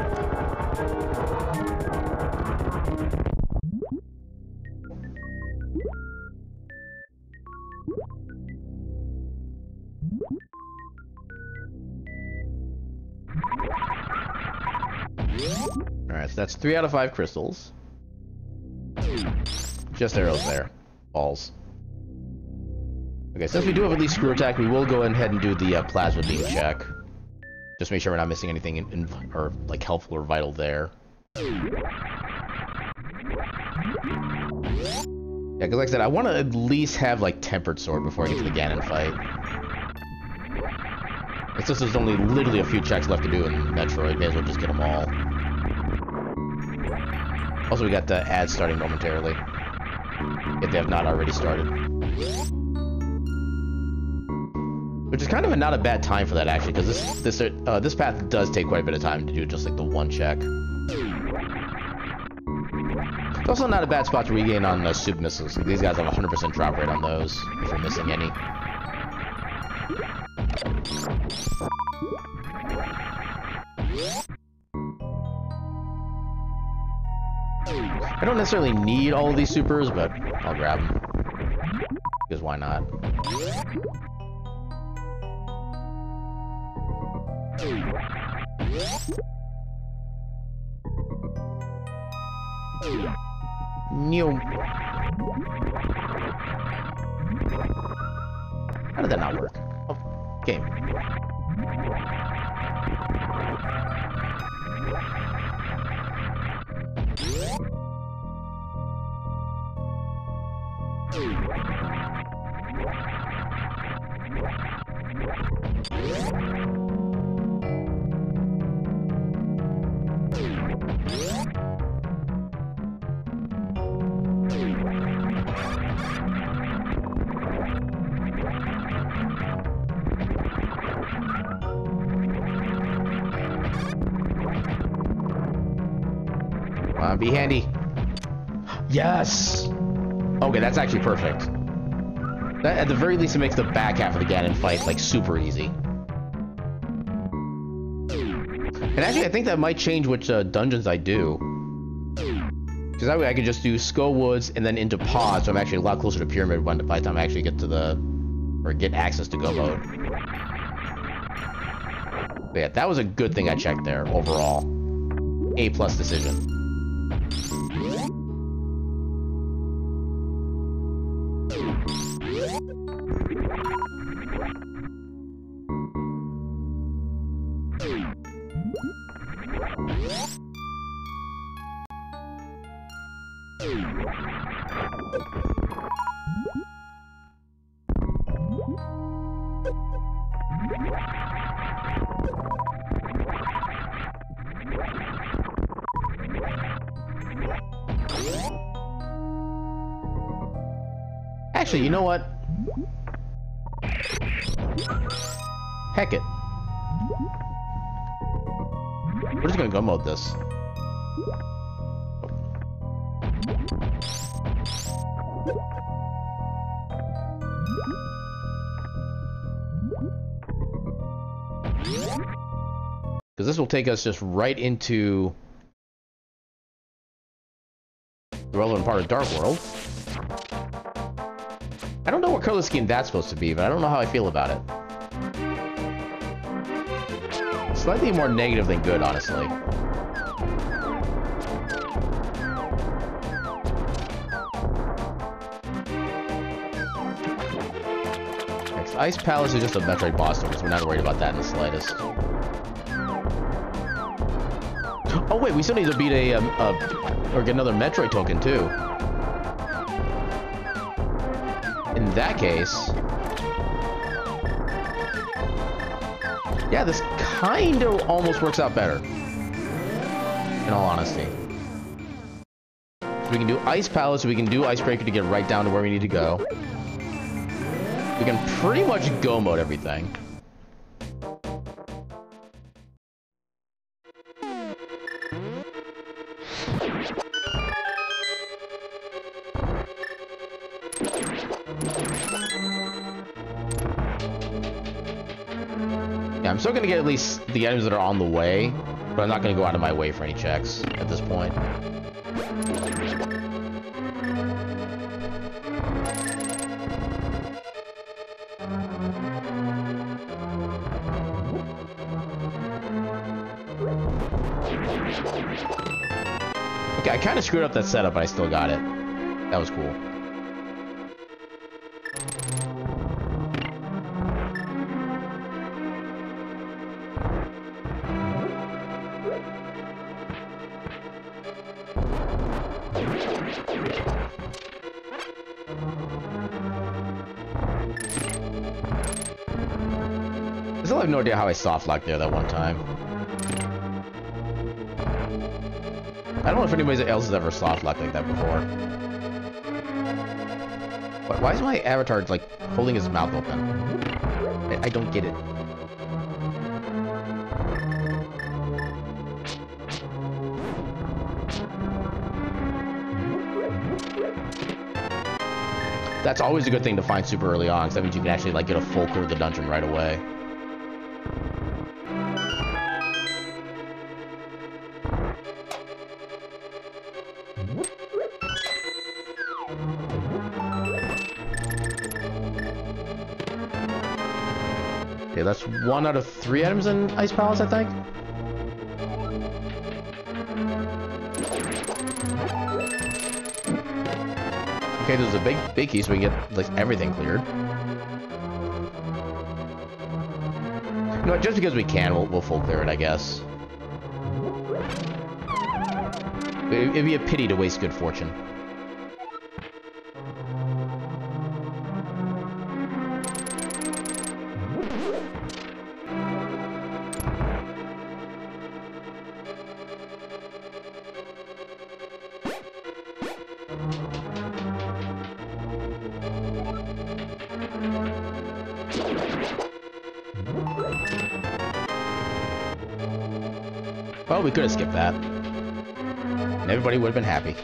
Alright, so that's 3 out of 5 crystals. Just arrows there. Balls. Okay, since we do have at least screw attack, we will go ahead and do the plasma beam check. Just make sure we're not missing anything or like helpful or vital there. Yeah, because like I said, I want to at least have like tempered sword before I get to the Ganon fight. It's just there's only literally a few checks left to do in Metroid. May as well just get them all. Also, we got the ads starting momentarily, if they have not already started. Which is kind of not a bad time for that, actually, because this path does take quite a bit of time to do just like the one check. It's also not a bad spot to regain on soup missiles. These guys have a 100% drop rate on those if you're missing any. I don't necessarily need all of these supers, but I'll grab them. Because why not? New. How did that not work? Oh, game. Be handy. Yes! Okay, that's actually perfect. That, at the very least, it makes the back half of the Ganon fight, like, super easy. And actually, I think that might change which dungeons I do. Because that way I could just do Skull Woods and then into Pause, so I'm actually a lot closer to Pyramid by the time I actually get to the Or get access to Go mode. But yeah, that was a good thing I checked there, overall. A+ decision. Actually, you know what? Heck it. We're just gonna go mode this. Because this will take us just right into the relevant part of Dark World. I don't know what color scheme that's supposed to be, but I don't know how I feel about it. Slightly more negative than good, honestly. Next, Ice Palace is just a Metroid boss door, so we're not worried about that in the slightest. Oh wait, we still need to beat or get another Metroid token too. In that case, yeah, this kind of almost works out better, in all honesty. So we can do Ice Palace, so we can do Icebreaker to get right down to where we need to go. We can pretty much Go mode everything. Yeah, I'm still gonna get at least the items that are on the way, but I'm not gonna go out of my way for any checks at this point. Okay, I kind of screwed up that setup, but I still got it. That was cool. I still have no idea how I soft locked there that one time. I don't know if anybody else has ever soft locked like that before. But why is my avatar like holding his mouth open? I don't get it. That's always a good thing to find super early on, because that means you can actually like get a full clear of the dungeon right away. Okay, that's 1 out of 3 items in Ice Palace, I think. Okay, there's a big key, so we can get like everything cleared. You know what, just because we can, we'll full clear it, I guess. It'd be a pity to waste good fortune. Well, we could have skipped that. And everybody would have been happy.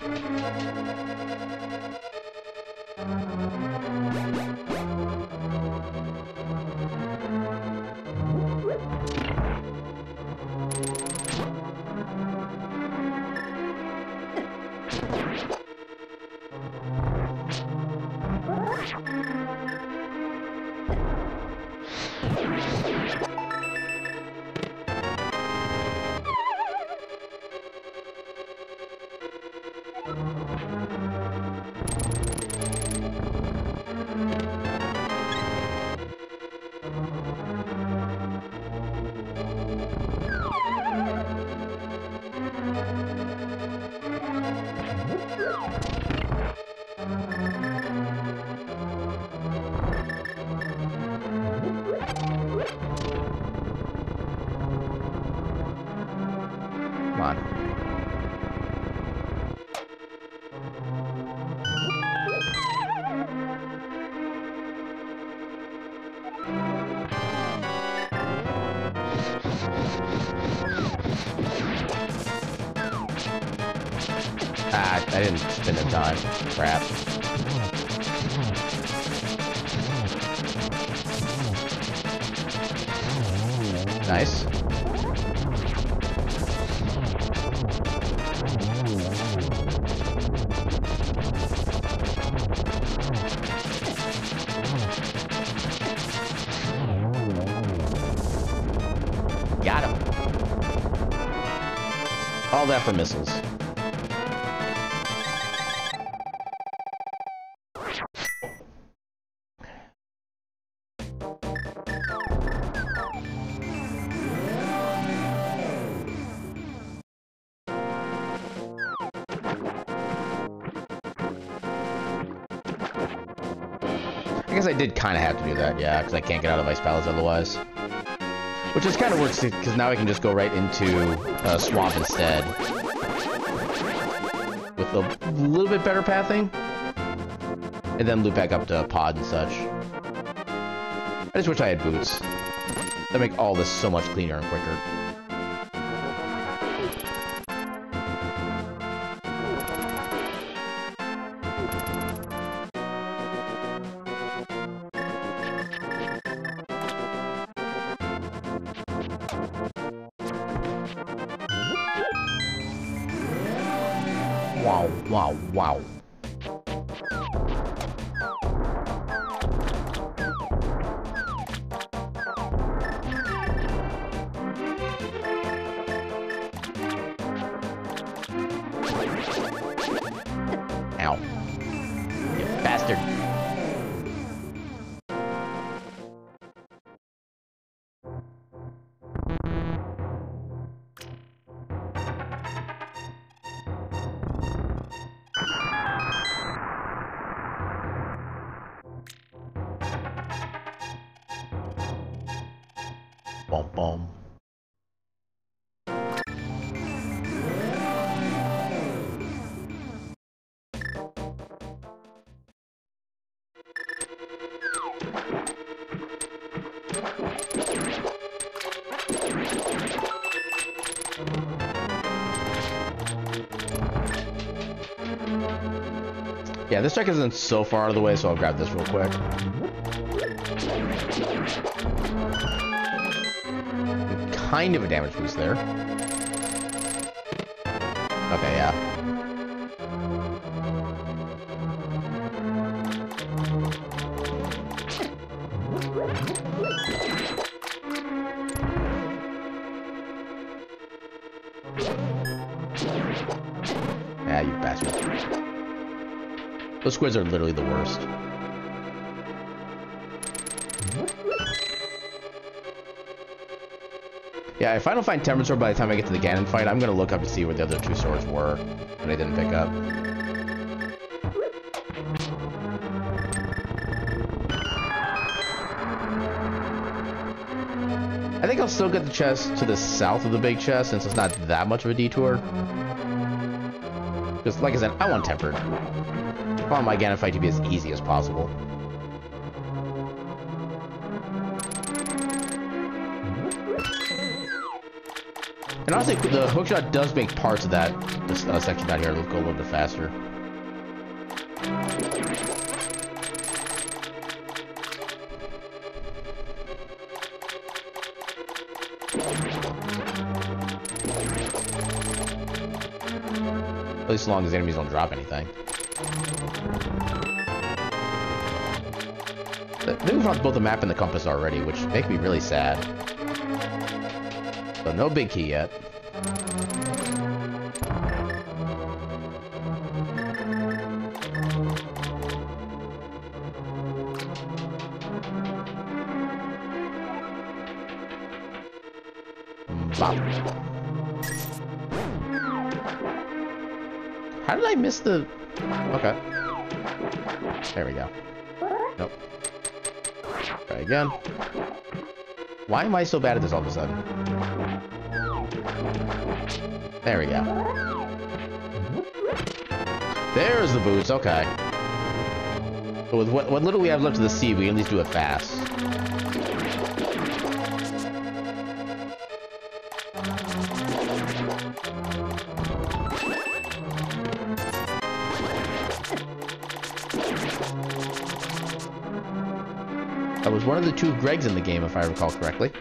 I didn't spin in time. Crap. Nice. Got him. All that for missiles. I guess I did kind of have to do that, yeah, because I can't get out of ice palace otherwise. Which just kind of works, because now I can just go right into swamp instead. With a little bit better pathing. And then loop back up to pod and such. I just wish I had boots. That make all this so much cleaner and quicker. Wow, wow, wow. Ow. You bastard. Boom, boom. Yeah, this track isn't so far out of the way, so I'll grab this real quick. Kind of a damage boost there. Okay, yeah. Yeah, you bastard. Those squids are literally the worst. Yeah, if I don't find Tempered Sword by the time I get to the Ganon fight, I'm gonna look up to see where the other two swords were that I didn't pick up. I think I'll still get the chest to the south of the big chest since it's not that much of a detour. Because, like I said, I want Tempered. I want my Ganon fight to be as easy as possible. And honestly, the hookshot does make parts of that section down here go a little bit faster. At least as long as the enemies don't drop anything. They moved on both the map and the compass already, which make me really sad. So no big key yet. Bop. How did I miss the... Okay. There we go. Nope. Try again. Why am I so bad at this all of a sudden? There we go. There's the boots, okay. But with what little we have left of the sea, we can at least do it fast. That was one of the two Gregs in the game, if I recall correctly.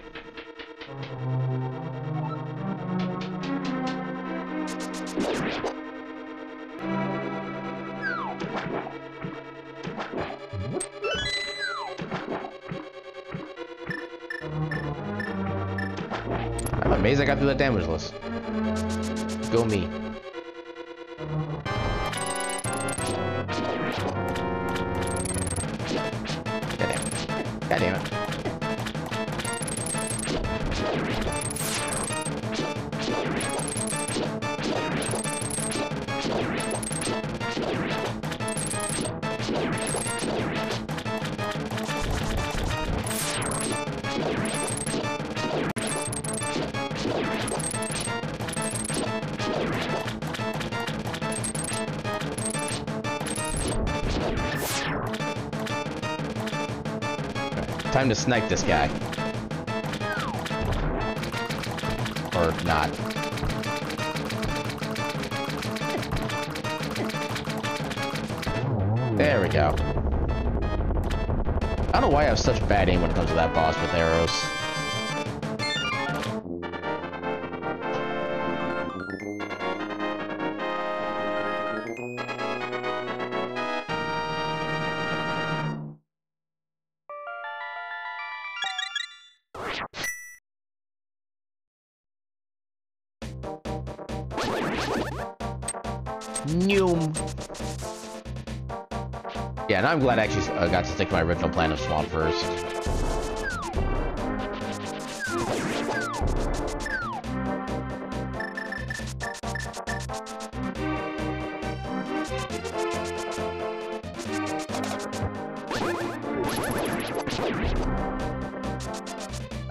I'm amazed I got through that damage list. Go me. God damn it. Time to snipe this guy. Or not. There we go. I don't know why I have such bad aim when it comes to that boss with arrows. Noom. Yeah, and I'm glad I actually got to stick to my original plan of Swamp first.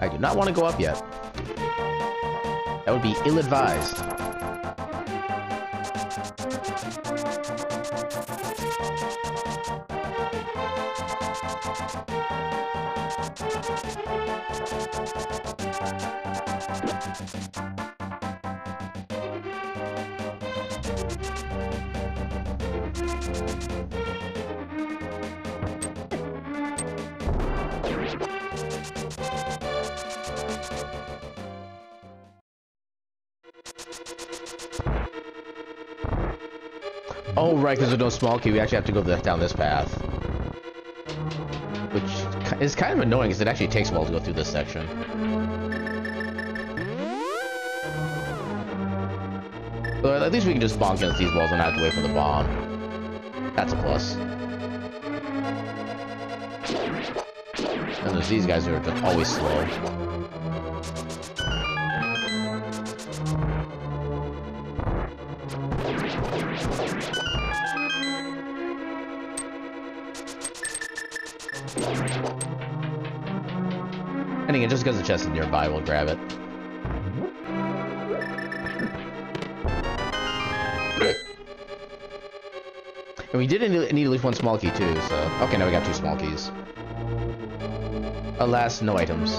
I do not want to go up yet. That would be ill-advised. Oh, right, because there's no small key, we actually have to go down this path. Which is kind of annoying, because it actually takes a while to go through this section. But at least we can just bonk against these walls and not have to wait for the bomb. That's a plus. And there's these guys who are just always slow. And again, just because the chest is nearby, we'll grab it. And we did need at least one small key too, so... Okay, now we got two small keys. Alas, no items.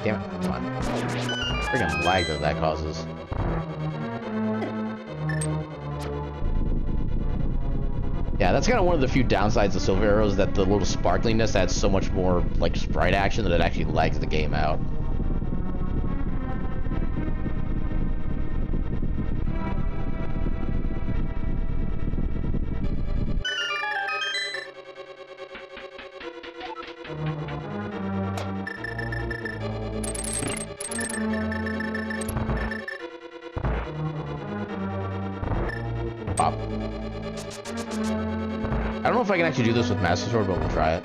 Damn it, come on. Friggin' lag that causes. Yeah, that's kind of one of the few downsides of Silver Arrows, that the little sparkliness adds so much more, like, sprite action that it actually lags the game out. I don't know if I can actually do this with Master Sword, but we'll try it.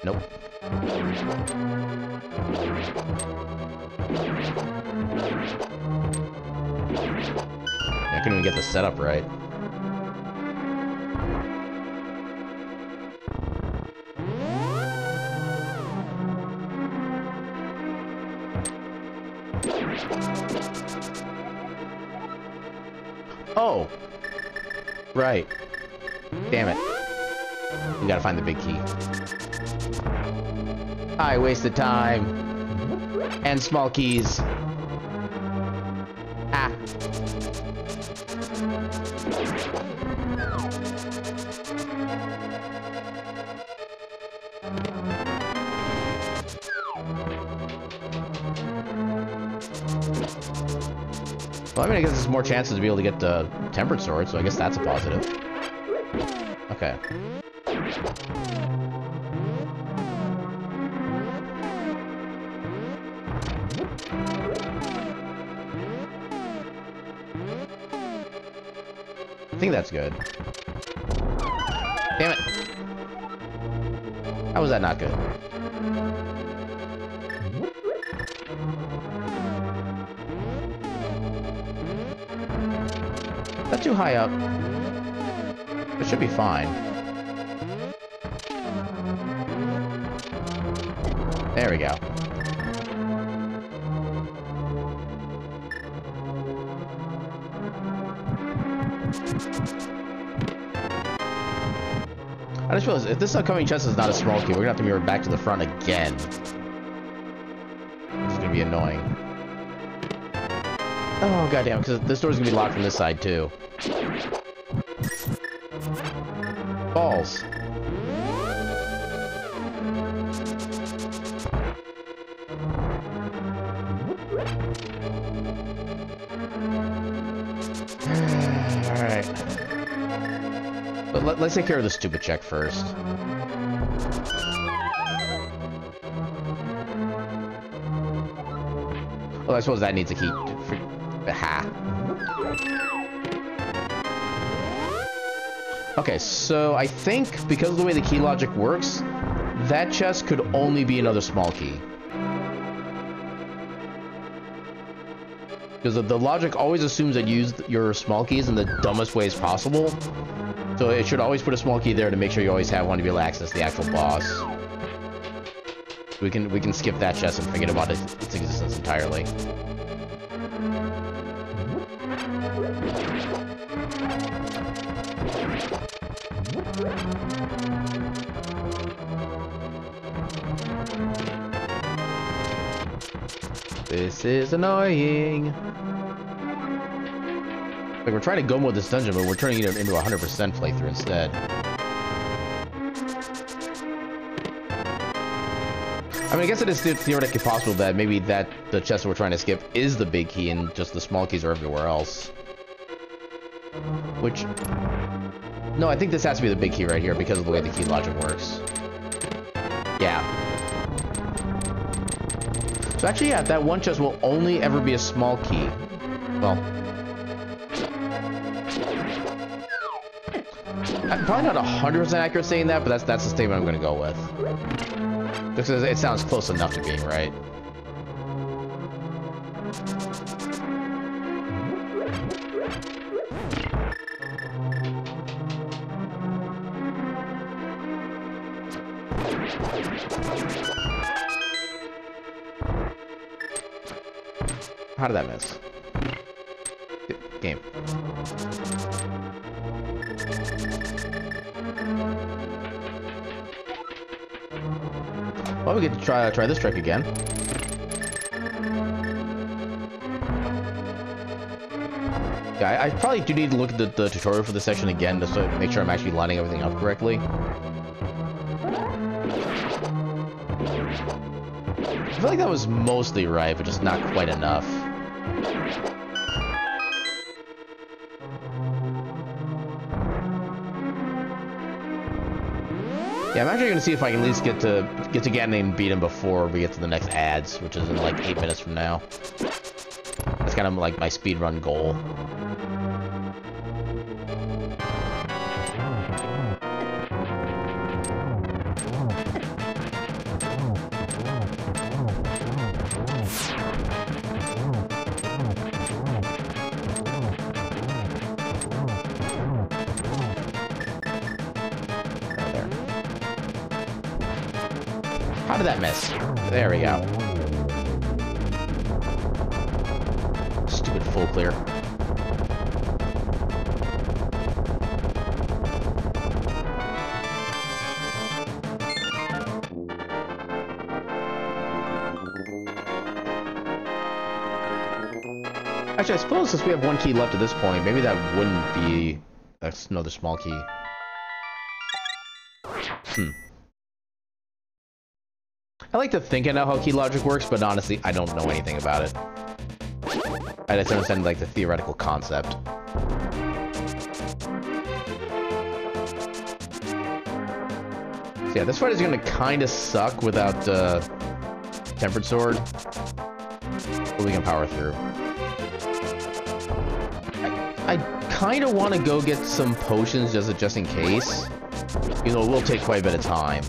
Nope. I couldn't even get the setup right. Oh! Right. Damn it. We gotta find the big key. I wasted time. And small keys. Ah. Well, I mean, I guess there's more chances to be able to get the Tempered Sword, so I guess that's a positive. Okay. I think that's good. Damn it. How was that not good? That's too high up. It should be fine. There we go. I just realized if this upcoming chest is not a small key, we're gonna have to mirror back to the front again. It's gonna be annoying. Oh goddamn! Because this door's gonna be locked from this side too. Balls. Alright. But let's take care of the stupid check first. Well, I suppose that needs a key. Ha. Okay, so I think because of the way the key logic works, that chest could only be another small key. Because the logic always assumes that you use your small keys in the dumbest ways possible. So it should always put a small key there to make sure you always have one to be able to access the actual boss. We can skip that chest and forget about its existence entirely. This is annoying. Like, we're trying to go mode this dungeon, but we're turning it into a 100% playthrough instead. I mean, I guess it is theoretically possible that maybe the chest that we're trying to skip is the big key and just the small keys are everywhere else. Which... No, I think this has to be the big key right here because of the way the key logic works. Yeah. So actually, yeah, that one chest will only ever be a small key. Well... I'm probably not 100% accurate saying that, but that's the statement I'm going to go with. Because it sounds close enough to being right. How did that miss? Game. Well, we get to try this trick again. Yeah, I probably do need to look at the tutorial for this section again just to make sure I'm actually lining everything up correctly. I feel like that was mostly right, but just not quite enough. Yeah, I'm actually gonna see if I can at least get to Ganon and beat him before we get to the next ads, which is in like 8 minutes from now. That's kind of like my speedrun goal. did that miss? There we go. Stupid full clear. Actually, I suppose since we have one key left at this point, maybe that wouldn't be... That's another small key. I like to think I know how key logic works, but honestly, I don't know anything about it. I just understand, like, the theoretical concept. So yeah, this fight is gonna kinda suck without, Tempered Sword. But we can power through. I kinda wanna go get some potions just in case. You know, it will take quite a bit of time.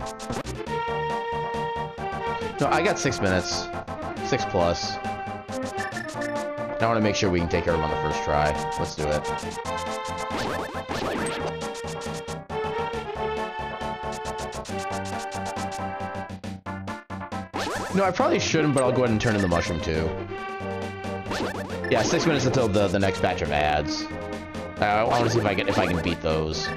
No, I got 6 minutes. 6 plus. I want to make sure we can take care of him on the first try. Let's do it. No, I probably shouldn't, but I'll go ahead and turn in the mushroom too. Yeah, 6 minutes until the next batch of ads. I want to see if I can beat those.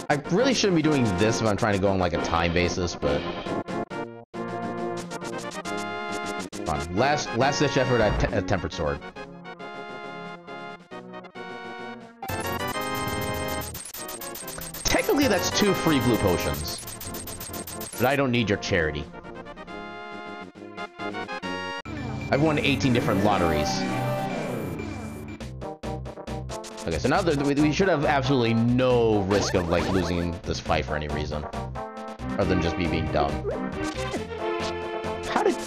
I really shouldn't be doing this if I'm trying to go on like a time basis, but come on. Last ditch effort at Tempered Sword. Technically, that's 2 free blue potions, but I don't need your charity. I've won 18 different lotteries. Okay, so now we should have absolutely no risk of, like, losing this fight for any reason. Other than just me being dumb.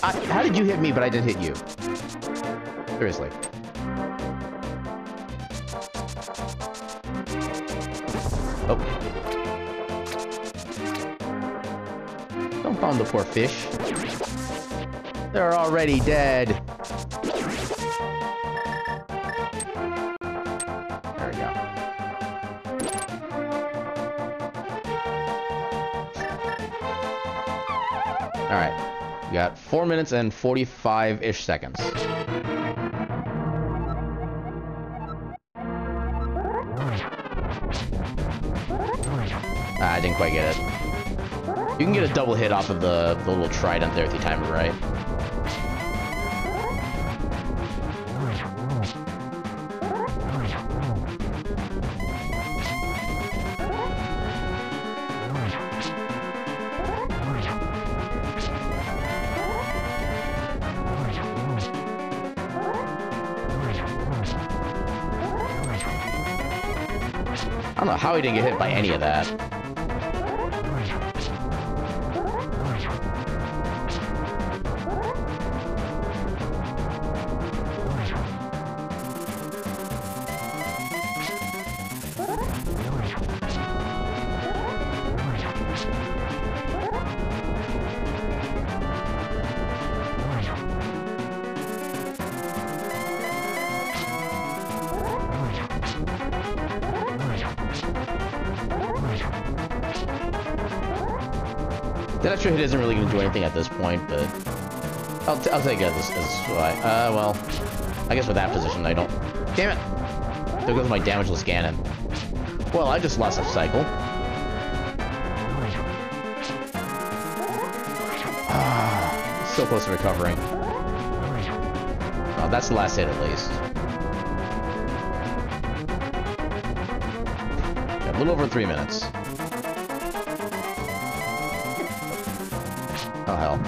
How did you hit me, but I didn't hit you? Seriously. Oh. Don't bomb the poor fish. They're already dead. Alright, we got 4 minutes and 45-ish seconds. I didn't quite get it. You can get a double hit off of the little trident there if you time it right. I don't know how he didn't get hit by any of that. That extra hit isn't really going to do anything at this point, but I'll take it as why. Well, I guess with that position, I don't... Damn it! There goes my damageless cannon. Well, I just lost a cycle. So close to recovering. Oh, that's the last hit, at least. Yeah, a little over 3 minutes. Oh, hell.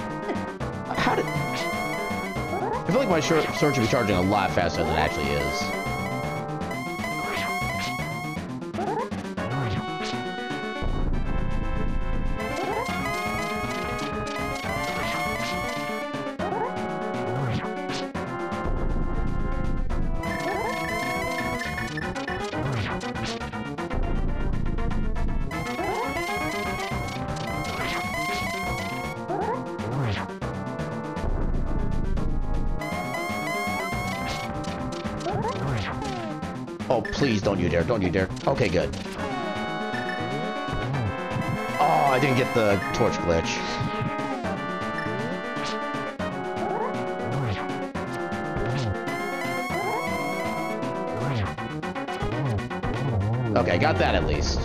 How did... I feel like my sword should be charging a lot faster than it actually is. Oh, please, don't you dare, don't you dare. Okay, good. Oh, I didn't get the torch glitch. Okay, got that at least.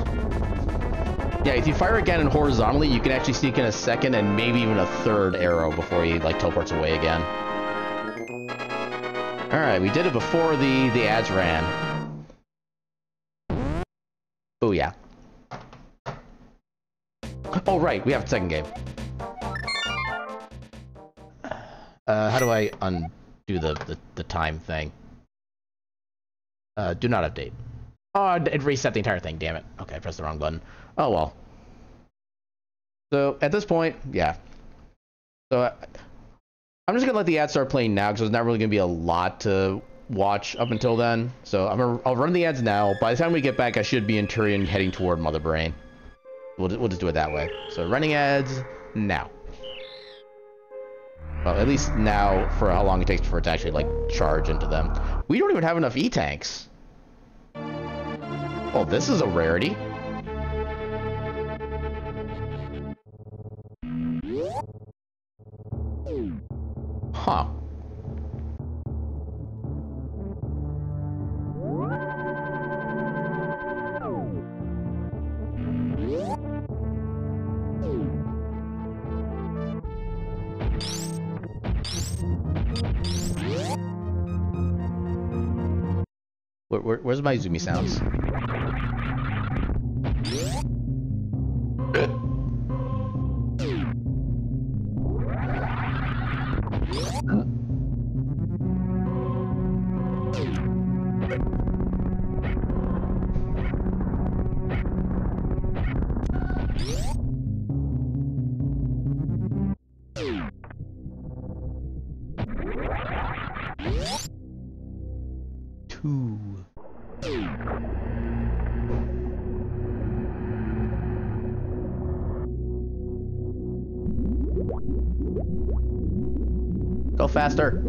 Yeah, if you fire again and horizontally, you can actually sneak in a second and maybe even a third arrow before he, like, teleports away again. Alright, we did it before the ads ran. Booyah. Oh, right, we have a second game. How do I undo the time thing? Do not update. Oh, it reset the entire thing, damn it. Okay, I pressed the wrong button. Oh, well. So, at this point, yeah. So, I'm just gonna let the ads start playing now, because there's not really gonna be a lot to watch up until then. So, I'll run the ads now. By the time we get back, I should be in Turian heading toward Mother Brain. We'll just do it that way. So, running ads now. Well, at least now, for how long it takes for it to actually, like, charge into them. We don't even have enough E-tanks. Oh, this is a rarity. Huh. Where's my Izumi sounds? Go faster.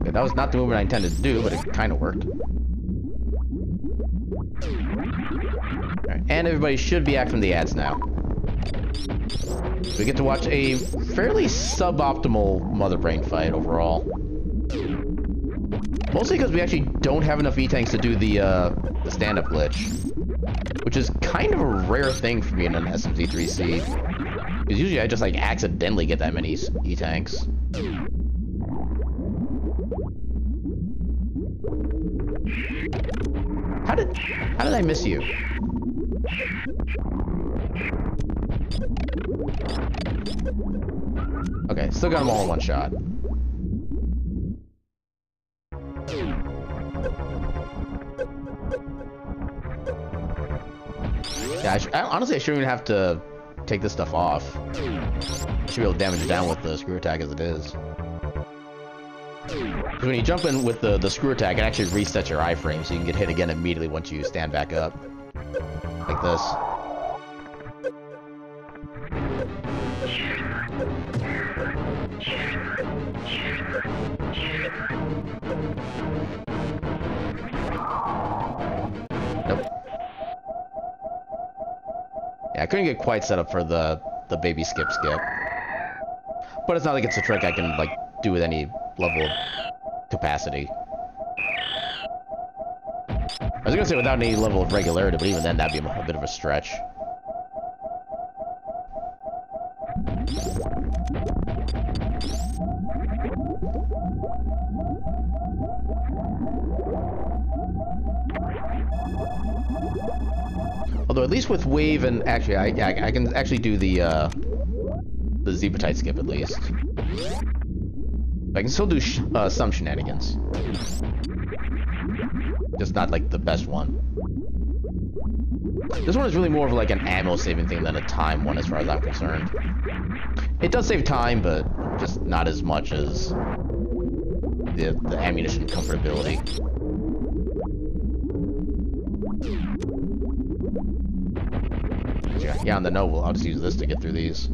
Okay, that was not the movement I intended to do, but it kind of worked. Alright, and everybody should be back from the ads now. We get to watch a fairly suboptimal Mother Brain fight overall. Mostly because we actually don't have enough E-tanks to do the stand-up glitch. Which is kind of a rare thing for me in an SMZ3C. Because usually I just like accidentally get that many E-tanks. How did I miss you? Okay, still got them all in one shot. Yeah, honestly, I shouldn't even have to take this stuff off. I should be able to damage it down with the screw attack as it is. Because when you jump in with the screw attack, it actually resets your iframe, so you can get hit again immediately once you stand back up. Like this. Nope. Yeah, I couldn't get quite set up for the baby skip. But it's not like it's a trick I can, like, do with any level of capacity. I was gonna say without any level of regularity, but even then that'd be a bit of a stretch. Although at least with wave and actually I can actually do the Zebutite skip at least. I can still do some shenanigans. Just not like the best one. This one is really more of like an ammo saving thing than a time one as far as I'm concerned. It does save time, but just not as much as the ammunition comfortability. Yeah, on the noble, I'll just use this to get through these.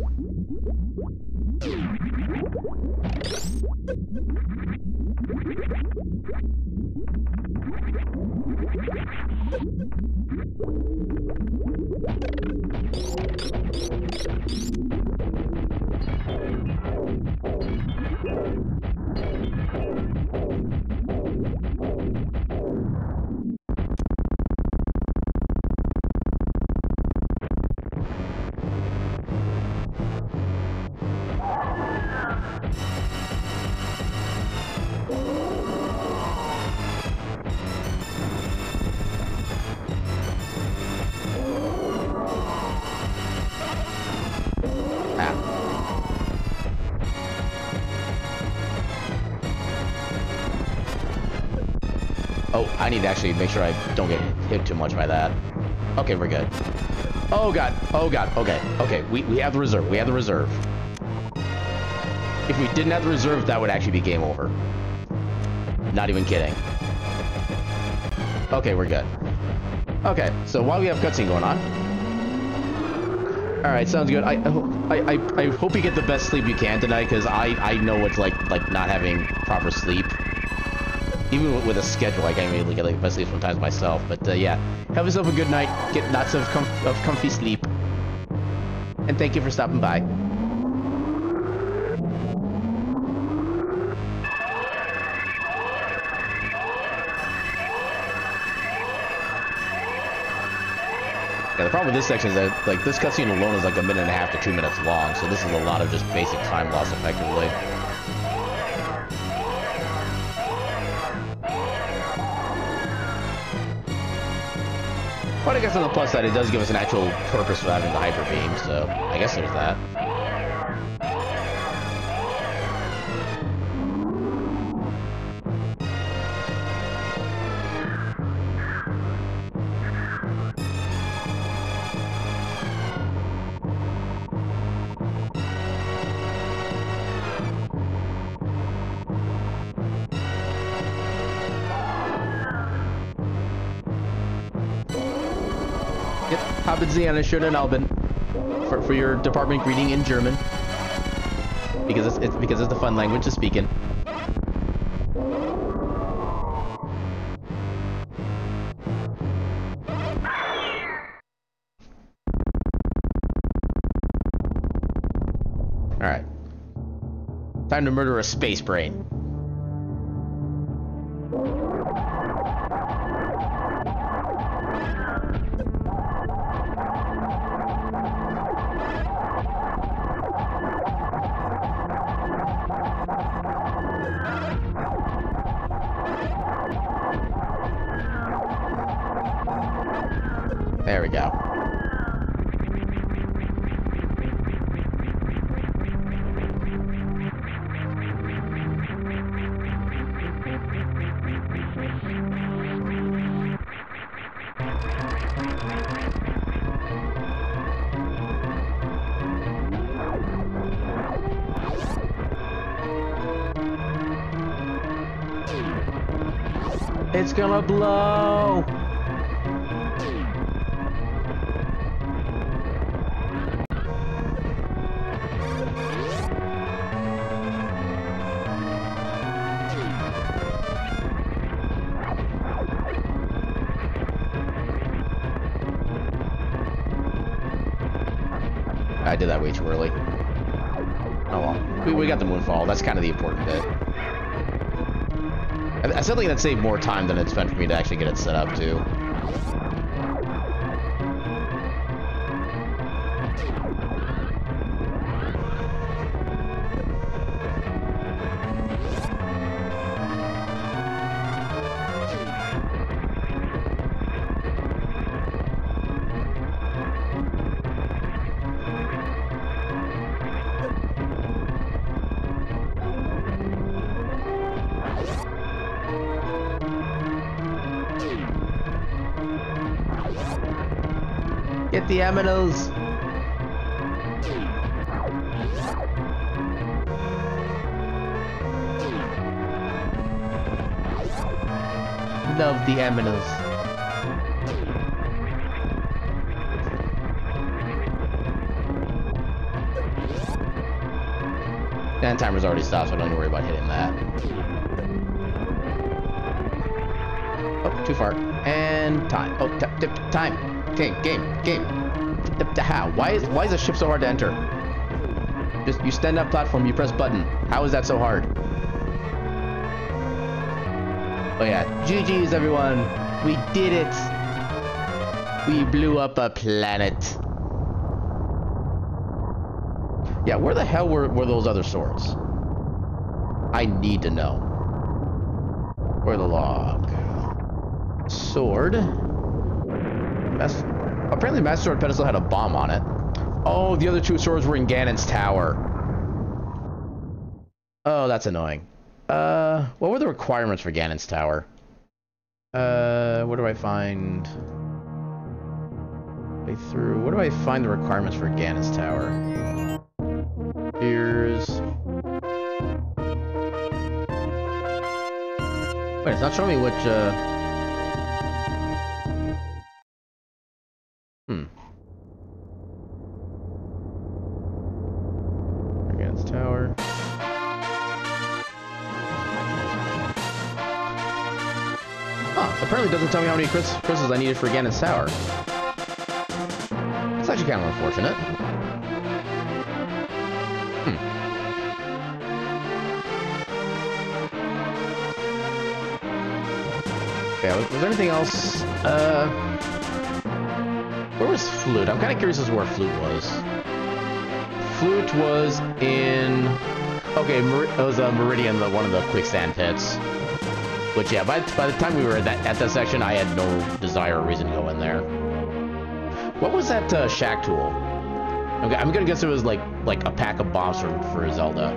Oh, I need to actually make sure I don't get hit too much by that. Okay, we're good. Oh god, okay, we have the reserve, If we didn't have the reserve, that would actually be game over. Not even kidding. Okay, we're good. Okay, so while we have cutscene going on. Alright, sounds good. I hope you get the best sleep you can tonight, because I know it's like not having proper sleep. Even with a schedule, I can't really get like best sleep sometimes myself. But yeah, have yourself a good night. Get lots of comfy sleep. And thank you for stopping by. Yeah, the problem with this section is that like this cutscene alone is like 1.5 to 2 minutes long, so this is a lot of just basic time loss effectively. But I guess on the plus side, it does give us an actual purpose for having the hyper beam, so I guess there's that. Haben Sie einen schönen Abend for your department greeting in German, because it's the fun language to speak in. All right, time to murder a space brain. There we go. It's gonna blow! I did that way too early. Oh well. We got the moonfall. That's kind of the important bit. I still think that saved more time than it spent for me to actually get it set up, too. Get the aminos. love the aminos. And timer's already stopped, so I don't need to worry about hitting that. Oh, too far. And time. Oh, time. Game. How? Why is the ship so hard to enter? Just, you stand up platform, you press button. How is that so hard? Oh yeah, GG's everyone. We did it. We blew up a planet. Yeah, where the hell were those other swords? I need to know. Where the log? Sword. Apparently Master Sword pedestal had a bomb on it. Oh, the other two swords were in Ganon's tower. Oh, that's annoying. What were the requirements for Ganon's tower? Where do I find... Where do I find the requirements for Ganon's tower? Here's... Wait, it's not showing me which, Ganon's tower. Apparently it doesn't tell me how many crystals I needed for Ganon's tower. It's actually kind of unfortunate. Okay, was there anything else? Where was Flute? I'm kind of curious as to where Flute was. Flute was in... Okay, it was Meridian, one of the quicksand pits. Which, yeah, by the time we were at that section, I had no desire or reason to go in there. What was that shack tool? Okay, I'm gonna guess it was like a pack of bombs for Zelda.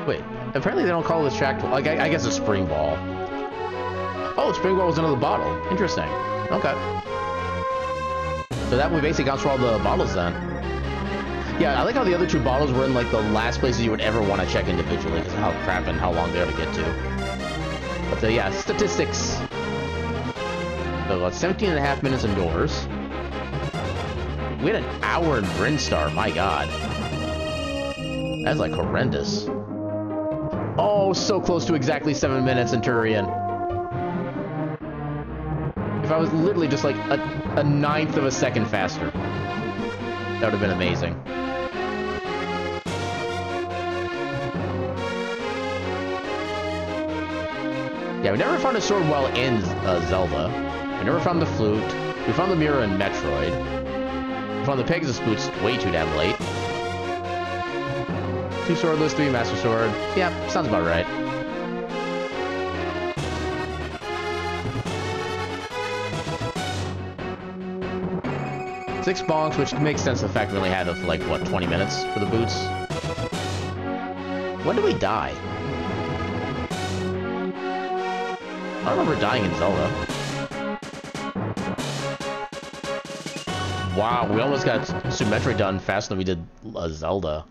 Wait, apparently they don't call this shack tool. Like, I guess a spring ball. Oh, spring ball was another bottle. Interesting. Okay. So that would basically counts for all the bottles then. Yeah, I like how the other two bottles were in like the last places you would ever want to check individually because of how crap and how long they are to get to. But yeah, statistics. So about 17.5 minutes indoors. We had an hour in Brinstar, my god. That's like horrendous. Oh, so close to exactly 7 minutes in Turian. If I was literally just like a ninth of a second faster, that would have been amazing. Yeah, we never found a sword well in Zelda. We never found the flute. We found the mirror in Metroid. We found the Pegasus boots way too damn late. 2 swordless, 3 master sword. Yeah, sounds about right. Six bonks, which makes sense the fact we only had it for like, what, 20 minutes for the boots? When did we die? I don't remember dying in Zelda. Wow, we almost got Super Metroid done faster than we did Zelda.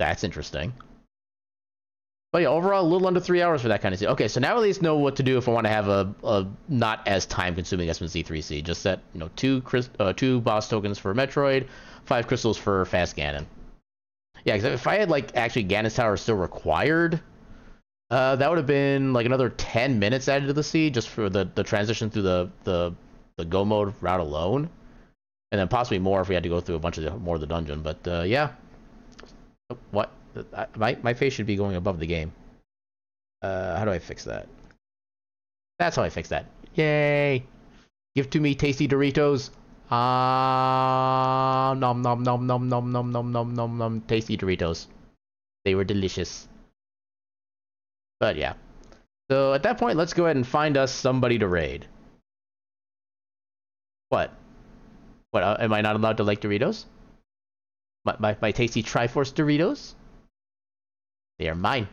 That's interesting. But yeah, overall, a little under 3 hours for that kind of thing. Okay, so now at least know what to do if I want to have a not as time-consuming S1C3C. Just set, you know, 2 boss tokens for Metroid, 5 crystals for Fast Ganon. Yeah, because if I had, like, actually Ganon's Tower still required, that would have been, like, another 10 minutes added to the sea just for the transition through the Go mode route alone. And then possibly more if we had to go through a bunch of more of the dungeon. But, yeah. What? My face should be going above the game. How do I fix that? That's how I fix that. Yay! Give to me tasty Doritos. Nom nom nom nom nom nom nom nom nom nom. Tasty Doritos. They were delicious. But yeah. So at that point, let's go ahead and find us somebody to raid. What? What? Am I not allowed to like Doritos? My tasty Triforce Doritos? They are mine. .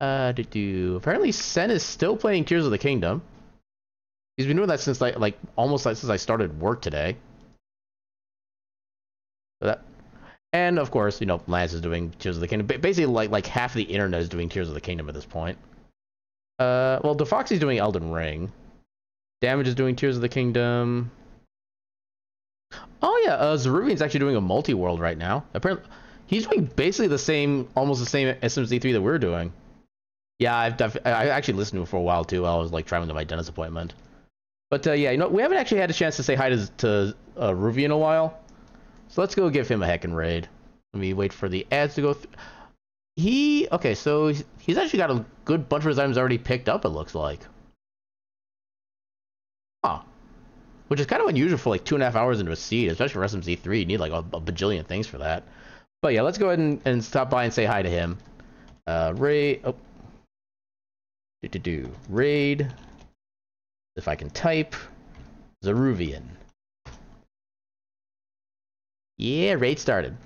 Apparently Sen is still playing Tears of the Kingdom. He's been doing that since like almost like since I started work today. So that, and of course, you know, Lance is doing Tears of the Kingdom. Basically, like half the internet is doing Tears of the Kingdom at this point. Well, DeFoxy's doing Elden Ring. Damage is doing Tears of the Kingdom. Oh yeah, Zeruvian's actually doing a multi-world right now. Apparently, he's doing basically the same, almost the same SMZ3 that we're doing. Yeah, I actually listened to him for a while too. I was like traveling to my dentist appointment. But yeah, you know, we haven't actually had a chance to say hi to Ruby in a while. So let's go give him a heckin' raid. Let me wait for the ads to go through. Okay, so he's actually got a good bunch of his items already picked up, it looks like. Huh. Which is kind of unusual for like 2.5 hours into a seed, especially for SMZ3. You need like a bajillion things for that. But yeah, let's go ahead and stop by and say hi to him. Raid. Oh. Raid. If I can type. Zeruvian. Yeah, raid started.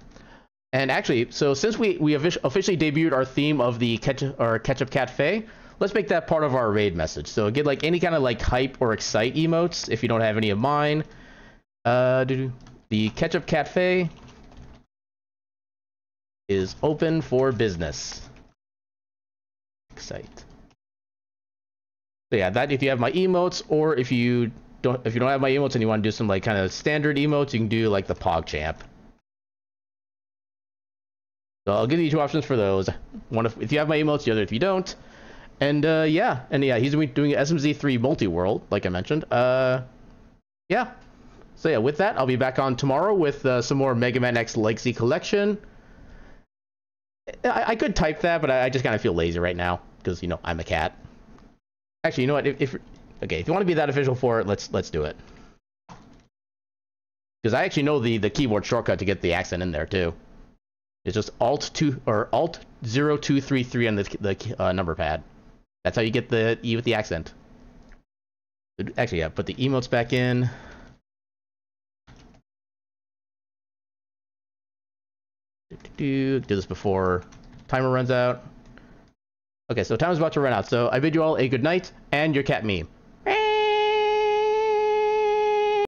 And actually, so since we officially debuted our theme of the Ketchup Catfé, let's make that part of our raid message. So get like any kind of like hype or excite emotes if you don't have any of mine. The Ketchup Catfé is open for business. Excite. So yeah, that if you have my emotes, or if you don't have my emotes and you want to do some like kind of standard emotes, you can do like the PogChamp. So I'll give you two options for those. One if you have my emotes, the other if you don't. And yeah, he's doing SMZ3 multi-world, like I mentioned. Yeah. So yeah, with that, I'll be back on tomorrow with some more Mega Man X Legacy Collection. I could type that, but I just kind of feel lazy right now because you know I'm a cat. Actually, you know what? If you want to be that official for it, let's do it. Because I actually know the keyboard shortcut to get the accent in there too. It's just Alt 0233 on the number pad. That's how you get the E with the accent. Actually, yeah, put the emotes back in. Do this before timer runs out. Okay, so time is about to run out. So I bid you all a good night and your cat meme.